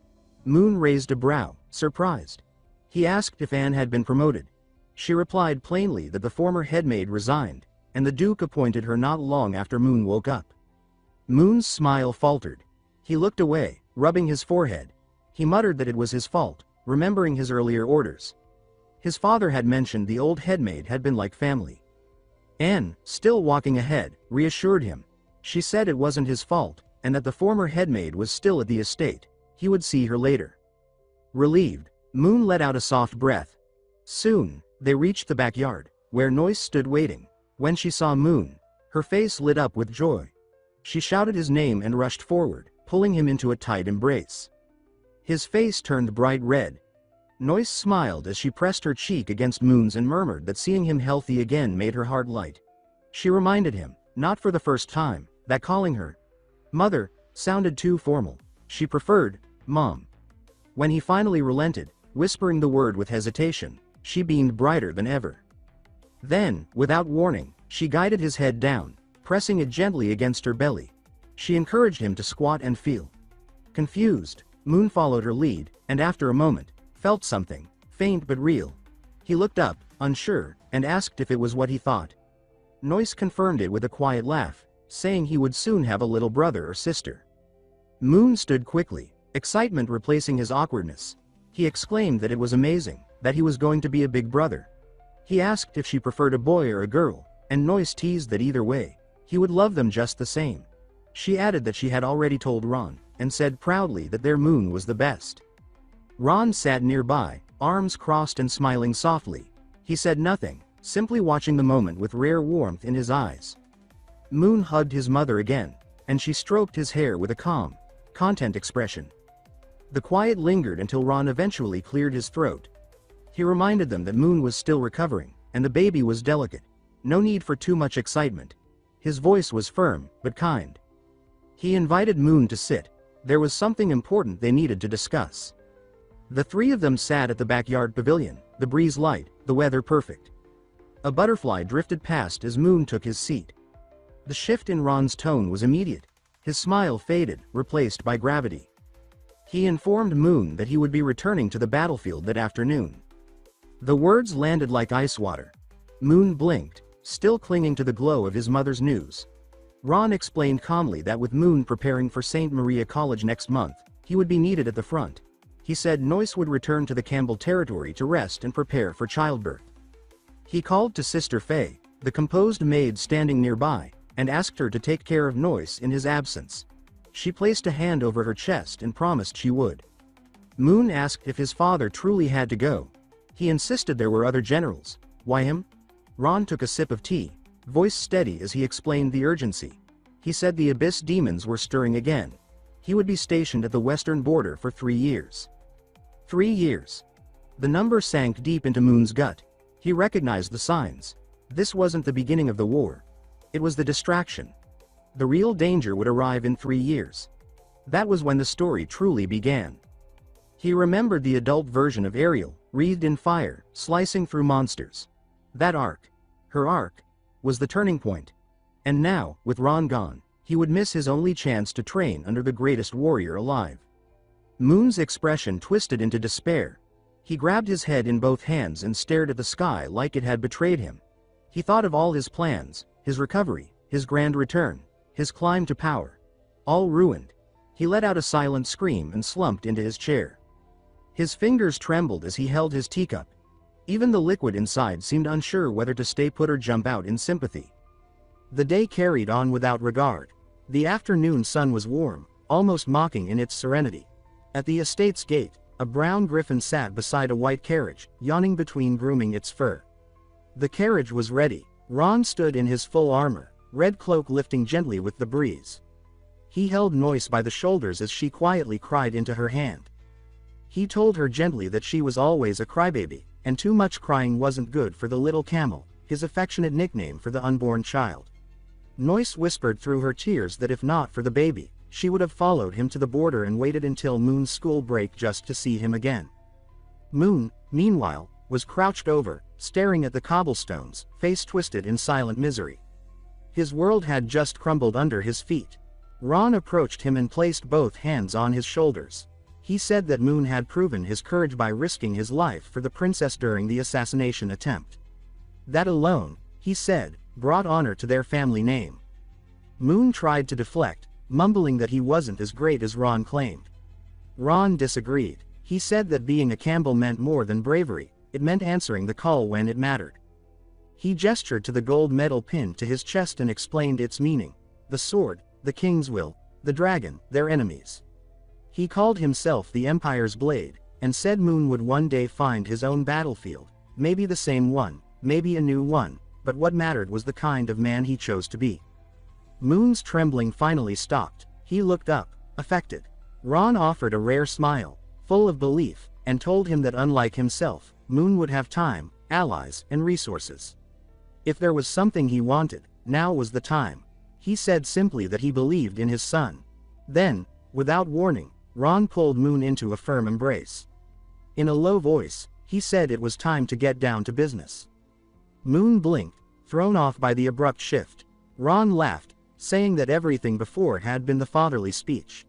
Moon raised a brow, surprised. He asked if Anne had been promoted. She replied plainly that the former headmaid resigned, and the Duke appointed her not long after Moon woke up. Moon's smile faltered. He looked away, rubbing his forehead. He muttered that it was his fault, remembering his earlier orders. His father had mentioned the old headmaid had been like family. Anne, still walking ahead, reassured him. She said it wasn't his fault, and that the former headmaid was still at the estate. He would see her later. Relieved, Moon let out a soft breath. Soon, they reached the backyard, where Noise stood waiting. When she saw Moon, her face lit up with joy. She shouted his name and rushed forward, pulling him into a tight embrace. His face turned bright red. Noise smiled as she pressed her cheek against Moon's and murmured that seeing him healthy again made her heart light. She reminded him, not for the first time, that calling her Mother sounded too formal. She preferred Mom. When he finally relented, whispering the word with hesitation, she beamed brighter than ever. Then, without warning, she guided his head down, pressing it gently against her belly. She encouraged him to squat and feel. Confused, Moon followed her lead, and after a moment, felt something, faint but real. He looked up, unsure, and asked if it was what he thought. Noise confirmed it with a quiet laugh, saying he would soon have a little brother or sister. Moon stood quickly, excitement replacing his awkwardness. He exclaimed that it was amazing, that he was going to be a big brother. He asked if she preferred a boy or a girl, and Noise teased that either way, he would love them just the same. She added that she had already told Ron, and said proudly that their Moon was the best. Ron sat nearby, arms crossed and smiling softly. He said nothing, simply watching the moment with rare warmth in his eyes. Moon hugged his mother again, and she stroked his hair with a calm, content expression. The quiet lingered until Ron eventually cleared his throat. He reminded them that Moon was still recovering, and the baby was delicate. No need for too much excitement. His voice was firm, but kind. He invited Moon to sit. There was something important they needed to discuss. The three of them sat at the backyard pavilion, the breeze light, the weather perfect. A butterfly drifted past as Moon took his seat. The shift in Ron's tone was immediate. His smile faded, replaced by gravity. He informed Moon that he would be returning to the battlefield that afternoon. The words landed like ice water. Moon blinked, still clinging to the glow of his mother's news. Ron explained calmly that with Moon preparing for St. Maria College next month, he would be needed at the front. He said Noise would return to the Campbell territory to rest and prepare for childbirth. He called to Sister Faye, the composed maid standing nearby, and asked her to take care of Noise in his absence. She placed a hand over her chest and promised she would. Moon asked if his father truly had to go. He insisted there were other generals. Why him? Ron took a sip of tea, voice steady as he explained the urgency. He said the Abyss demons were stirring again. He would be stationed at the western border for 3 years. 3 years. The number sank deep into Moon's gut. He recognized the signs. This wasn't the beginning of the war. It was the distraction. The real danger would arrive in 3 years. That was when the story truly began. He remembered the adult version of Ariel, wreathed in fire, slicing through monsters. That arc, her arc, was the turning point. And now, with Ron gone, he would miss his only chance to train under the greatest warrior alive. Moon's expression twisted into despair. He grabbed his head in both hands and stared at the sky like it had betrayed him. He thought of all his plans, his recovery, his grand return, his climb to power. All ruined. He let out a silent scream and slumped into his chair. His fingers trembled as he held his teacup. Even the liquid inside seemed unsure whether to stay put or jump out in sympathy. The day carried on without regard. The afternoon sun was warm, almost mocking in its serenity. At the estate's gate, a brown griffin sat beside a white carriage, yawning between grooming its fur. The carriage was ready. Ron stood in his full armor, red cloak lifting gently with the breeze. He held Noise by the shoulders as she quietly cried into her hand. He told her gently that she was always a crybaby, and too much crying wasn't good for the little camel, his affectionate nickname for the unborn child. Noise whispered through her tears that if not for the baby, she would have followed him to the border and waited until Moon's school break just to see him again. Moon, meanwhile, was crouched over, staring at the cobblestones, face twisted in silent misery. His world had just crumbled under his feet. Ron approached him and placed both hands on his shoulders. He said that Moon had proven his courage by risking his life for the princess during the assassination attempt. That alone, he said, brought honor to their family name. Moon tried to deflect, mumbling that he wasn't as great as Ron claimed. Ron disagreed. He said that being a Campbell meant more than bravery, it meant answering the call when it mattered. He gestured to the gold medal pinned to his chest and explained its meaning. The sword, the king's will, the dragon, their enemies. He called himself the Empire's blade, and said Moon would one day find his own battlefield, maybe the same one, maybe a new one, but what mattered was the kind of man he chose to be. Moon's trembling finally stopped. He looked up, affected. Ron offered a rare smile, full of belief, and told him that unlike himself, Moon would have time, allies, and resources. If there was something he wanted, now was the time. He said simply that he believed in his son. Then, without warning, Ron pulled Moon into a firm embrace. In a low voice, he said it was time to get down to business. Moon blinked, thrown off by the abrupt shift. Ron laughed, saying that everything before had been the fatherly speech.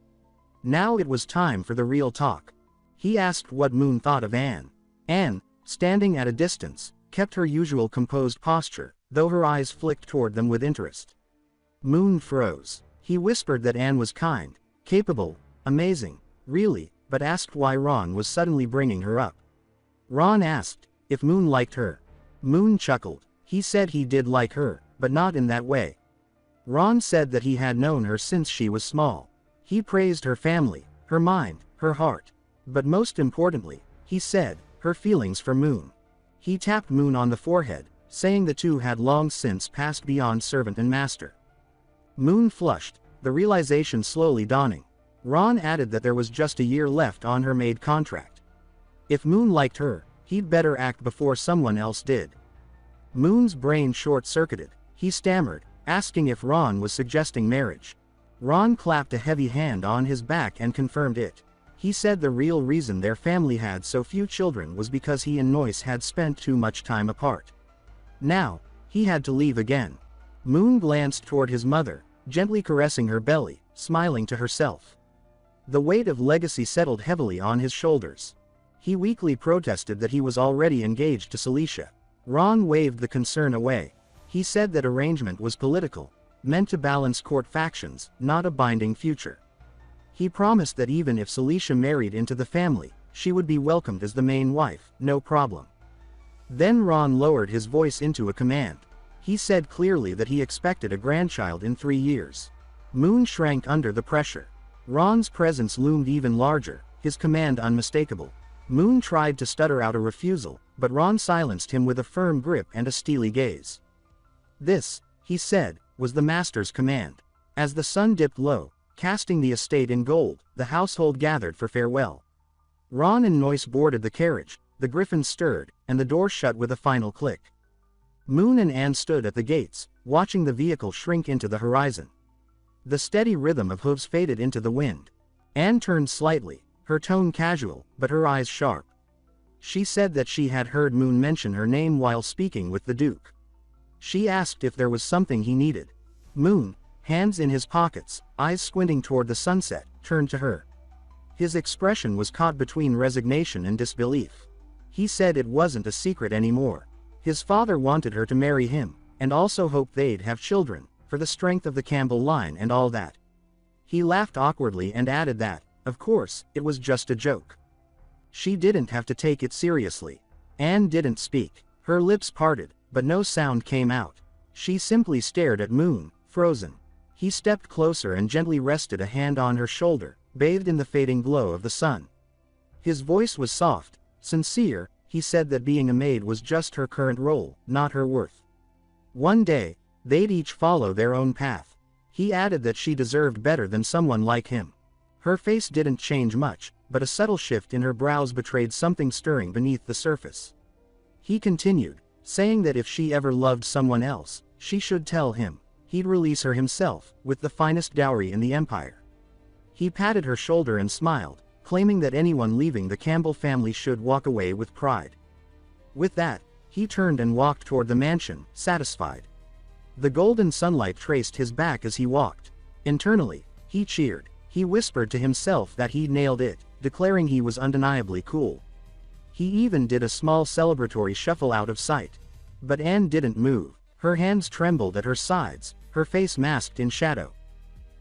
Now it was time for the real talk. He asked what Moon thought of Anne. Anne, standing at a distance, kept her usual composed posture, though her eyes flicked toward them with interest. Moon froze. He whispered that Anne was kind, capable, amazing, really, but asked why Ron was suddenly bringing her up. Ron asked if Moon liked her. Moon chuckled. He said he did like her, but not in that way. Ron said that he had known her since she was small. He praised her family, her mind, her heart. But most importantly, he said, her feelings for Moon. He tapped Moon on the forehead, saying the two had long since passed beyond servant and master. Moon flushed, the realization slowly dawning. Ron added that there was just a year left on her maid contract. If Moon liked her, he'd better act before someone else did. Moon's brain short-circuited. He stammered, asking if Ron was suggesting marriage. Ron clapped a heavy hand on his back and confirmed it. He said the real reason their family had so few children was because he and Noyce had spent too much time apart. Now, he had to leave again. Moon glanced toward his mother, gently caressing her belly, smiling to herself. The weight of legacy settled heavily on his shoulders. He weakly protested that he was already engaged to Celicia. Ron waved the concern away. He said that arrangement was political, meant to balance court factions, not a binding future. He promised that even if Celicia married into the family, she would be welcomed as the main wife, no problem. Then Ron lowered his voice into a command. He said clearly that he expected a grandchild in 3 years. Moon shrank under the pressure. Ron's presence loomed even larger, his command unmistakable. Moon tried to stutter out a refusal, but Ron silenced him with a firm grip and a steely gaze. This, he said, was the master's command. As the sun dipped low, casting the estate in gold, the household gathered for farewell. Ron and Noyce boarded the carriage, the griffin stirred, and the door shut with a final click. Moon and Anne stood at the gates, watching the vehicle shrink into the horizon. The steady rhythm of hooves faded into the wind. Anne turned slightly, her tone casual, but her eyes sharp. She said that she had heard Moon mention her name while speaking with the Duke. She asked if there was something he needed. Moon, hands in his pockets, eyes squinting toward the sunset, turned to her. His expression was caught between resignation and disbelief. He said it wasn't a secret anymore. His father wanted her to marry him, and also hoped they'd have children, for the strength of the Campbell line and all that. He laughed awkwardly and added that, of course, it was just a joke. She didn't have to take it seriously. Anne didn't speak. Her lips parted, but no sound came out. She simply stared at Moon, frozen. He stepped closer and gently rested a hand on her shoulder, bathed in the fading glow of the sun. His voice was soft, sincere. He said that being a maid was just her current role, not her worth. One day, they'd each follow their own path. He added that she deserved better than someone like him. Her face didn't change much, but a subtle shift in her brows betrayed something stirring beneath the surface. He continued, saying that if she ever loved someone else, she should tell him. He'd release her himself, with the finest dowry in the Empire. He patted her shoulder and smiled, claiming that anyone leaving the Campbell family should walk away with pride. With that, he turned and walked toward the mansion, satisfied. The golden sunlight traced his back as he walked. Internally, he cheered. He whispered to himself that he'd nailed it. declaring he was undeniably cool. He even did a small celebratory shuffle out of sight. But Anne didn't move. Her hands trembled at her sides, her face masked in shadow.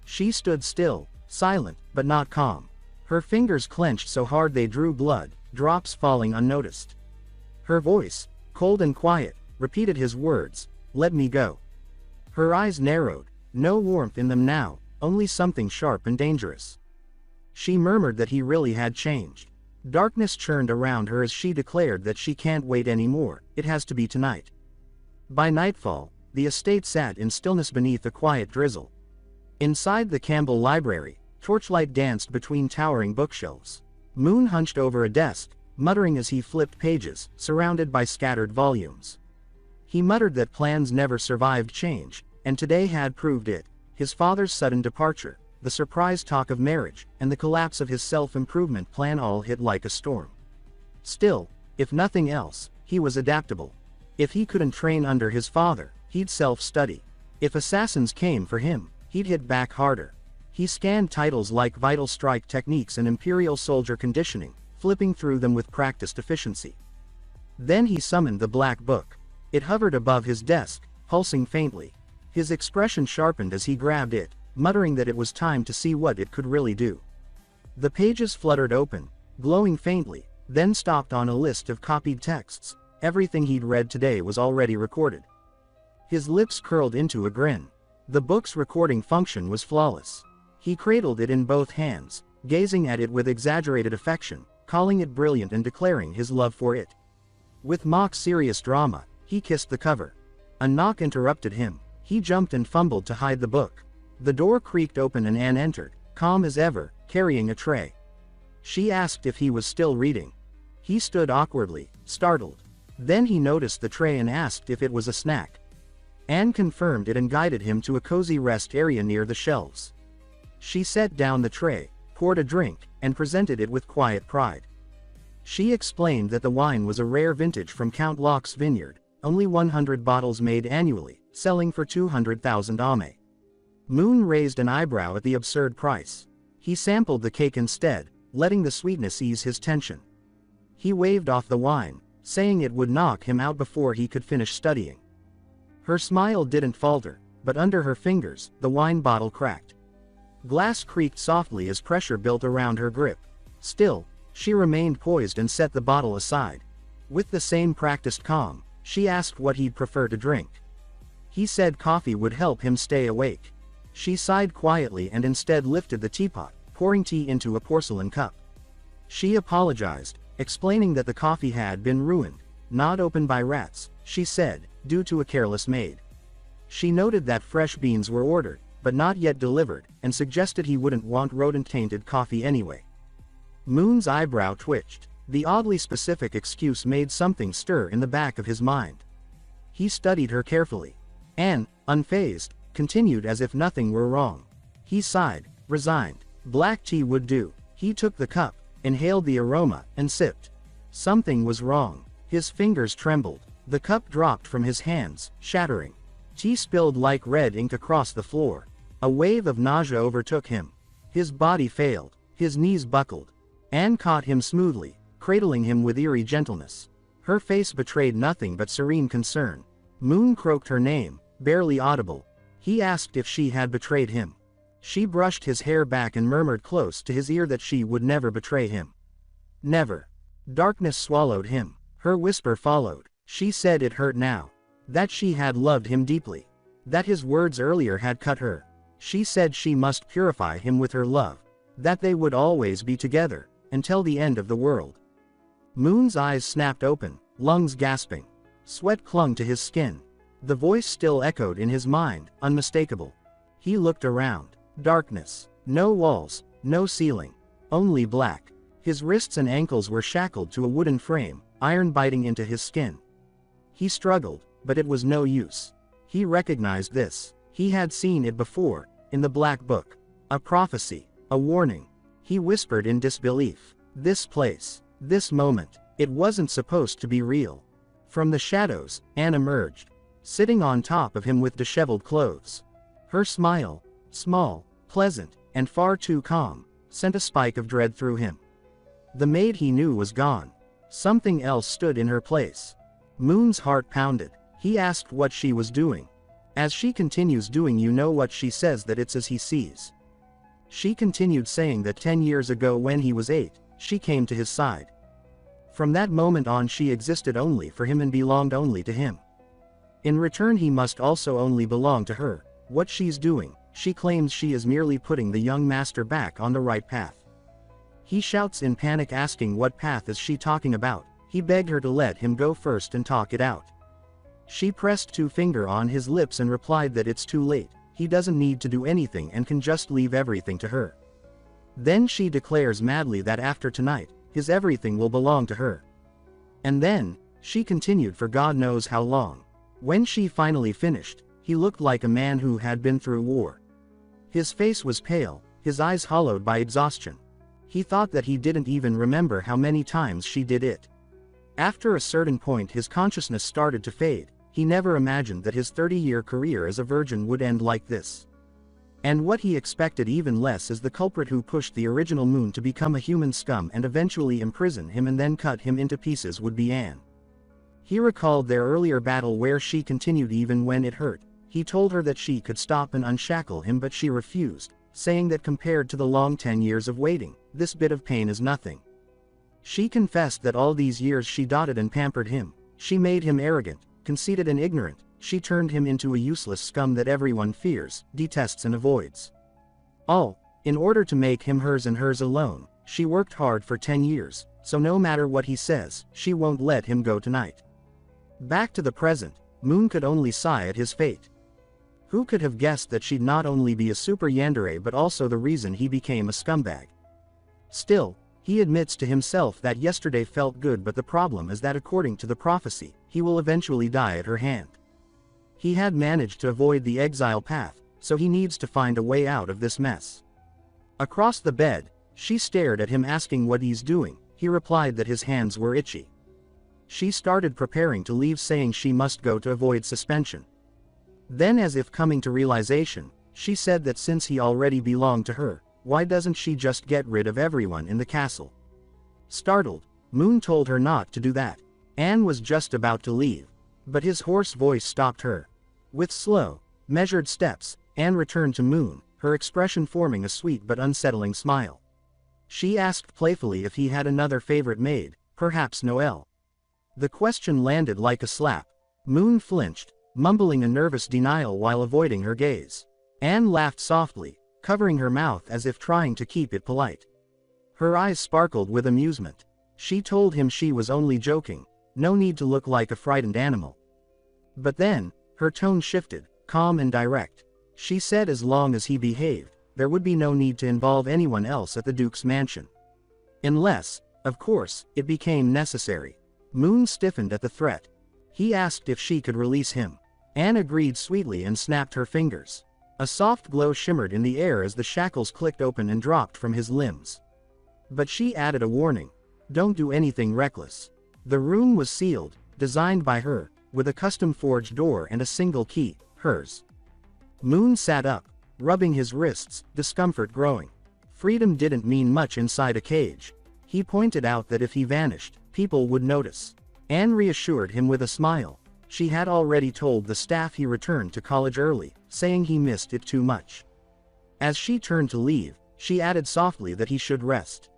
She stood still, silent, but not calm. Her fingers clenched so hard they drew blood, drops falling unnoticed. Her voice, cold and quiet, repeated his words, "Let me go." Her eyes narrowed, no warmth in them now, only something sharp and dangerous. She murmured that he really had changed. Darkness churned around her as she declared that she can't wait anymore, it has to be tonight. By nightfall, the estate sat in stillness beneath a quiet drizzle. Inside the Campbell library, torchlight danced between towering bookshelves. Moon hunched over a desk, muttering as he flipped pages, surrounded by scattered volumes. He muttered that plans never survived change, and today had proved it. His father's sudden departure, the surprise talk of marriage, and the collapse of his self-improvement plan all hit like a storm. Still, if nothing else, he was adaptable. If he couldn't train under his father, he'd self-study. If assassins came for him, he'd hit back harder. He scanned titles like Vital Strike Techniques and Imperial Soldier Conditioning, flipping through them with practiced efficiency. Then he summoned the black book. It hovered above his desk, pulsing faintly. His expression sharpened as he grabbed it, muttering that it was time to see what it could really do. The pages fluttered open, glowing faintly, then stopped on a list of copied texts. Everything he'd read today was already recorded. His lips curled into a grin. The book's recording function was flawless. He cradled it in both hands, gazing at it with exaggerated affection, calling it brilliant and declaring his love for it. With mock-serious drama, he kissed the cover. A knock interrupted him. He jumped and fumbled to hide the book. The door creaked open and Anne entered, calm as ever, carrying a tray. She asked if he was still reading. He stood awkwardly, startled. Then he noticed the tray and asked if it was a snack. Anne confirmed it and guided him to a cozy rest area near the shelves. She set down the tray, poured a drink, and presented it with quiet pride. She explained that the wine was a rare vintage from Count Locke's vineyard, only 100 bottles made annually, selling for 200,000 ame. Moon raised an eyebrow at the absurd price. He sampled the cake instead, letting the sweetness ease his tension. He waved off the wine, saying it would knock him out before he could finish studying. Her smile didn't falter, but under her fingers, the wine bottle cracked. Glass creaked softly as pressure built around her grip. Still, she remained poised and set the bottle aside. With the same practiced calm, she asked what he'd prefer to drink. He said coffee would help him stay awake. She sighed quietly and instead lifted the teapot, pouring tea into a porcelain cup. She apologized, explaining that the coffee had been ruined, not opened by rats, she said, due to a careless maid. She noted that fresh beans were ordered, but not yet delivered, and suggested he wouldn't want rodent-tainted coffee anyway. Moon's eyebrow twitched. The oddly specific excuse made something stir in the back of his mind. He studied her carefully. Anne, unfazed, continued as if nothing were wrong. He sighed, resigned. Black tea would do. He took the cup, inhaled the aroma, and sipped. Something was wrong. His fingers trembled. The cup dropped from his hands, shattering. Tea spilled like red ink across the floor. A wave of nausea overtook him. His body failed. His knees buckled. Anne caught him smoothly, cradling him with eerie gentleness. Her face betrayed nothing but serene concern. Moon croaked her name, barely audible. He asked if she had betrayed him. She brushed his hair back and murmured close to his ear that she would never betray him. Never. Darkness swallowed him. Her whisper followed. She said it hurt now. That she had loved him deeply. That his words earlier had cut her. She said she must purify him with her love. That they would always be together, until the end of the world. Moon's eyes snapped open, lungs gasping. Sweat clung to his skin. The voice still echoed in his mind, unmistakable. He looked around. Darkness. No walls, no ceiling. Only black. His wrists and ankles were shackled to a wooden frame, iron biting into his skin. He struggled, but it was no use. He recognized this. He had seen it before, in the black book. A prophecy. A warning. He whispered in disbelief. This place. This moment. It wasn't supposed to be real. From the shadows, Anne emerged, sitting on top of him with disheveled clothes. Her smile, small, pleasant, and far too calm, sent a spike of dread through him. The maid he knew was gone. Something else stood in her place. Moon's heart pounded. He asked what she was doing. As she continues doing, you know what she says, that it's as he sees. She continued saying that 10 years ago when he was 8, she came to his side. From that moment on she existed only for him and belonged only to him. In return he must also only belong to her. What she's doing, she claims she is merely putting the young master back on the right path. He shouts in panic, asking what path is she talking about. He begged her to let him go first and talk it out. She pressed 2 fingers on his lips and replied that it's too late, he doesn't need to do anything and can just leave everything to her. Then she declares madly that after tonight, his everything will belong to her. And then, she continued for God knows how long. When she finally finished, he looked like a man who had been through war. His face was pale, his eyes hollowed by exhaustion. He thought that he didn't even remember how many times she did it. After a certain point his consciousness started to fade. He never imagined that his 30-year career as a virgin would end like this. And what he expected even less is the culprit who pushed the original Moon to become a human scum and eventually imprison him and then cut him into pieces would be Anne. He recalled their earlier battle where she continued even when it hurt. He told her that she could stop and unshackle him, but she refused, saying that compared to the long 10 years of waiting, this bit of pain is nothing. She confessed that all these years she doted and pampered him. She made him arrogant, conceited and ignorant. She turned him into a useless scum that everyone fears, detests and avoids. All, in order to make him hers and hers alone. She worked hard for 10 years, so no matter what he says, she won't let him go tonight. Back to the present, Moon could only sigh at his fate. Who could have guessed that she'd not only be a super yandere but also the reason he became a scumbag? Still, he admits to himself that yesterday felt good, but the problem is that according to the prophecy, he will eventually die at her hand. He had managed to avoid the exile path, so he needs to find a way out of this mess. Across the bed, she stared at him asking what he's doing. He replied that his hands were itchy. She started preparing to leave, saying she must go to avoid suspension. Then, as if coming to realization, she said that since he already belonged to her, why doesn't she just get rid of everyone in the castle? Startled, Moon told her not to do that. Anne was just about to leave, but his hoarse voice stopped her. With slow, measured steps, Anne returned to Moon, her expression forming a sweet but unsettling smile. She asked playfully if he had another favorite maid, perhaps Noelle. The question landed like a slap. Moon flinched, mumbling a nervous denial while avoiding her gaze. Anne laughed softly, covering her mouth as if trying to keep it polite. Her eyes sparkled with amusement. She told him she was only joking, no need to look like a frightened animal. But then, her tone shifted, calm and direct. She said as long as he behaved, there would be no need to involve anyone else at the Duke's mansion. Unless, of course, it became necessary. Moon stiffened at the threat. He asked if she could release him. Anne agreed sweetly and snapped her fingers. A soft glow shimmered in the air as the shackles clicked open and dropped from his limbs. But she added a warning. Don't do anything reckless. The room was sealed, designed by her, with a custom forged door and a single key, hers. Moon sat up, rubbing his wrists, discomfort growing. Freedom didn't mean much inside a cage. He pointed out that if he vanished, people would notice. Anne reassured him with a smile. She had already told the staff he returned to college early, saying he missed it too much. As she turned to leave, she added softly that he should rest.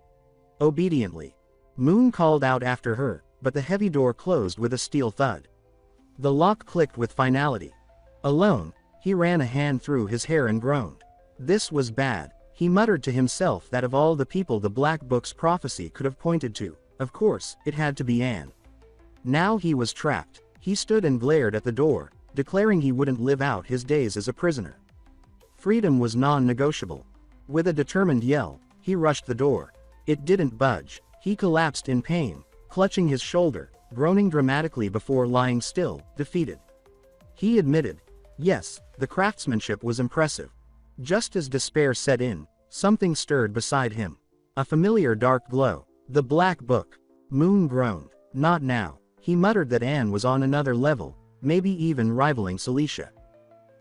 Obediently, Moon called out after her, but the heavy door closed with a steel thud. The lock clicked with finality. Alone, he ran a hand through his hair and groaned. This was bad. He muttered to himself that of all the people the Black Book's prophecy could have pointed to, of course, it had to be Anne. Now he was trapped. He stood and glared at the door, declaring he wouldn't live out his days as a prisoner. Freedom was non-negotiable. With a determined yell, he rushed the door. It didn't budge. He collapsed in pain, clutching his shoulder, groaning dramatically before lying still, defeated. He admitted, yes, the craftsmanship was impressive. Just as despair set in, something stirred beside him. A familiar dark glow. The Black Book. Moon groaned. Not now. He muttered that Anne was on another level, maybe even rivaling Celicia.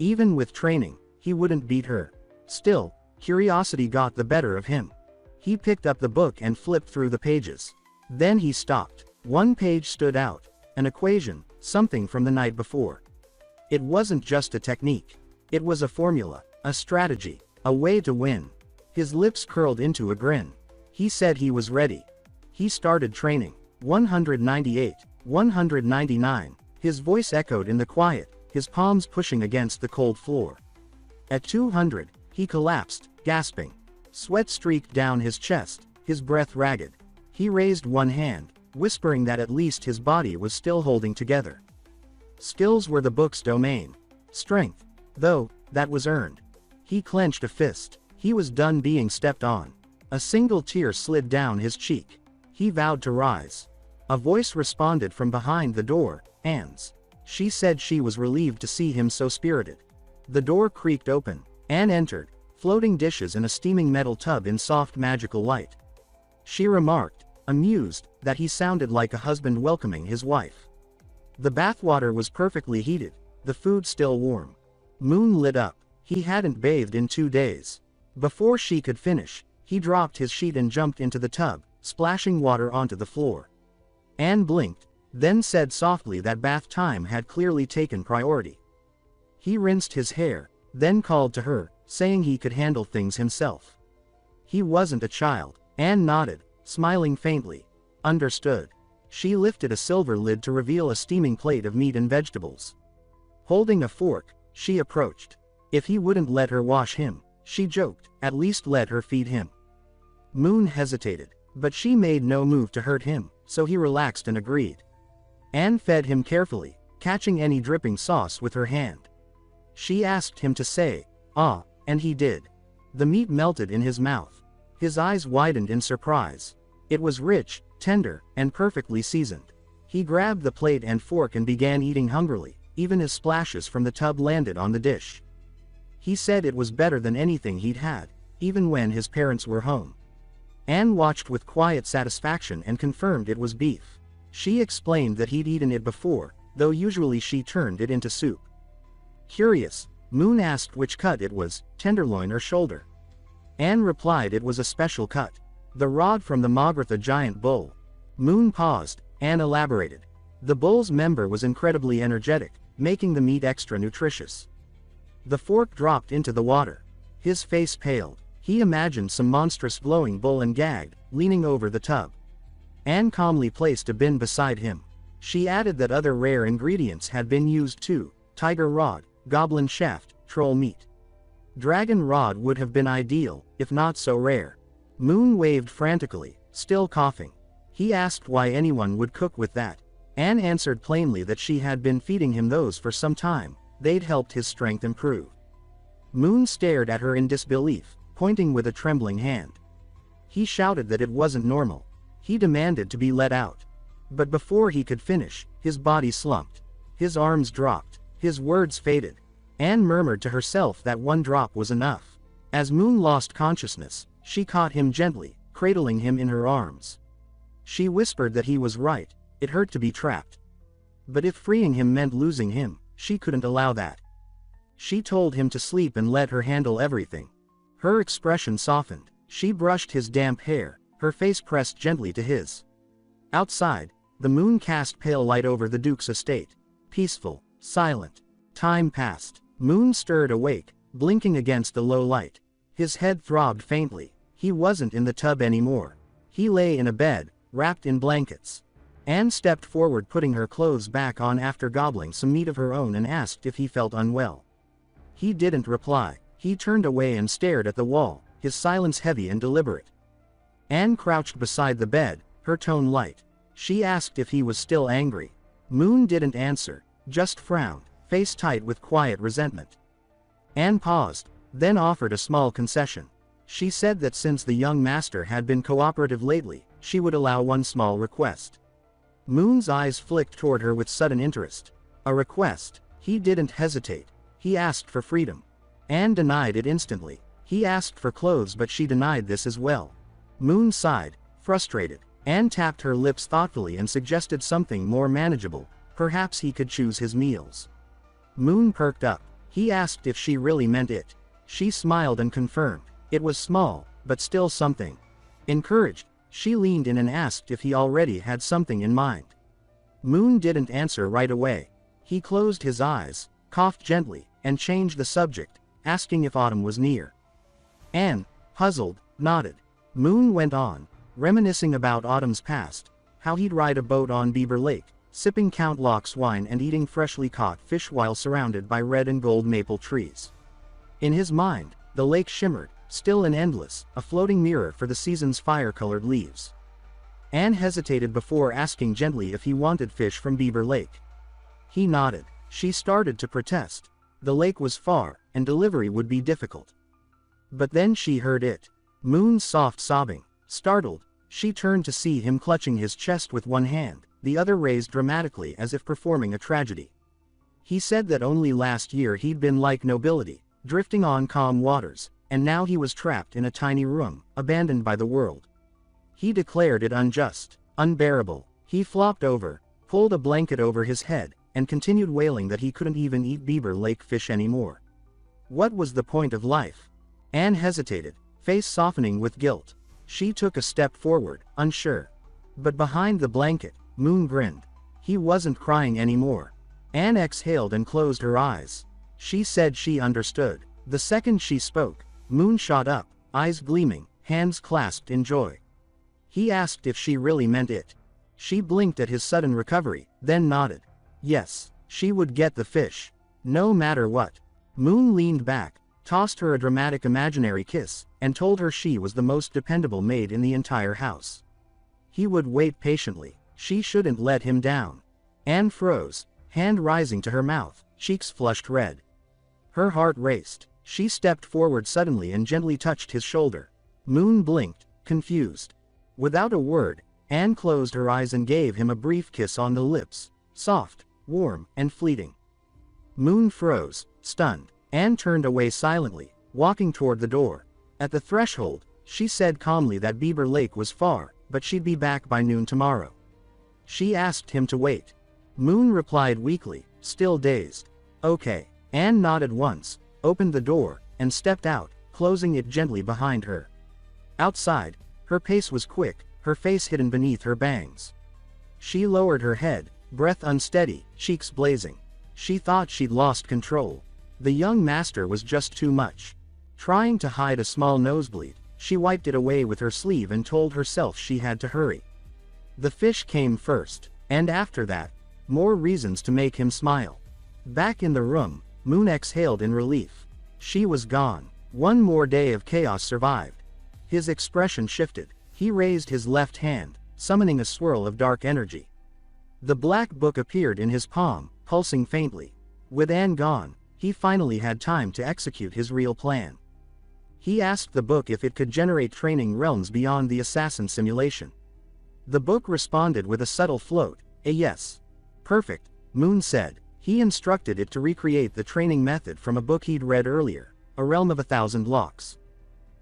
Even with training, he wouldn't beat her. Still, curiosity got the better of him. He picked up the book and flipped through the pages. Then he stopped. One page stood out. An equation, something from the night before. It wasn't just a technique. It was a formula, a strategy, a way to win. His lips curled into a grin. He said he was ready. He started training. 198, 199. His voice echoed in the quiet, his palms pushing against the cold floor. At 200, he collapsed, gasping. Sweat streaked down his chest, his breath ragged. He raised one hand, whispering that at least his body was still holding together. Skills were the book's domain. Strength, though, that was earned. He clenched a fist. He was done being stepped on. A single tear slid down his cheek. He vowed to rise. A voice responded from behind the door, Anne's. She said she was relieved to see him so spirited. The door creaked open. Anne entered, floating dishes in a steaming metal tub in soft magical light. She remarked, amused, that he sounded like a husband welcoming his wife. The bathwater was perfectly heated, the food still warm. Moon lit up. He hadn't bathed in 2 days. Before she could finish, he dropped his sheet and jumped into the tub, splashing water onto the floor. Anne blinked, then said softly that bath time had clearly taken priority. He rinsed his hair, then called to her, saying he could handle things himself. He wasn't a child. Anne nodded, smiling faintly. Understood. She lifted a silver lid to reveal a steaming plate of meat and vegetables. Holding a fork, she approached. If he wouldn't let her wash him, she joked, at least let her feed him. Moon hesitated, but she made no move to hurt him, so he relaxed and agreed. Anne fed him carefully, catching any dripping sauce with her hand. She asked him to say, "Ah," and he did. The meat melted in his mouth. His eyes widened in surprise. It was rich, tender, and perfectly seasoned. He grabbed the plate and fork and began eating hungrily, even as splashes from the tub landed on the dish. He said it was better than anything he'd had, even when his parents were home. Anne watched with quiet satisfaction and confirmed it was beef. She explained that he'd eaten it before, though usually she turned it into soup. Curious, Moon asked which cut it was, tenderloin or shoulder. Anne replied it was a special cut. The rod from the Magratha giant bull. Moon paused. Anne elaborated. The bull's member was incredibly energetic, making the meat extra nutritious. The fork dropped into the water. His face paled. He imagined some monstrous glowing bull and gagged, leaning over the tub. Anne calmly placed a bin beside him. She added that other rare ingredients had been used too: tiger rod, goblin shaft, troll meat. Dragon rod would have been ideal, if not so rare. Moon waved frantically, still coughing. He asked why anyone would cook with that. Anne answered plainly that she had been feeding him those for some time. They'd helped his strength improve. Moon stared at her in disbelief, pointing with a trembling hand. He shouted that it wasn't normal. He demanded to be let out. But before he could finish, his body slumped. His arms dropped. His words faded. Anne murmured to herself that one drop was enough. As Moon lost consciousness, she caught him gently, cradling him in her arms. She whispered that he was right. It hurt to be trapped. But if freeing him meant losing him, she couldn't allow that. She told him to sleep and let her handle everything. Her expression softened. She brushed his damp hair, her face pressed gently to his. Outside, the moon cast pale light over the Duke's estate. Peaceful, silent. Time passed. Moon stirred awake, blinking against the low light. His head throbbed faintly. He wasn't in the tub anymore. He lay in a bed, wrapped in blankets. Anne stepped forward, putting her clothes back on after gobbling some meat of her own, and asked if he felt unwell. He didn't reply. He turned away and stared at the wall, his silence heavy and deliberate. Anne crouched beside the bed, her tone light. She asked if he was still angry. Moon didn't answer, just frowned, face tight with quiet resentment. Anne paused, then offered a small concession. She said that since the young master had been cooperative lately, she would allow one small request. Moon's eyes flicked toward her with sudden interest. A request? He didn't hesitate. He asked for freedom. Anne denied it instantly. He asked for clothes, but she denied this as well. Moon sighed, frustrated. Anne tapped her lips thoughtfully and suggested something more manageable. Perhaps he could choose his meals. Moon perked up. He asked if she really meant it. She smiled and confirmed. It was small, but still something. Encouraged, she leaned in and asked if he already had something in mind. Moon didn't answer right away. He closed his eyes, coughed gently, and changed the subject, asking if autumn was near. Anne, puzzled, nodded. Moon went on, reminiscing about autumn's past, how he'd ride a boat on Beaver Lake, sipping Count Locke's wine and eating freshly caught fish while surrounded by red and gold maple trees. In his mind, the lake shimmered, still and endless, a floating mirror for the season's fire-colored leaves. Anne hesitated before asking gently if he wanted fish from Beaver Lake. He nodded. She started to protest. The lake was far, and delivery would be difficult. But then she heard it. Moon's soft sobbing. Startled, she turned to see him clutching his chest with one hand, the other raised dramatically as if performing a tragedy. He said that only last year he'd been like nobility, drifting on calm waters, and now he was trapped in a tiny room, abandoned by the world. He declared it unjust, unbearable. He flopped over, pulled a blanket over his head, and continued wailing that he couldn't even eat Beaver Lake fish anymore. What was the point of life? Anne hesitated, face softening with guilt. She took a step forward, unsure. But behind the blanket, Moon grinned. He wasn't crying anymore. Anne exhaled and closed her eyes. She said she understood. The second she spoke, Moon shot up, eyes gleaming, hands clasped in joy. He asked if she really meant it. She blinked at his sudden recovery, then nodded. Yes, she would get the fish. No matter what. Moon leaned back, tossed her a dramatic imaginary kiss, and told her she was the most dependable maid in the entire house. He would wait patiently. She shouldn't let him down. Anne froze, hand rising to her mouth, cheeks flushed red. Her heart raced. She stepped forward suddenly and gently touched his shoulder. Moon blinked, confused. Without a word, Anne closed her eyes and gave him a brief kiss on the lips, soft, warm, and fleeting. Moon froze, stunned. Anne turned away silently, walking toward the door. At the threshold, she said calmly that Beaver Lake was far, but she'd be back by noon tomorrow. She asked him to wait. Moon replied weakly, still dazed. Okay. Anne nodded once, opened the door, and stepped out, closing it gently behind her. Outside, her pace was quick, her face hidden beneath her bangs. She lowered her head, breath unsteady, cheeks blazing. She thought she'd lost control. The young master was just too much. Trying to hide a small nosebleed, she wiped it away with her sleeve and told herself she had to hurry. The fish came first, and after that, more reasons to make him smile. Back in the room, Moon exhaled in relief. She was gone. One more day of chaos survived. His expression shifted. He raised his left hand, summoning a swirl of dark energy. The black book appeared in his palm, pulsing faintly. With Anne gone, he finally had time to execute his real plan. He asked the book if it could generate training realms beyond the assassin simulation. The book responded with a subtle float, a yes. Perfect, Moon said. He instructed it to recreate the training method from a book he'd read earlier, A Realm of 1,000 Locks.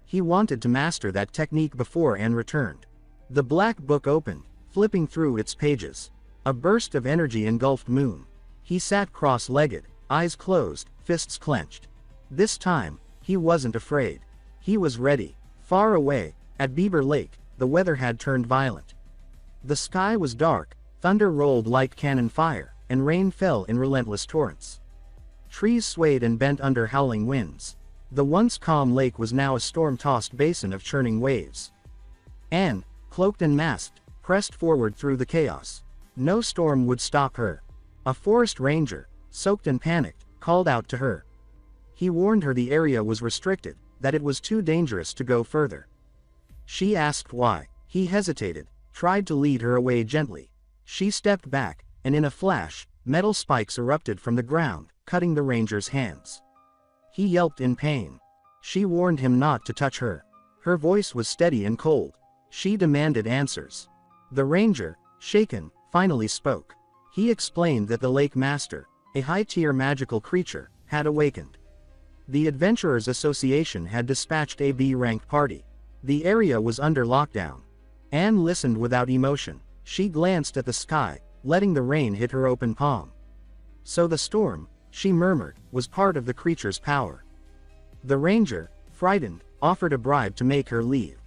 He wanted to master that technique before Anne returned. The black book opened, flipping through its pages. A burst of energy engulfed Moon. He sat cross-legged, eyes closed, fists clenched. This time, he wasn't afraid. He was ready. Far away, at Beaver Lake, the weather had turned violent. The sky was dark, thunder rolled like cannon fire, and rain fell in relentless torrents. Trees swayed and bent under howling winds. The once calm lake was now a storm-tossed basin of churning waves. Anne, cloaked and masked, pressed forward through the chaos. No storm would stop her. A forest ranger, soaked and panicked, called out to her. He warned her the area was restricted, that it was too dangerous to go further. She asked why. He hesitated, tried to lead her away gently. She stepped back, and in a flash, metal spikes erupted from the ground, cutting the ranger's hands. He yelped in pain. She warned him not to touch her. Her voice was steady and cold. She demanded answers. The ranger, shaken, finally spoke. He explained that the Lake Master, a high-tier magical creature, had awakened. The Adventurers Association had dispatched a B-ranked party. The area was under lockdown. Anne listened without emotion. She glanced at the sky, letting the rain hit her open palm. So the storm, she murmured, was part of the creature's power. The ranger, frightened, offered a bribe to make her leave.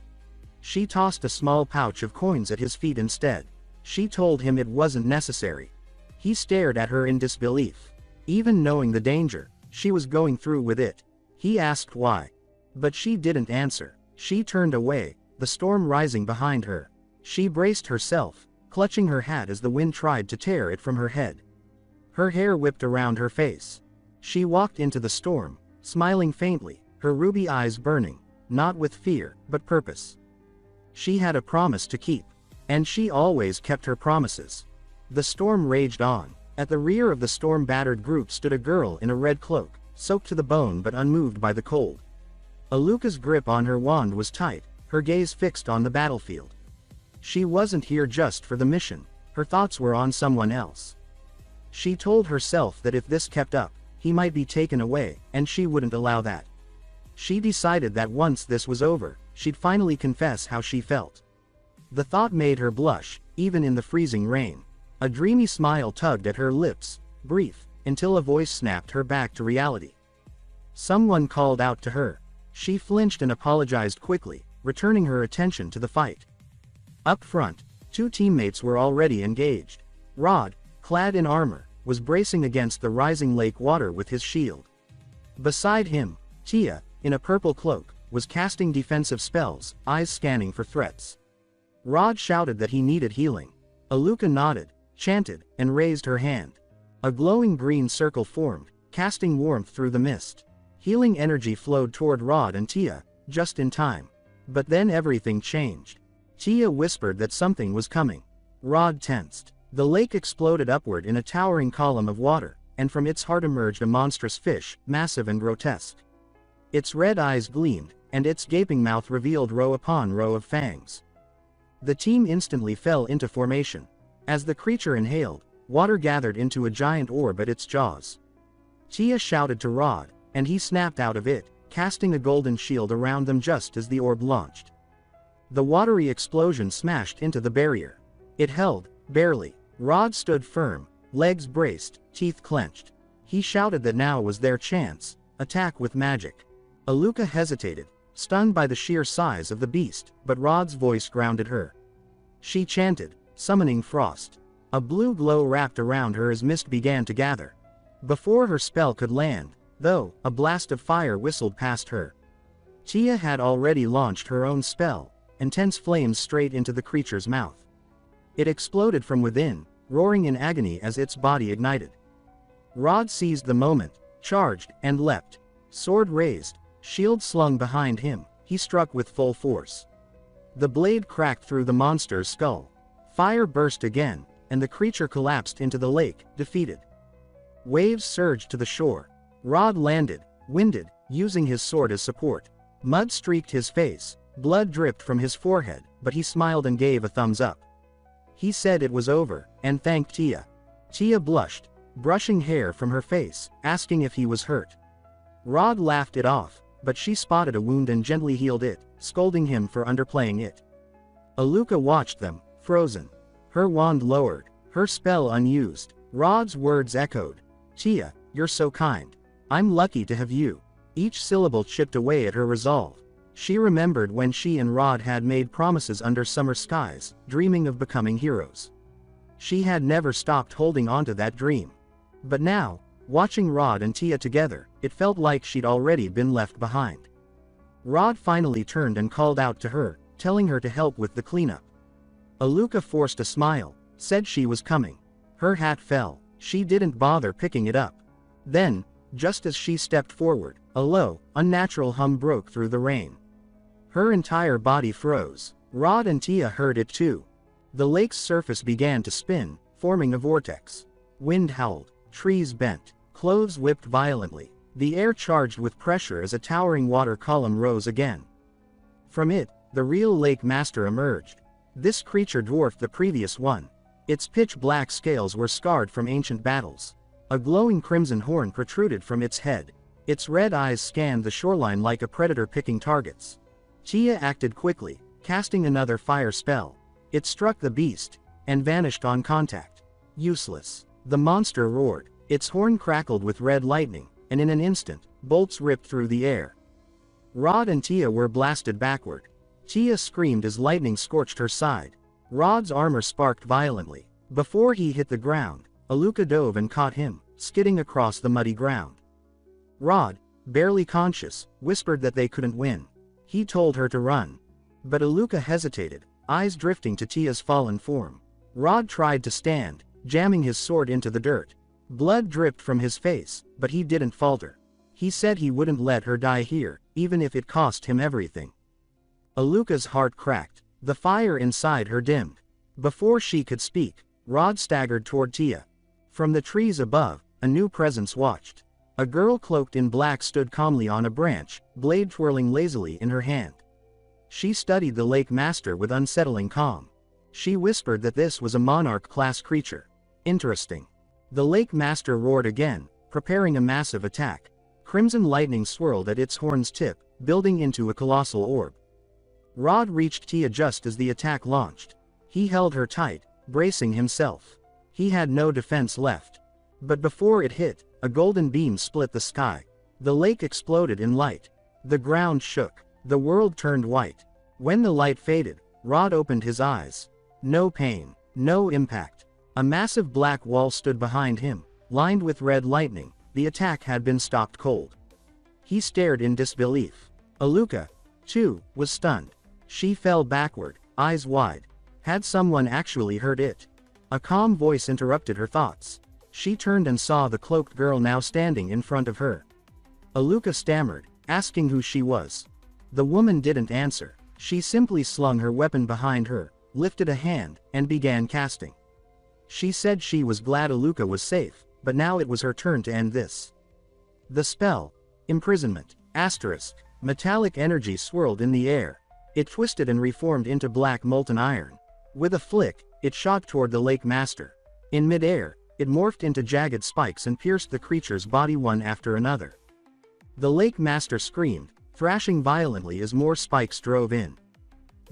She tossed a small pouch of coins at his feet instead. She told him it wasn't necessary. He stared at her in disbelief. Even knowing the danger, she was going through with it. He asked why. But she didn't answer. She turned away, the storm rising behind her. She braced herself, clutching her hat as the wind tried to tear it from her head. Her hair whipped around her face. She walked into the storm, smiling faintly, her ruby eyes burning, not with fear, but purpose. She had a promise to keep. And she always kept her promises. The storm raged on. At the rear of the storm-battered group stood a girl in a red cloak, soaked to the bone but unmoved by the cold. Aluka's grip on her wand was tight, her gaze fixed on the battlefield. She wasn't here just for the mission, her thoughts were on someone else. She told herself that if this kept up, he might be taken away, and she wouldn't allow that. She decided that once this was over, she'd finally confess how she felt. The thought made her blush, even in the freezing rain. A dreamy smile tugged at her lips, brief, until a voice snapped her back to reality. Someone called out to her. She flinched and apologized quickly, returning her attention to the fight. Up front, two teammates were already engaged. Rod, clad in armor, was bracing against the rising lake water with his shield. Beside him, Tia, in a purple cloak, was casting defensive spells, eyes scanning for threats. Rod shouted that he needed healing. Aluka nodded, chanted, and raised her hand. A glowing green circle formed, casting warmth through the mist. Healing energy flowed toward Rod and Tia, just in time. But then everything changed. Tia whispered that something was coming. Rod tensed. The lake exploded upward in a towering column of water, and from its heart emerged a monstrous fish, massive and grotesque. Its red eyes gleamed, and its gaping mouth revealed row upon row of fangs. The team instantly fell into formation. As the creature inhaled, water gathered into a giant orb at its jaws. Tia shouted to Rod, and he snapped out of it, casting a golden shield around them just as the orb launched. The watery explosion smashed into the barrier. It held, barely. Rod stood firm, legs braced, teeth clenched. He shouted that now was their chance, attack with magic. Aluka hesitated, stunned by the sheer size of the beast, but Rod's voice grounded her. She chanted, summoning frost. A blue glow wrapped around her as mist began to gather. Before her spell could land, though, a blast of fire whistled past her. Tia had already launched her own spell, intense flames straight into the creature's mouth. It exploded from within, roaring in agony as its body ignited. Rod seized the moment, charged, and leapt. Sword raised, shield slung behind him, he struck with full force. The blade cracked through the monster's skull. Fire burst again, and the creature collapsed into the lake, defeated. Waves surged to the shore. Rod landed, winded, using his sword as support. Mud streaked his face, blood dripped from his forehead, but he smiled and gave a thumbs up. He said it was over, and thanked Tia. Tia blushed, brushing hair from her face, asking if he was hurt. Rod laughed it off, but she spotted a wound and gently healed it, scolding him for underplaying it. Aluka watched them, frozen. Her wand lowered, her spell unused. Rod's words echoed. Tia, you're so kind. I'm lucky to have you. Each syllable chipped away at her resolve. She remembered when she and Rod had made promises under summer skies, dreaming of becoming heroes. She had never stopped holding onto that dream. But now, watching Rod and Tia together, it felt like she'd already been left behind. Rod finally turned and called out to her, telling her to help with the cleanup. Aluka forced a smile, said she was coming. Her hat fell. She didn't bother picking it up. Then, just as she stepped forward, a low, unnatural hum broke through the rain. Her entire body froze. Rod and Tia heard it too. The lake's surface began to spin, forming a vortex. Wind howled, trees bent, clothes whipped violently. The air charged with pressure as a towering water column rose again. From it, the real lake master emerged. This creature dwarfed the previous one. Its pitch-black scales were scarred from ancient battles. A glowing crimson horn protruded from its head. Its red eyes scanned the shoreline like a predator picking targets. Tia acted quickly, casting another fire spell. It struck the beast, and vanished on contact. Useless. The monster roared. Its horn crackled with red lightning, and in an instant, bolts ripped through the air. Rod and Tia were blasted backward. Tia screamed as lightning scorched her side. Rod's armor sparked violently. Before he hit the ground, Aluka dove and caught him, skidding across the muddy ground. Rod, barely conscious, whispered that they couldn't win. He told her to run. But Aluka hesitated, eyes drifting to Tia's fallen form. Rod tried to stand, jamming his sword into the dirt. Blood dripped from his face, but he didn't falter. He said he wouldn't let her die here, even if it cost him everything. Aluka's heart cracked. The fire inside her dimmed. Before she could speak, Rod staggered toward Tia. From the trees above, a new presence watched. A girl cloaked in black stood calmly on a branch, blade twirling lazily in her hand. She studied the lake master with unsettling calm. She whispered that this was a monarch-class creature. Interesting. The lake master roared again, preparing a massive attack. Crimson lightning swirled at its horn's tip, building into a colossal orb. Rod reached Tia just as the attack launched. He held her tight, bracing himself. He had no defense left. But before it hit, a golden beam split the sky. The lake exploded in light. The ground shook. The world turned white. When the light faded, Rod opened his eyes. No pain, no impact. A massive black wall stood behind him, lined with red lightning. The attack had been stopped cold. He stared in disbelief. Aluka, too, was stunned. She fell backward, eyes wide. Had someone actually heard it? A calm voice interrupted her thoughts. She turned and saw the cloaked girl now standing in front of her. Aluka stammered, asking who she was. The woman didn't answer. She simply slung her weapon behind her, lifted a hand, and began casting. She said she was glad Aluka was safe, but now it was her turn to end this. The spell. Imprisonment. Asterisk. Metallic energy swirled in the air. It twisted and reformed into black molten iron. With a flick, it shot toward the lake master. In midair, it morphed into jagged spikes and pierced the creature's body one after another. The lake master screamed, thrashing violently as more spikes drove in.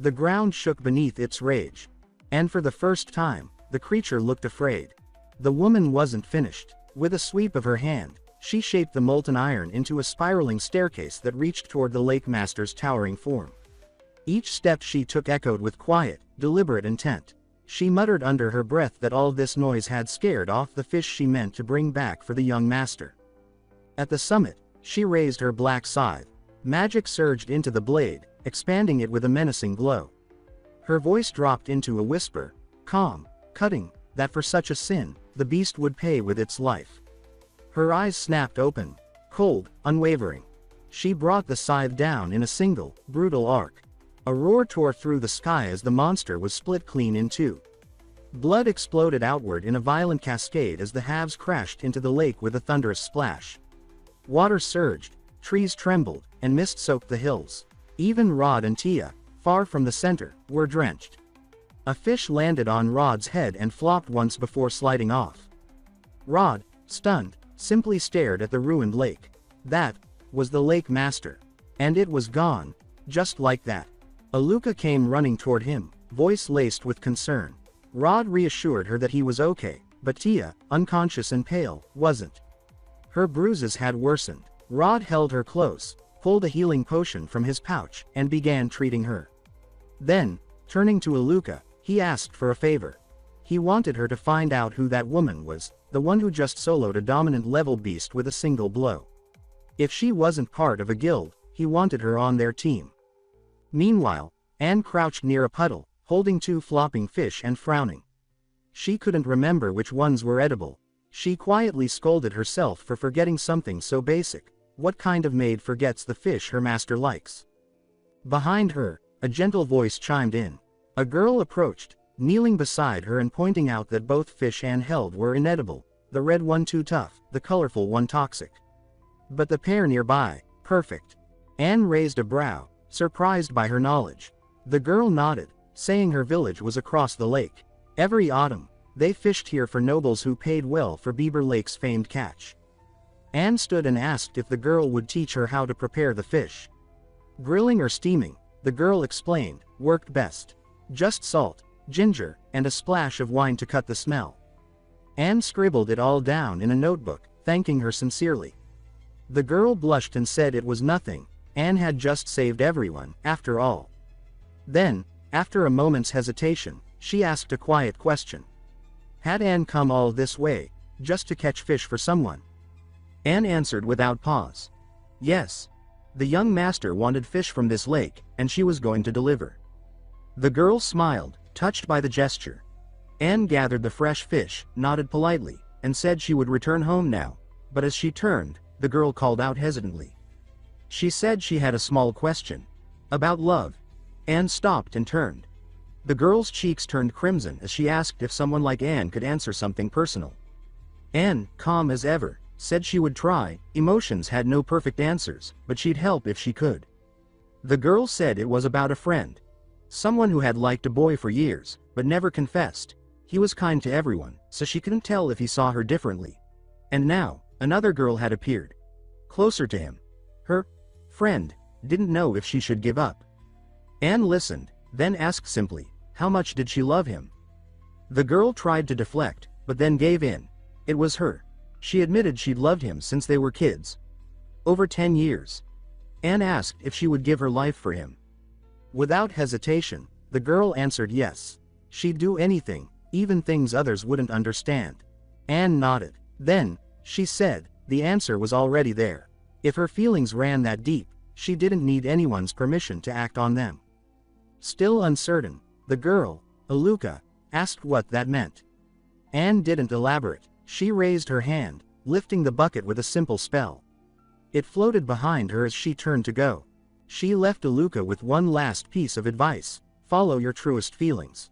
The ground shook beneath its rage. And for the first time, the creature looked afraid. The woman wasn't finished. With a sweep of her hand, she shaped the molten iron into a spiraling staircase that reached toward the lake master's towering form. Each step she took echoed with quiet, deliberate intent. She muttered under her breath that all this noise had scared off the fish she meant to bring back for the young master. At the summit, she raised her black scythe. Magic surged into the blade, expanding it with a menacing glow. Her voice dropped into a whisper, calm, cutting, that for such a sin, the beast would pay with its life. Her eyes snapped open, cold, unwavering. She brought the scythe down in a single, brutal arc. A roar tore through the sky as the monster was split clean in two. Blood exploded outward in a violent cascade as the halves crashed into the lake with a thunderous splash. Water surged, trees trembled, and mist soaked the hills. Even Rod and Tia, far from the center, were drenched. A fish landed on Rod's head and flopped once before sliding off. Rod, stunned, simply stared at the ruined lake. That was the lake master. And it was gone, just like that. Aluka came running toward him, voice laced with concern. Rod reassured her that he was okay, but Tia, unconscious and pale, wasn't. Her bruises had worsened. Rod held her close, pulled a healing potion from his pouch, and began treating her. Then, turning to Aluka, he asked for a favor. He wanted her to find out who that woman was, the one who just soloed a dominant level beast with a single blow. If she wasn't part of a guild, he wanted her on their team. Meanwhile, Anne crouched near a puddle, holding two flopping fish and frowning. She couldn't remember which ones were edible. She quietly scolded herself for forgetting something so basic. What kind of maid forgets the fish her master likes? Behind her, a gentle voice chimed in. A girl approached, kneeling beside her and pointing out that both fish Anne held were inedible, the red one too tough, the colorful one toxic. But the pair nearby, perfect. Anne raised a brow, surprised by her knowledge. The girl nodded, saying her village was across the lake. Every autumn, they fished here for nobles who paid well for Beaver Lake's famed catch. Anne stood and asked if the girl would teach her how to prepare the fish. Grilling or steaming, the girl explained, worked best. Just salt, ginger, and a splash of wine to cut the smell. Anne scribbled it all down in a notebook, thanking her sincerely. The girl blushed and said it was nothing. Anne had just saved everyone, after all. Then, after a moment's hesitation, she asked a quiet question. Had Anne come all this way, just to catch fish for someone? Anne answered without pause. Yes. The young master wanted fish from this lake, and she was going to deliver. The girl smiled, touched by the gesture. Anne gathered the fresh fish, nodded politely, and said she would return home now, but as she turned, the girl called out hesitantly. She said she had a small question. About love. Anne stopped and turned. The girl's cheeks turned crimson as she asked if someone like Anne could answer something personal. Anne, calm as ever, said she would try. Emotions had no perfect answers, but she'd help if she could. The girl said it was about a friend. Someone who had liked a boy for years, but never confessed. He was kind to everyone, so she couldn't tell if he saw her differently. And now, another girl had appeared. Closer to him. Her friend didn't know if she should give up. Anne listened, then asked simply, how much did she love him? The girl tried to deflect, but then gave in. It was her. She admitted she'd loved him since they were kids. Over 10 years. Anne asked if she would give her life for him. Without hesitation, the girl answered yes. She'd do anything, even things others wouldn't understand. Anne nodded. Then, she said, the answer was already there. If her feelings ran that deep, she didn't need anyone's permission to act on them. Still uncertain, the girl, Aluka, asked what that meant. Anne didn't elaborate. She raised her hand, lifting the bucket with a simple spell. It floated behind her as she turned to go. She left Aluka with one last piece of advice: follow your truest feelings.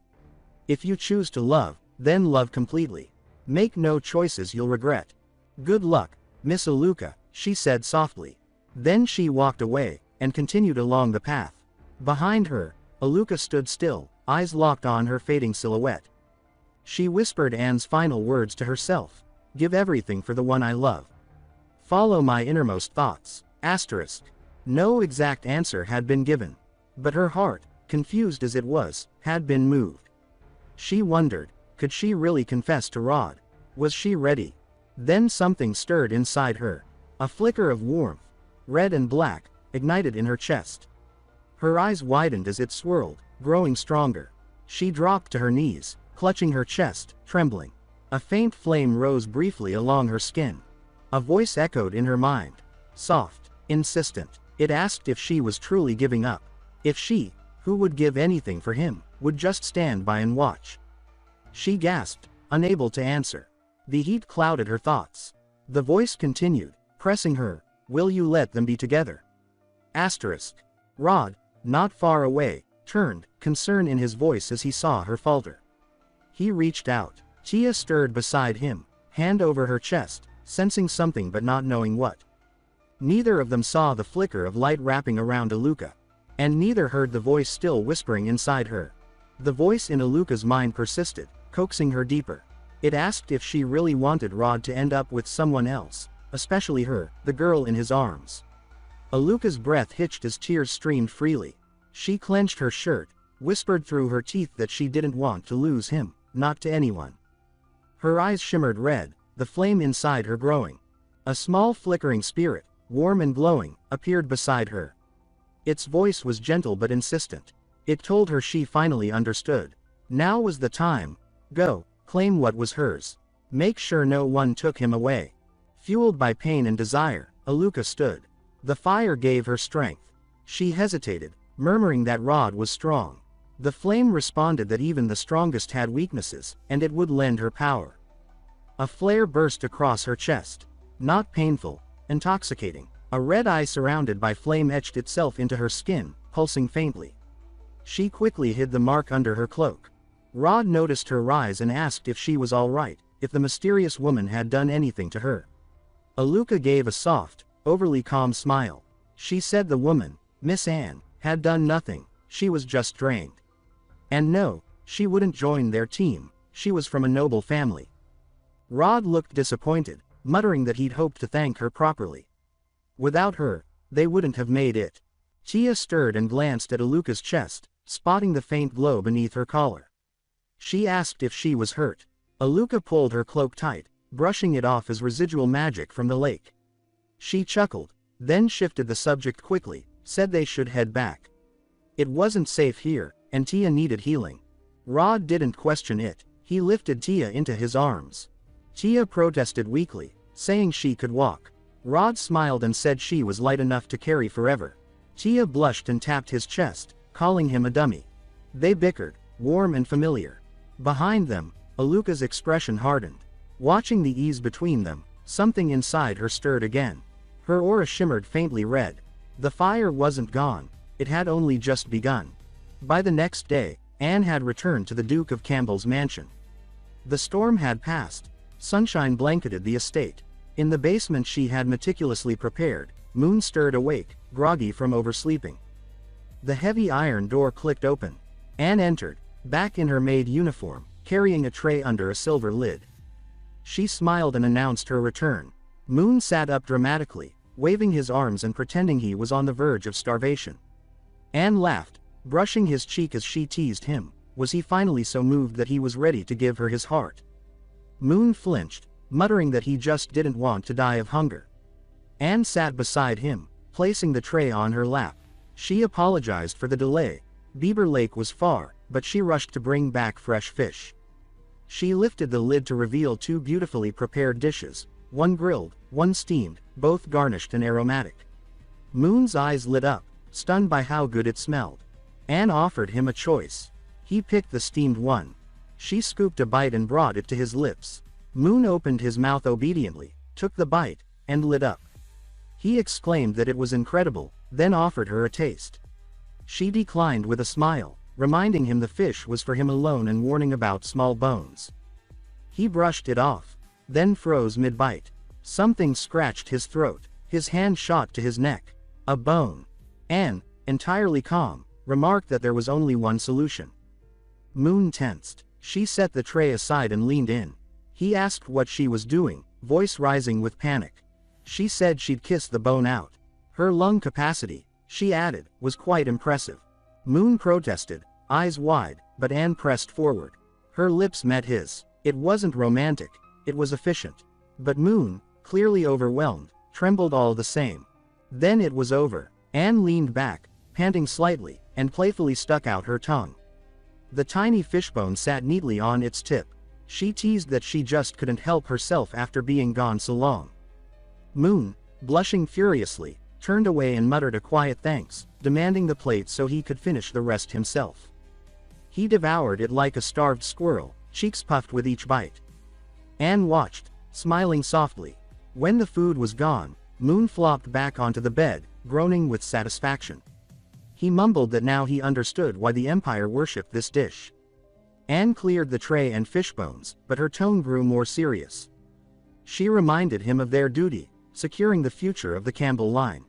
If you choose to love, then love completely. Make no choices you'll regret. Good luck, Miss Aluka, she said softly. Then she walked away, and continued along the path. Behind her, Aluka stood still, eyes locked on her fading silhouette. She whispered Anne's final words to herself. Give everything for the one I love. Follow my innermost thoughts. Asterisk. No exact answer had been given. But her heart, confused as it was, had been moved. She wondered, could she really confess to Rod? Was she ready? Then something stirred inside her. A flicker of warmth, red and black, ignited in her chest. Her eyes widened as it swirled, growing stronger. She dropped to her knees, clutching her chest, trembling. A faint flame rose briefly along her skin. A voice echoed in her mind. Soft, insistent. It asked if she was truly giving up. If she, who would give anything for him, would just stand by and watch. She gasped, unable to answer. The heat clouded her thoughts. The voice continued, pressing her. Will you let them be together? Asterisk. Rod, not far away, turned, concern in his voice as he saw her falter. He reached out. Tia stirred beside him, hand over her chest, sensing something but not knowing what. Neither of them saw the flicker of light wrapping around Aluka. And neither heard the voice still whispering inside her. The voice in Aluka's mind persisted, coaxing her deeper. It asked if she really wanted Rod to end up with someone else, especially her, the girl in his arms. Aluka's breath hitched as tears streamed freely. She clenched her shirt, whispered through her teeth that she didn't want to lose him, not to anyone. Her eyes shimmered red, the flame inside her growing. A small flickering spirit, warm and glowing, appeared beside her. Its voice was gentle but insistent. It told her she finally understood. Now was the time. Go, claim what was hers. Make sure no one took him away. Fueled by pain and desire, Aluka stood. The fire gave her strength. She hesitated, murmuring that Rod was strong. The flame responded that even the strongest had weaknesses, and it would lend her power. A flare burst across her chest. Not painful, intoxicating. A red eye surrounded by flame etched itself into her skin, pulsing faintly. She quickly hid the mark under her cloak. Rod noticed her rise and asked if she was all right, if the mysterious woman had done anything to her. Aluka gave a soft, overly calm smile. She said the woman, Miss Anne, had done nothing, she was just drained. And no, she wouldn't join their team, she was from a noble family. Rod looked disappointed, muttering that he'd hoped to thank her properly. Without her, they wouldn't have made it. Tia stirred and glanced at Aluka's chest, spotting the faint glow beneath her collar. She asked if she was hurt. Aluka pulled her cloak tight, brushing it off as residual magic from the lake. She chuckled, then shifted the subject quickly, said they should head back. It wasn't safe here, and Tia needed healing. Rod didn't question it, he lifted Tia into his arms. Tia protested weakly, saying she could walk. Rod smiled and said she was light enough to carry forever. Tia blushed and tapped his chest, calling him a dummy. They bickered, warm and familiar. Behind them, Aluka's expression hardened. Watching the ease between them, something inside her stirred again. Her aura shimmered faintly red. The fire wasn't gone, it had only just begun. By the next day, Anne had returned to the Duke of Campbell's mansion. The storm had passed. Sunshine blanketed the estate. In the basement she had meticulously prepared, Moon stirred awake, groggy from oversleeping. The heavy iron door clicked open. Anne entered, back in her maid uniform, carrying a tray under a silver lid. She smiled and announced her return. Moon sat up dramatically, waving his arms and pretending he was on the verge of starvation. Anne laughed, brushing his cheek as she teased him. Was he finally so moved that he was ready to give her his heart? Moon flinched, muttering that he just didn't want to die of hunger. Anne sat beside him, placing the tray on her lap. She apologized for the delay. Beaver Lake was far, but she rushed to bring back fresh fish. She lifted the lid to reveal two beautifully prepared dishes, one grilled, one steamed, both garnished and aromatic. Moon's eyes lit up, stunned by how good it smelled. Anne offered him a choice. He picked the steamed one. She scooped a bite and brought it to his lips. Moon opened his mouth obediently, took the bite, and lit up. He exclaimed that it was incredible, then offered her a taste. She declined with a smile, reminding him the fish was for him alone and warning about small bones. He brushed it off, then froze mid-bite. Something scratched his throat. His hand shot to his neck. A bone. Anne, entirely calm, remarked that there was only one solution. Moon tensed. She set the tray aside and leaned in. He asked what she was doing, voice rising with panic. She said she'd kiss the bone out. Her lung capacity, she added, was quite impressive. Moon protested, eyes wide, but Anne pressed forward. Her lips met his. It wasn't romantic, it was efficient. But Moon, clearly overwhelmed, trembled all the same. Then it was over. Anne leaned back, panting slightly, and playfully stuck out her tongue. The tiny fishbone sat neatly on its tip. She teased that she just couldn't help herself after being gone so long. Moon, blushing furiously, turned away and muttered a quiet thanks, demanding the plate so he could finish the rest himself. He devoured it like a starved squirrel, cheeks puffed with each bite. Anne watched, smiling softly. When the food was gone, Moon flopped back onto the bed, groaning with satisfaction. He mumbled that now he understood why the Empire worshipped this dish. Anne cleared the tray and fishbones, but her tone grew more serious. She reminded him of their duty, securing the future of the Campbell line.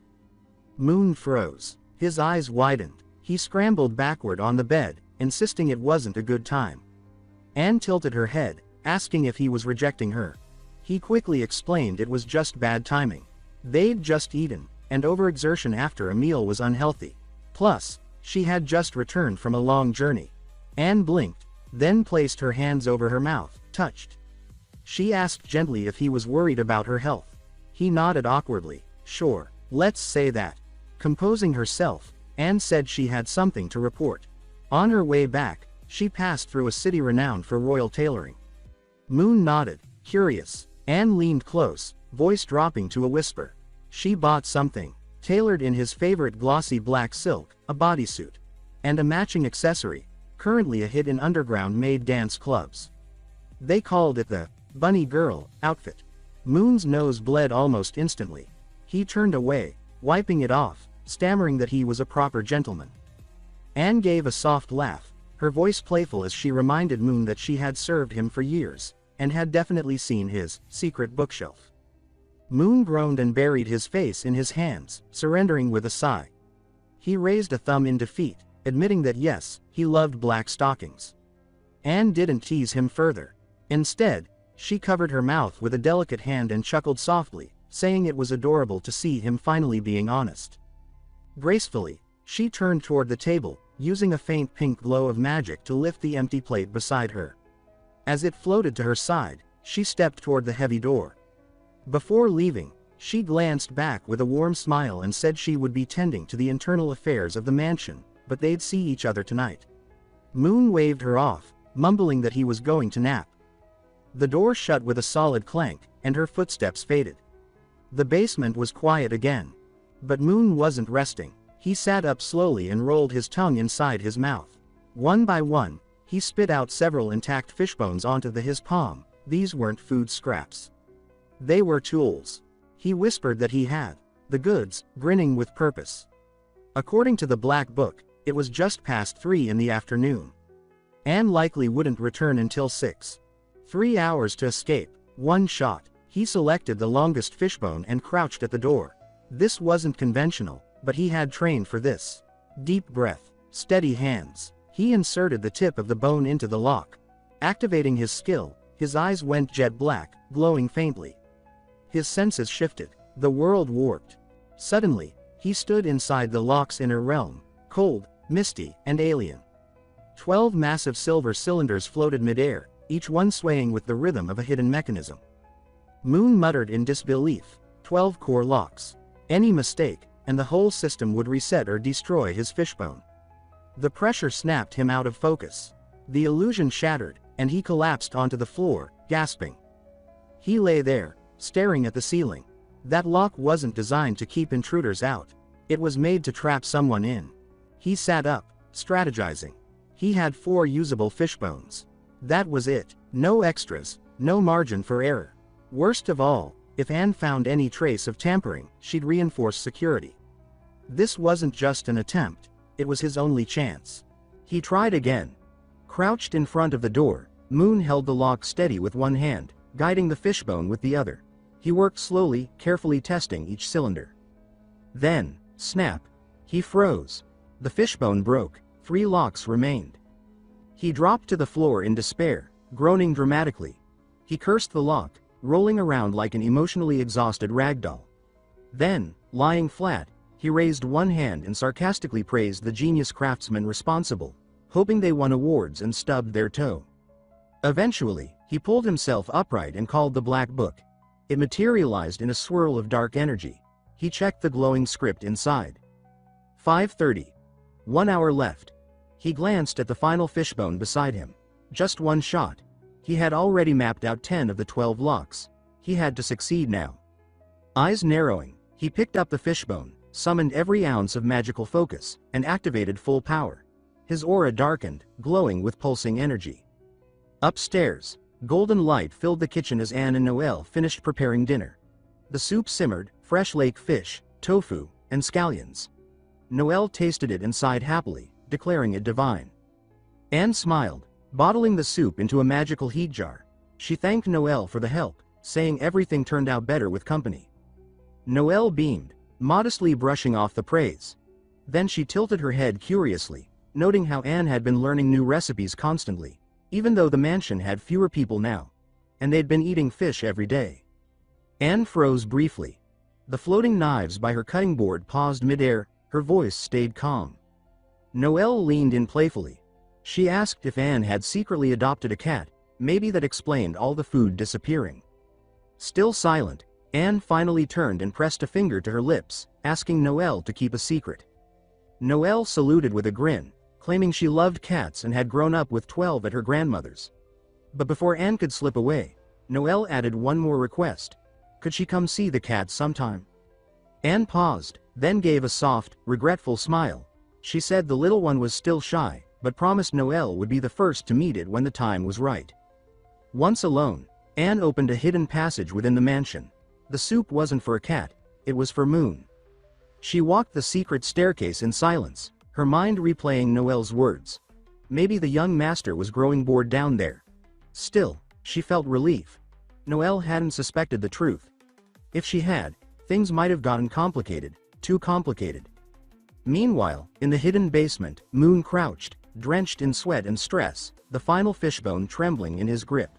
Moon froze. His eyes widened. He scrambled backward on the bed, insisting it wasn't a good time. Anne tilted her head, asking if he was rejecting her. He quickly explained it was just bad timing. They'd just eaten, and overexertion after a meal was unhealthy. Plus, she had just returned from a long journey. Anne blinked, then placed her hands over her mouth, touched. She asked gently if he was worried about her health. He nodded awkwardly. Sure, let's say that. Composing herself, Anne said she had something to report. On her way back, she passed through a city renowned for royal tailoring. Moon nodded, curious. Anne leaned close, voice dropping to a whisper. She bought something, tailored in his favorite glossy black silk, a bodysuit. And a matching accessory, currently a hit in underground-made dance clubs. They called it the bunny girl outfit. Moon's nose bled almost instantly. He turned away, wiping it off, stammering that he was a proper gentleman. Anne gave a soft laugh, her voice playful as she reminded Moon that she had served him for years, and had definitely seen his secret bookshelf. Moon groaned and buried his face in his hands, surrendering with a sigh. He raised a thumb in defeat, admitting that yes, he loved black stockings. Anne didn't tease him further. Instead, she covered her mouth with a delicate hand and chuckled softly, saying it was adorable to see him finally being honest. Gracefully, she turned toward the table, using a faint pink glow of magic to lift the empty plate beside her. As it floated to her side, she stepped toward the heavy door. Before leaving, she glanced back with a warm smile and said she would be tending to the internal affairs of the mansion, but they'd see each other tonight. Moon waved her off, mumbling that he was going to nap. The door shut with a solid clank, and her footsteps faded. The basement was quiet again. But Moon wasn't resting. He sat up slowly and rolled his tongue inside his mouth. One by one, he spit out several intact fishbones onto his palm. These weren't food scraps. They were tools. He whispered that he had the goods, grinning with purpose. According to the Black Book, it was just past 3 in the afternoon. Anne likely wouldn't return until 6. 3 hours to escape, 1 shot. He selected the longest fishbone and crouched at the door. This wasn't conventional, but he had trained for this. Deep breath, steady hands. He inserted the tip of the bone into the lock. Activating his skill, his eyes went jet black, glowing faintly. His senses shifted. The world warped. Suddenly, he stood inside the lock's inner realm, cold, misty, and alien. 12 massive silver cylinders floated midair, each one swaying with the rhythm of a hidden mechanism. Moon muttered in disbelief. 12 core locks. Any mistake, and the whole system would reset or destroy his fishbone. The pressure snapped him out of focus. The illusion shattered, and he collapsed onto the floor, gasping. He lay there, staring at the ceiling. That lock wasn't designed to keep intruders out. It was made to trap someone in. He sat up, strategizing. He had 4 usable fishbones. That was it. No extras, no margin for error. Worst of all, if Anne found any trace of tampering, she'd reinforce security. This wasn't just an attempt. It was his only chance. He tried again. Crouched in front of the door, Moon held the lock steady with one hand, guiding the fishbone with the other. He worked slowly, carefully testing each cylinder. Then, snap. He froze. The fishbone broke. 3 locks remained. He dropped to the floor in despair, groaning dramatically. He cursed the lock, rolling around like an emotionally exhausted ragdoll. Then, lying flat, he raised one hand and sarcastically praised the genius craftsmen responsible, hoping they won awards and stubbed their toe. Eventually, he pulled himself upright and called the Black Book. It materialized in a swirl of dark energy. He checked the glowing script inside. 5:30. 1 hour left. He glanced at the final fishbone beside him. Just 1 shot. He had already mapped out 10 of the 12 locks. He had to succeed now. Eyes narrowing, he picked up the fishbone, summoned every ounce of magical focus, and activated full power. His aura darkened, glowing with pulsing energy. Upstairs, golden light filled the kitchen as Anne and Noelle finished preparing dinner. The soup simmered, fresh lake fish, tofu, and scallions. Noelle tasted it and sighed happily, declaring it divine. Anne smiled, bottling the soup into a magical heat jar. She thanked Noelle for the help, saying everything turned out better with company. Noelle beamed, modestly brushing off the praise. Then she tilted her head curiously, noting how Anne had been learning new recipes constantly, even though the mansion had fewer people now, and they'd been eating fish every day. Anne froze briefly. The floating knives by her cutting board paused midair, her voice stayed calm. Noelle leaned in playfully. She asked if Anne had secretly adopted a cat, maybe that explained all the food disappearing. Still silent, Anne finally turned and pressed a finger to her lips, asking Noelle to keep a secret. Noelle saluted with a grin, claiming she loved cats and had grown up with 12 at her grandmother's. But before Anne could slip away, Noelle added one more request. Could she come see the cat sometime? Anne paused, then gave a soft, regretful smile. She said the little one was still shy, but promised Noelle would be the first to meet it when the time was right. Once alone, Anne opened a hidden passage within the mansion. The soup wasn't for a cat, it was for Moon. She walked the secret staircase in silence, her mind replaying Noelle's words. Maybe the young master was growing bored down there. Still, she felt relief. Noelle hadn't suspected the truth. If she had, things might have gotten complicated, too complicated. Meanwhile, in the hidden basement, Moon crouched, drenched in sweat and stress, the final fishbone trembling in his grip.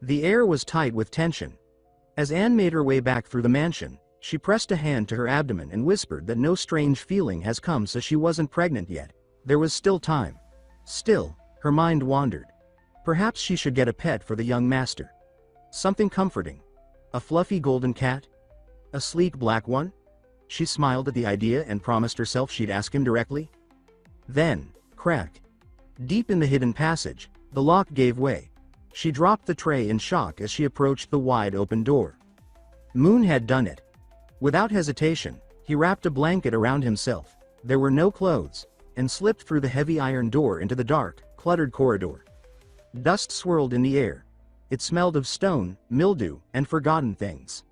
The air was tight with tension. As Anne made her way back through the mansion, she pressed a hand to her abdomen and whispered that no strange feeling has come since she wasn't pregnant yet. There was still time. Still, her mind wandered. Perhaps she should get a pet for the young master. Something comforting. A fluffy golden cat? A sleek black one? She smiled at the idea and promised herself she'd ask him directly. Then, crack. Deep in the hidden passage, the lock gave way. She dropped the tray in shock as she approached the wide-open door. Moon had done it. Without hesitation, he wrapped a blanket around himself, there were no clothes, and slipped through the heavy iron door into the dark, cluttered corridor. Dust swirled in the air. It smelled of stone, mildew, and forgotten things.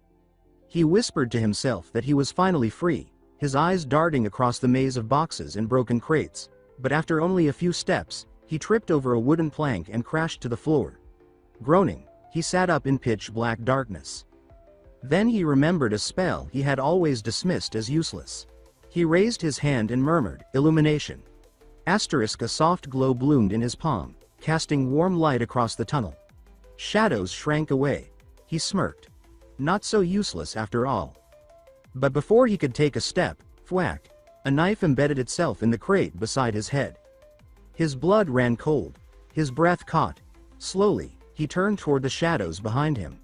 He whispered to himself that he was finally free, his eyes darting across the maze of boxes and broken crates, but after only a few steps, he tripped over a wooden plank and crashed to the floor. Groaning, he sat up in pitch-black darkness. Then he remembered a spell he had always dismissed as useless. He raised his hand and murmured, "Illumination." A soft glow bloomed in his palm, casting warm light across the tunnel. Shadows shrank away. He smirked. Not so useless after all. But before he could take a step, thwack, a knife embedded itself in the crate beside his head. His blood ran cold. His breath caught. Slowly, he turned toward the shadows behind him.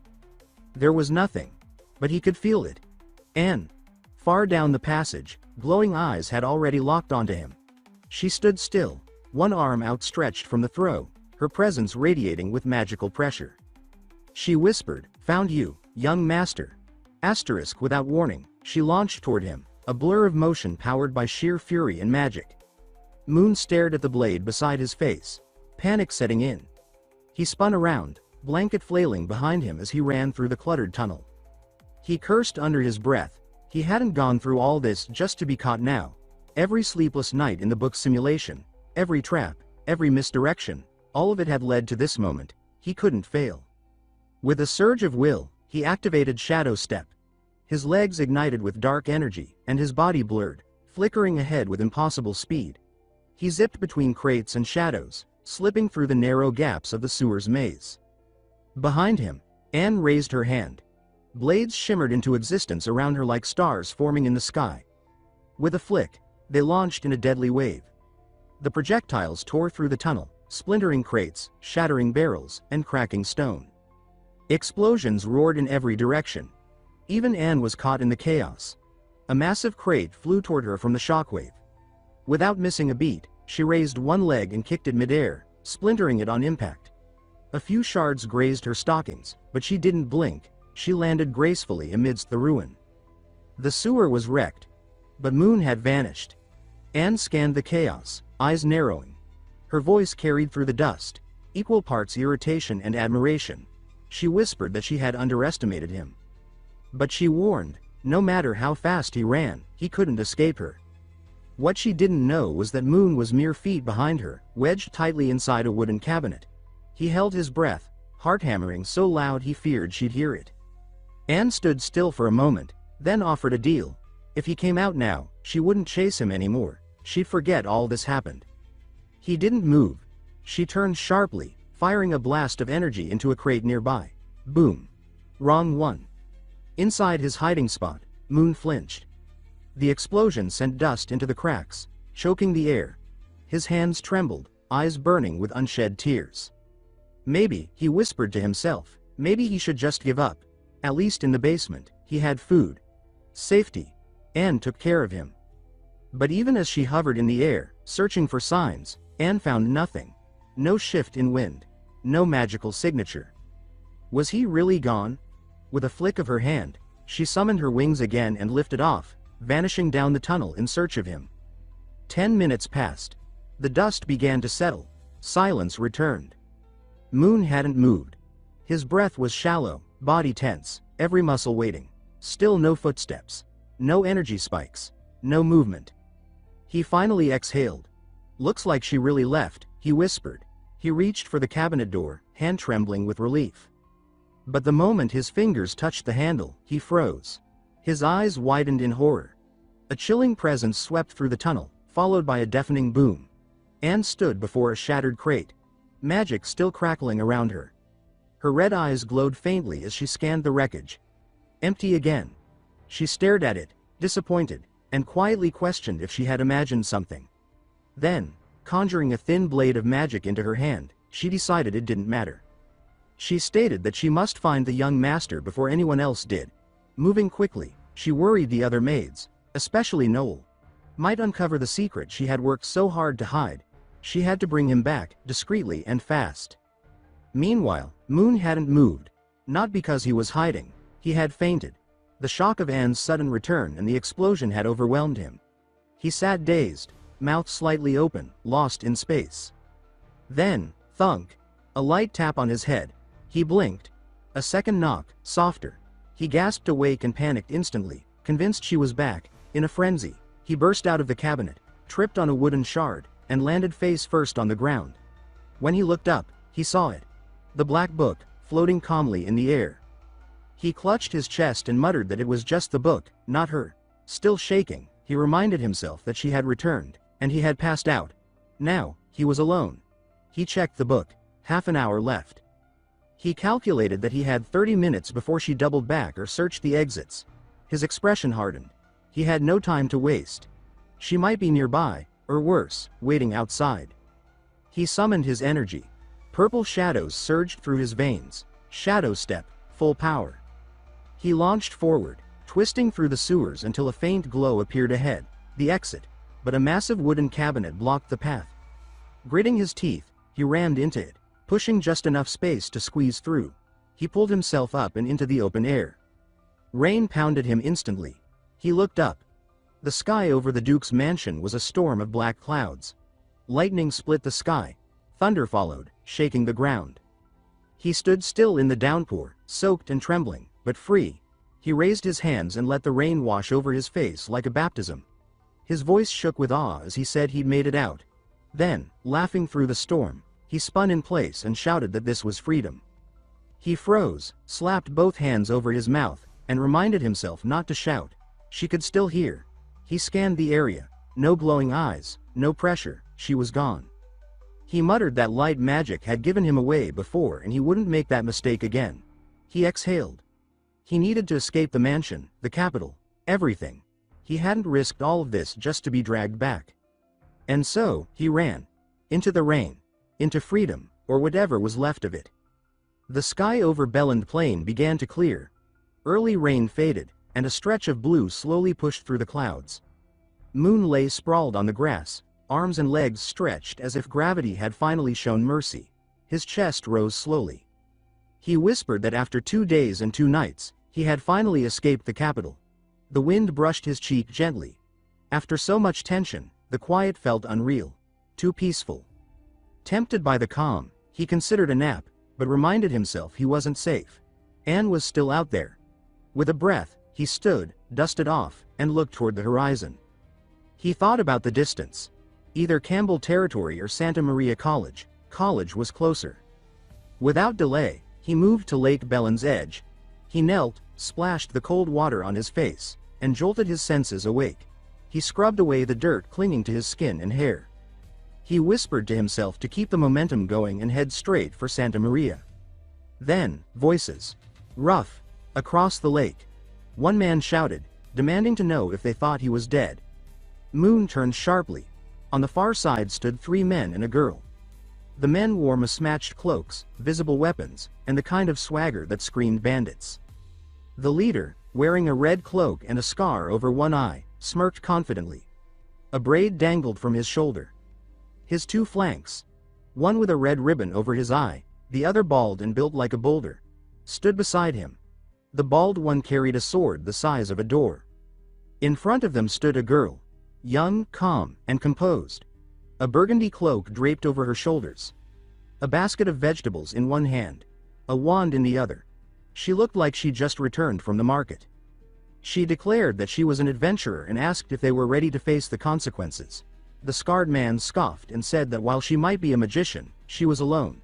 There was nothing. But he could feel it. Anne. Far down the passage, glowing eyes had already locked onto him. She stood still, one arm outstretched from the throw, her presence radiating with magical pressure. She whispered, "Found you, young master." Without warning, she launched toward him, a blur of motion powered by sheer fury and magic. Moon stared at the blade beside his face, panic setting in. He spun around, blanket flailing behind him as he ran through the cluttered tunnel. He cursed under his breath. He hadn't gone through all this just to be caught now. Every sleepless night in the book's simulation, every trap, every misdirection, all of it had led to this moment. He couldn't fail. With a surge of will, he activated Shadow Step. His legs ignited with dark energy, and his body blurred, flickering ahead with impossible speed. He zipped between crates and shadows, slipping through the narrow gaps of the sewer's maze. Behind him, Anne raised her hand. Blades shimmered into existence around her like stars forming in the sky. With a flick, they launched in a deadly wave. The projectiles tore through the tunnel, splintering crates, shattering barrels, and cracking stone. Explosions roared in every direction. Even Anne was caught in the chaos. A massive crate flew toward her from the shockwave. Without missing a beat, she raised one leg and kicked it midair, splintering it on impact. A few shards grazed her stockings, but she didn't blink. She landed gracefully amidst the ruin. The sewer was wrecked. But Moon had vanished. Anne scanned the chaos, eyes narrowing. Her voice carried through the dust, equal parts irritation and admiration. She whispered that she had underestimated him. But she warned, no matter how fast he ran, he couldn't escape her. What she didn't know was that Moon was mere feet behind her, wedged tightly inside a wooden cabinet. He held his breath, heart hammering so loud he feared she'd hear it. Anne stood still for a moment, then offered a deal. If he came out now, she wouldn't chase him anymore. She'd forget all this happened. He didn't move. She turned sharply, firing a blast of energy into a crate nearby. Boom. Wrong one. Inside his hiding spot, Moon flinched. The explosion sent dust into the cracks, choking the air. His hands trembled, eyes burning with unshed tears. Maybe, he whispered to himself, maybe he should just give up. At least in the basement, he had food. Safety. Anne took care of him. But even as she hovered in the air, searching for signs, Anne found nothing. No shift in wind. No magical signature. Was he really gone? With a flick of her hand, she summoned her wings again and lifted off, vanishing down the tunnel in search of him. 10 minutes passed. The dust began to settle. Silence returned. Moon hadn't moved. His breath was shallow, body tense, every muscle waiting. Still no footsteps. No energy spikes. No movement. He finally exhaled. "Looks like she really left," he whispered. He reached for the cabinet door, hand trembling with relief. But the moment his fingers touched the handle, he froze. His eyes widened in horror. A chilling presence swept through the tunnel, followed by a deafening boom. Anne stood before a shattered crate, magic still crackling around her. Her red eyes glowed faintly as she scanned the wreckage. Empty again. She stared at it, disappointed, and quietly questioned if she had imagined something. Then, conjuring a thin blade of magic into her hand, she decided it didn't matter. She stated that she must find the young master before anyone else did. Moving quickly, she worried the other maids, especially Noel. might uncover the secret she had worked so hard to hide. She had to bring him back, discreetly and fast. Meanwhile, Moon hadn't moved. Not because he was hiding. He had fainted. The shock of Anne's sudden return and the explosion had overwhelmed him. He sat dazed, mouth slightly open, lost in space. Then, thunk. A light tap on his head. He blinked. A second knock, softer. He gasped awake and panicked instantly, convinced she was back. In a frenzy, he burst out of the cabinet, tripped on a wooden shard, and landed face first on the ground. When he looked up, he saw it. The black book, floating calmly in the air. He clutched his chest and muttered that it was just the book, not her. Still shaking, he reminded himself that she had returned, and he had passed out. Now, he was alone. He checked the book. Half an hour left. He calculated that he had 30 minutes before she doubled back or searched the exits. His expression hardened. He had no time to waste. She might be nearby, or worse, waiting outside. He summoned his energy. Purple shadows surged through his veins. Shadow step, full power. He launched forward, twisting through the sewers until a faint glow appeared ahead, the exit, but a massive wooden cabinet blocked the path. Gritting his teeth, he rammed into it, pushing just enough space to squeeze through. He pulled himself up and into the open air. Rain pounded him instantly. He looked up. The sky over the Duke's mansion was a storm of black clouds. Lightning split the sky. Thunder followed, shaking the ground. He stood still in the downpour, soaked and trembling, but free. He raised his hands and let the rain wash over his face like a baptism. His voice shook with awe as he said he'd made it out. Then, laughing through the storm, he spun in place and shouted that this was freedom. He froze, slapped both hands over his mouth, and reminded himself not to shout. She could still hear. He scanned the area. No glowing eyes, no pressure, she was gone. He muttered that light magic had given him away before and he wouldn't make that mistake again. He exhaled. He needed to escape the mansion, the capital, everything. He hadn't risked all of this just to be dragged back. And so, he ran. Into the rain. Into freedom, or whatever was left of it. The sky over Belland Plain began to clear. Early rain faded, and a stretch of blue slowly pushed through the clouds. Moon lay sprawled on the grass, arms and legs stretched as if gravity had finally shown mercy. His chest rose slowly. He whispered that after 2 days and 2 nights, he had finally escaped the capital. The wind brushed his cheek gently. After so much tension, the quiet felt unreal. Too peaceful. Tempted by the calm, he considered a nap, but reminded himself he wasn't safe. Anne was still out there. With a breath, he stood, dusted off, and looked toward the horizon. He thought about the distance. Either Campbell Territory or Santa Maria College. College was closer. Without delay, he moved to Lake Belland's edge. He knelt, splashed the cold water on his face, and jolted his senses awake. He scrubbed away the dirt clinging to his skin and hair. He whispered to himself to keep the momentum going and head straight for Santa Maria. Then, voices. Rough. Across the lake. One man shouted, demanding to know if they thought he was dead. Moon turned sharply. On the far side stood 3 men and a girl. The men wore mismatched cloaks, visible weapons, and the kind of swagger that screamed bandits. The leader, wearing a red cloak and a scar over one eye, smirked confidently. A braid dangled from his shoulder. His 2 flanks, one with a red ribbon over his eye, the other bald and built like a boulder, stood beside him. The bald one carried a sword the size of a door. In front of them stood a girl, young, calm, and composed. A burgundy cloak draped over her shoulders. A basket of vegetables in one hand. A wand in the other. She looked like she'd just returned from the market. She declared that she was an adventurer and asked if they were ready to face the consequences. The scarred man scoffed and said that while she might be a magician, she was alone.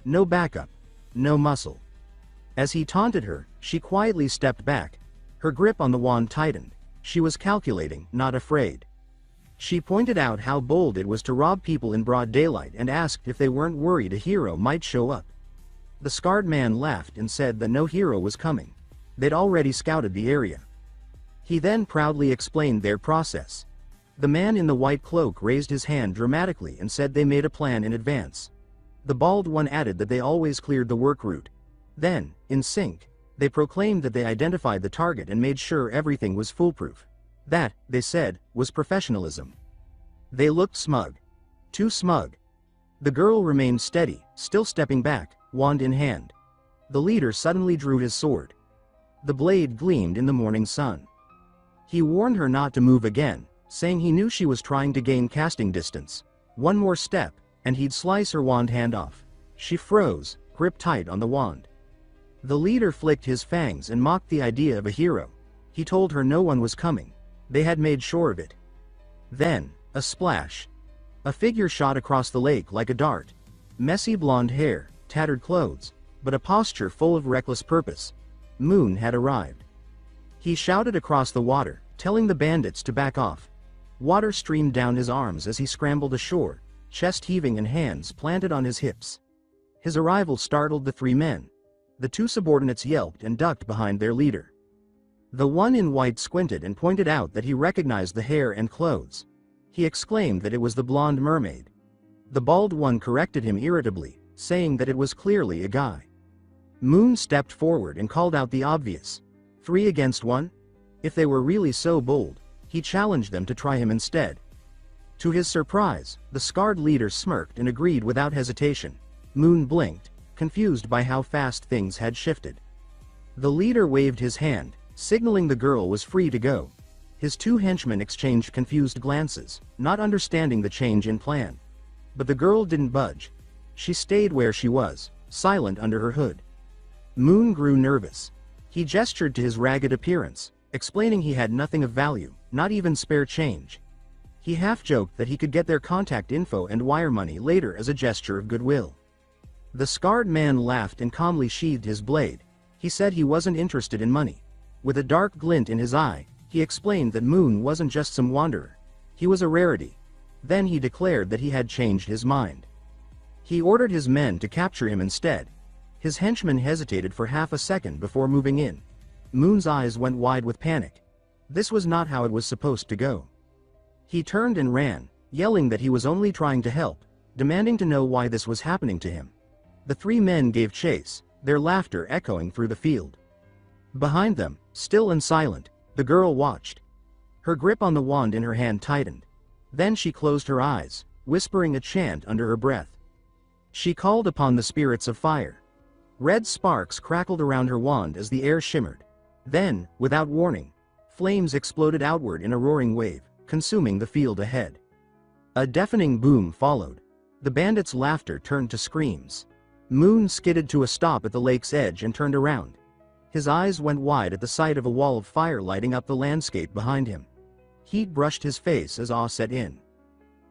No backup. No muscle. As he taunted her, she quietly stepped back. Her grip on the wand tightened. She was calculating, not afraid. She pointed out how bold it was to rob people in broad daylight and asked if they weren't worried a hero might show up. The scarred man laughed and said that no hero was coming. They'd already scouted the area. He then proudly explained their process. The man in the white cloak raised his hand dramatically and said they made a plan in advance. The bald one added that they always cleared the work route. Then, in sync, they proclaimed that they identified the target and made sure everything was foolproof. That, they said, was professionalism. They looked smug. Too smug. The girl remained steady, still stepping back, wand in hand. The leader suddenly drew his sword. The blade gleamed in the morning sun. He warned her not to move again, saying he knew she was trying to gain casting distance. One more step, and he'd slice her wand hand off. She froze, gripped tight on the wand. The leader flicked his fangs and mocked the idea of a hero. He told her no one was coming. They had made sure of it. Then, a splash. A figure shot across the lake like a dart. Messy blonde hair, tattered clothes, but a posture full of reckless purpose. Moon had arrived. He shouted across the water, telling the bandits to back off. Water streamed down his arms as he scrambled ashore, chest heaving and hands planted on his hips. His arrival startled the three men. The two subordinates yelped and ducked behind their leader. The one in white squinted and pointed out that he recognized the hair and clothes. He exclaimed that it was the blonde mermaid. The bald one corrected him irritably, saying that it was clearly a guy. Moon stepped forward and called out the obvious. 3 against 1? If they were really so bold, he challenged them to try him instead. To his surprise, the scarred leader smirked and agreed without hesitation. Moon blinked, confused by how fast things had shifted. The leader waved his hand, signaling the girl was free to go. His two henchmen exchanged confused glances, not understanding the change in plan. But the girl didn't budge. She stayed where she was, silent under her hood. Moon grew nervous. He gestured to his ragged appearance, explaining he had nothing of value, not even spare change. He half-joked that he could get their contact info and wire money later as a gesture of goodwill. The scarred man laughed and calmly sheathed his blade. He said he wasn't interested in money. With a dark glint in his eye, he explained that Moon wasn't just some wanderer. He was a rarity. Then he declared that he had changed his mind. He ordered his men to capture him instead. His henchmen hesitated for half a second before moving in. Moon's eyes went wide with panic. This was not how it was supposed to go. He turned and ran, yelling that he was only trying to help, demanding to know why this was happening to him. The three men gave chase, their laughter echoing through the field. Behind them, still and silent, the girl watched. Her grip on the wand in her hand tightened. Then she closed her eyes, whispering a chant under her breath. She called upon the spirits of fire. Red sparks crackled around her wand as the air shimmered. Then, without warning, flames exploded outward in a roaring wave, consuming the field ahead. A deafening boom followed. The bandits' laughter turned to screams. Moon skidded to a stop at the lake's edge and turned around. His eyes went wide at the sight of a wall of fire lighting up the landscape behind him. Heat brushed his face as awe set in.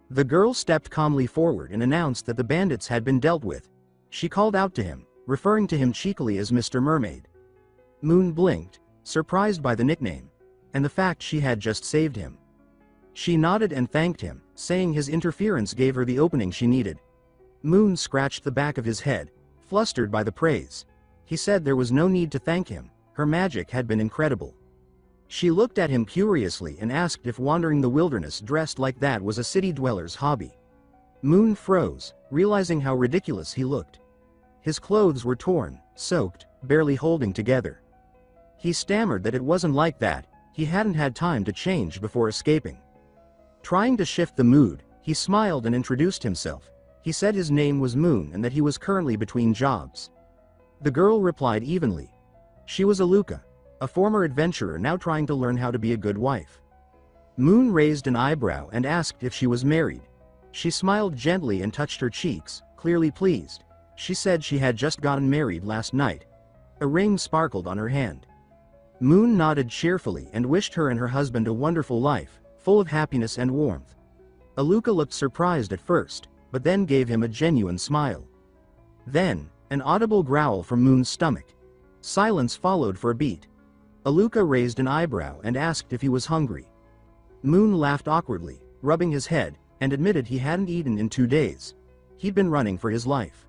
The girl stepped calmly forward and announced that the bandits had been dealt with. She called out to him, referring to him cheekily as Mr. Mermaid. Moon blinked, surprised by the nickname, and the fact she had just saved him. She nodded and thanked him, saying his interference gave her the opening she needed. Moon scratched the back of his head, flustered by the praise. He said there was no need to thank him, her magic had been incredible. She looked at him curiously and asked if wandering the wilderness dressed like that was a city dweller's hobby. Moon froze, realizing how ridiculous he looked. His clothes were torn, soaked, barely holding together. He stammered that it wasn't like that, he hadn't had time to change before escaping. Trying to shift the mood, he smiled and introduced himself. He said his name was Moon and that he was currently between jobs. The girl replied evenly. She was Aluka, a former adventurer now trying to learn how to be a good wife. Moon raised an eyebrow and asked if she was married. She smiled gently and touched her cheeks, clearly pleased. She said she had just gotten married last night. A ring sparkled on her hand. Moon nodded cheerfully and wished her and her husband a wonderful life, full of happiness and warmth. Aluka looked surprised at first, but then gave him a genuine smile. Then, an audible growl from Moon's stomach. Silence followed for a beat. Aluka raised an eyebrow and asked if he was hungry. Moon laughed awkwardly, rubbing his head, and admitted he hadn't eaten in 2 days. He'd been running for his life.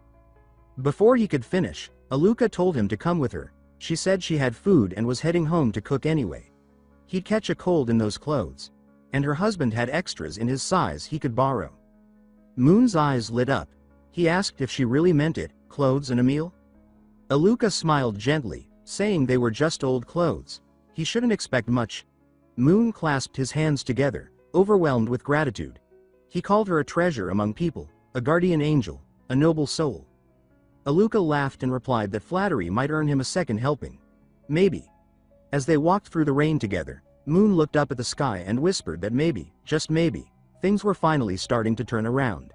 Before he could finish, Aluka told him to come with her. She said she had food and was heading home to cook anyway. He'd catch a cold in those clothes. And her husband had extras in his size he could borrow. Moon's eyes lit up. He asked if she really meant it, clothes and a meal? Aluka smiled gently, saying they were just old clothes. He shouldn't expect much. Moon clasped his hands together, overwhelmed with gratitude. He called her a treasure among people, a guardian angel, a noble soul. Aluka laughed and replied that flattery might earn him a second helping. Maybe. As they walked through the rain together, Moon looked up at the sky and whispered that maybe, just maybe, things were finally starting to turn around.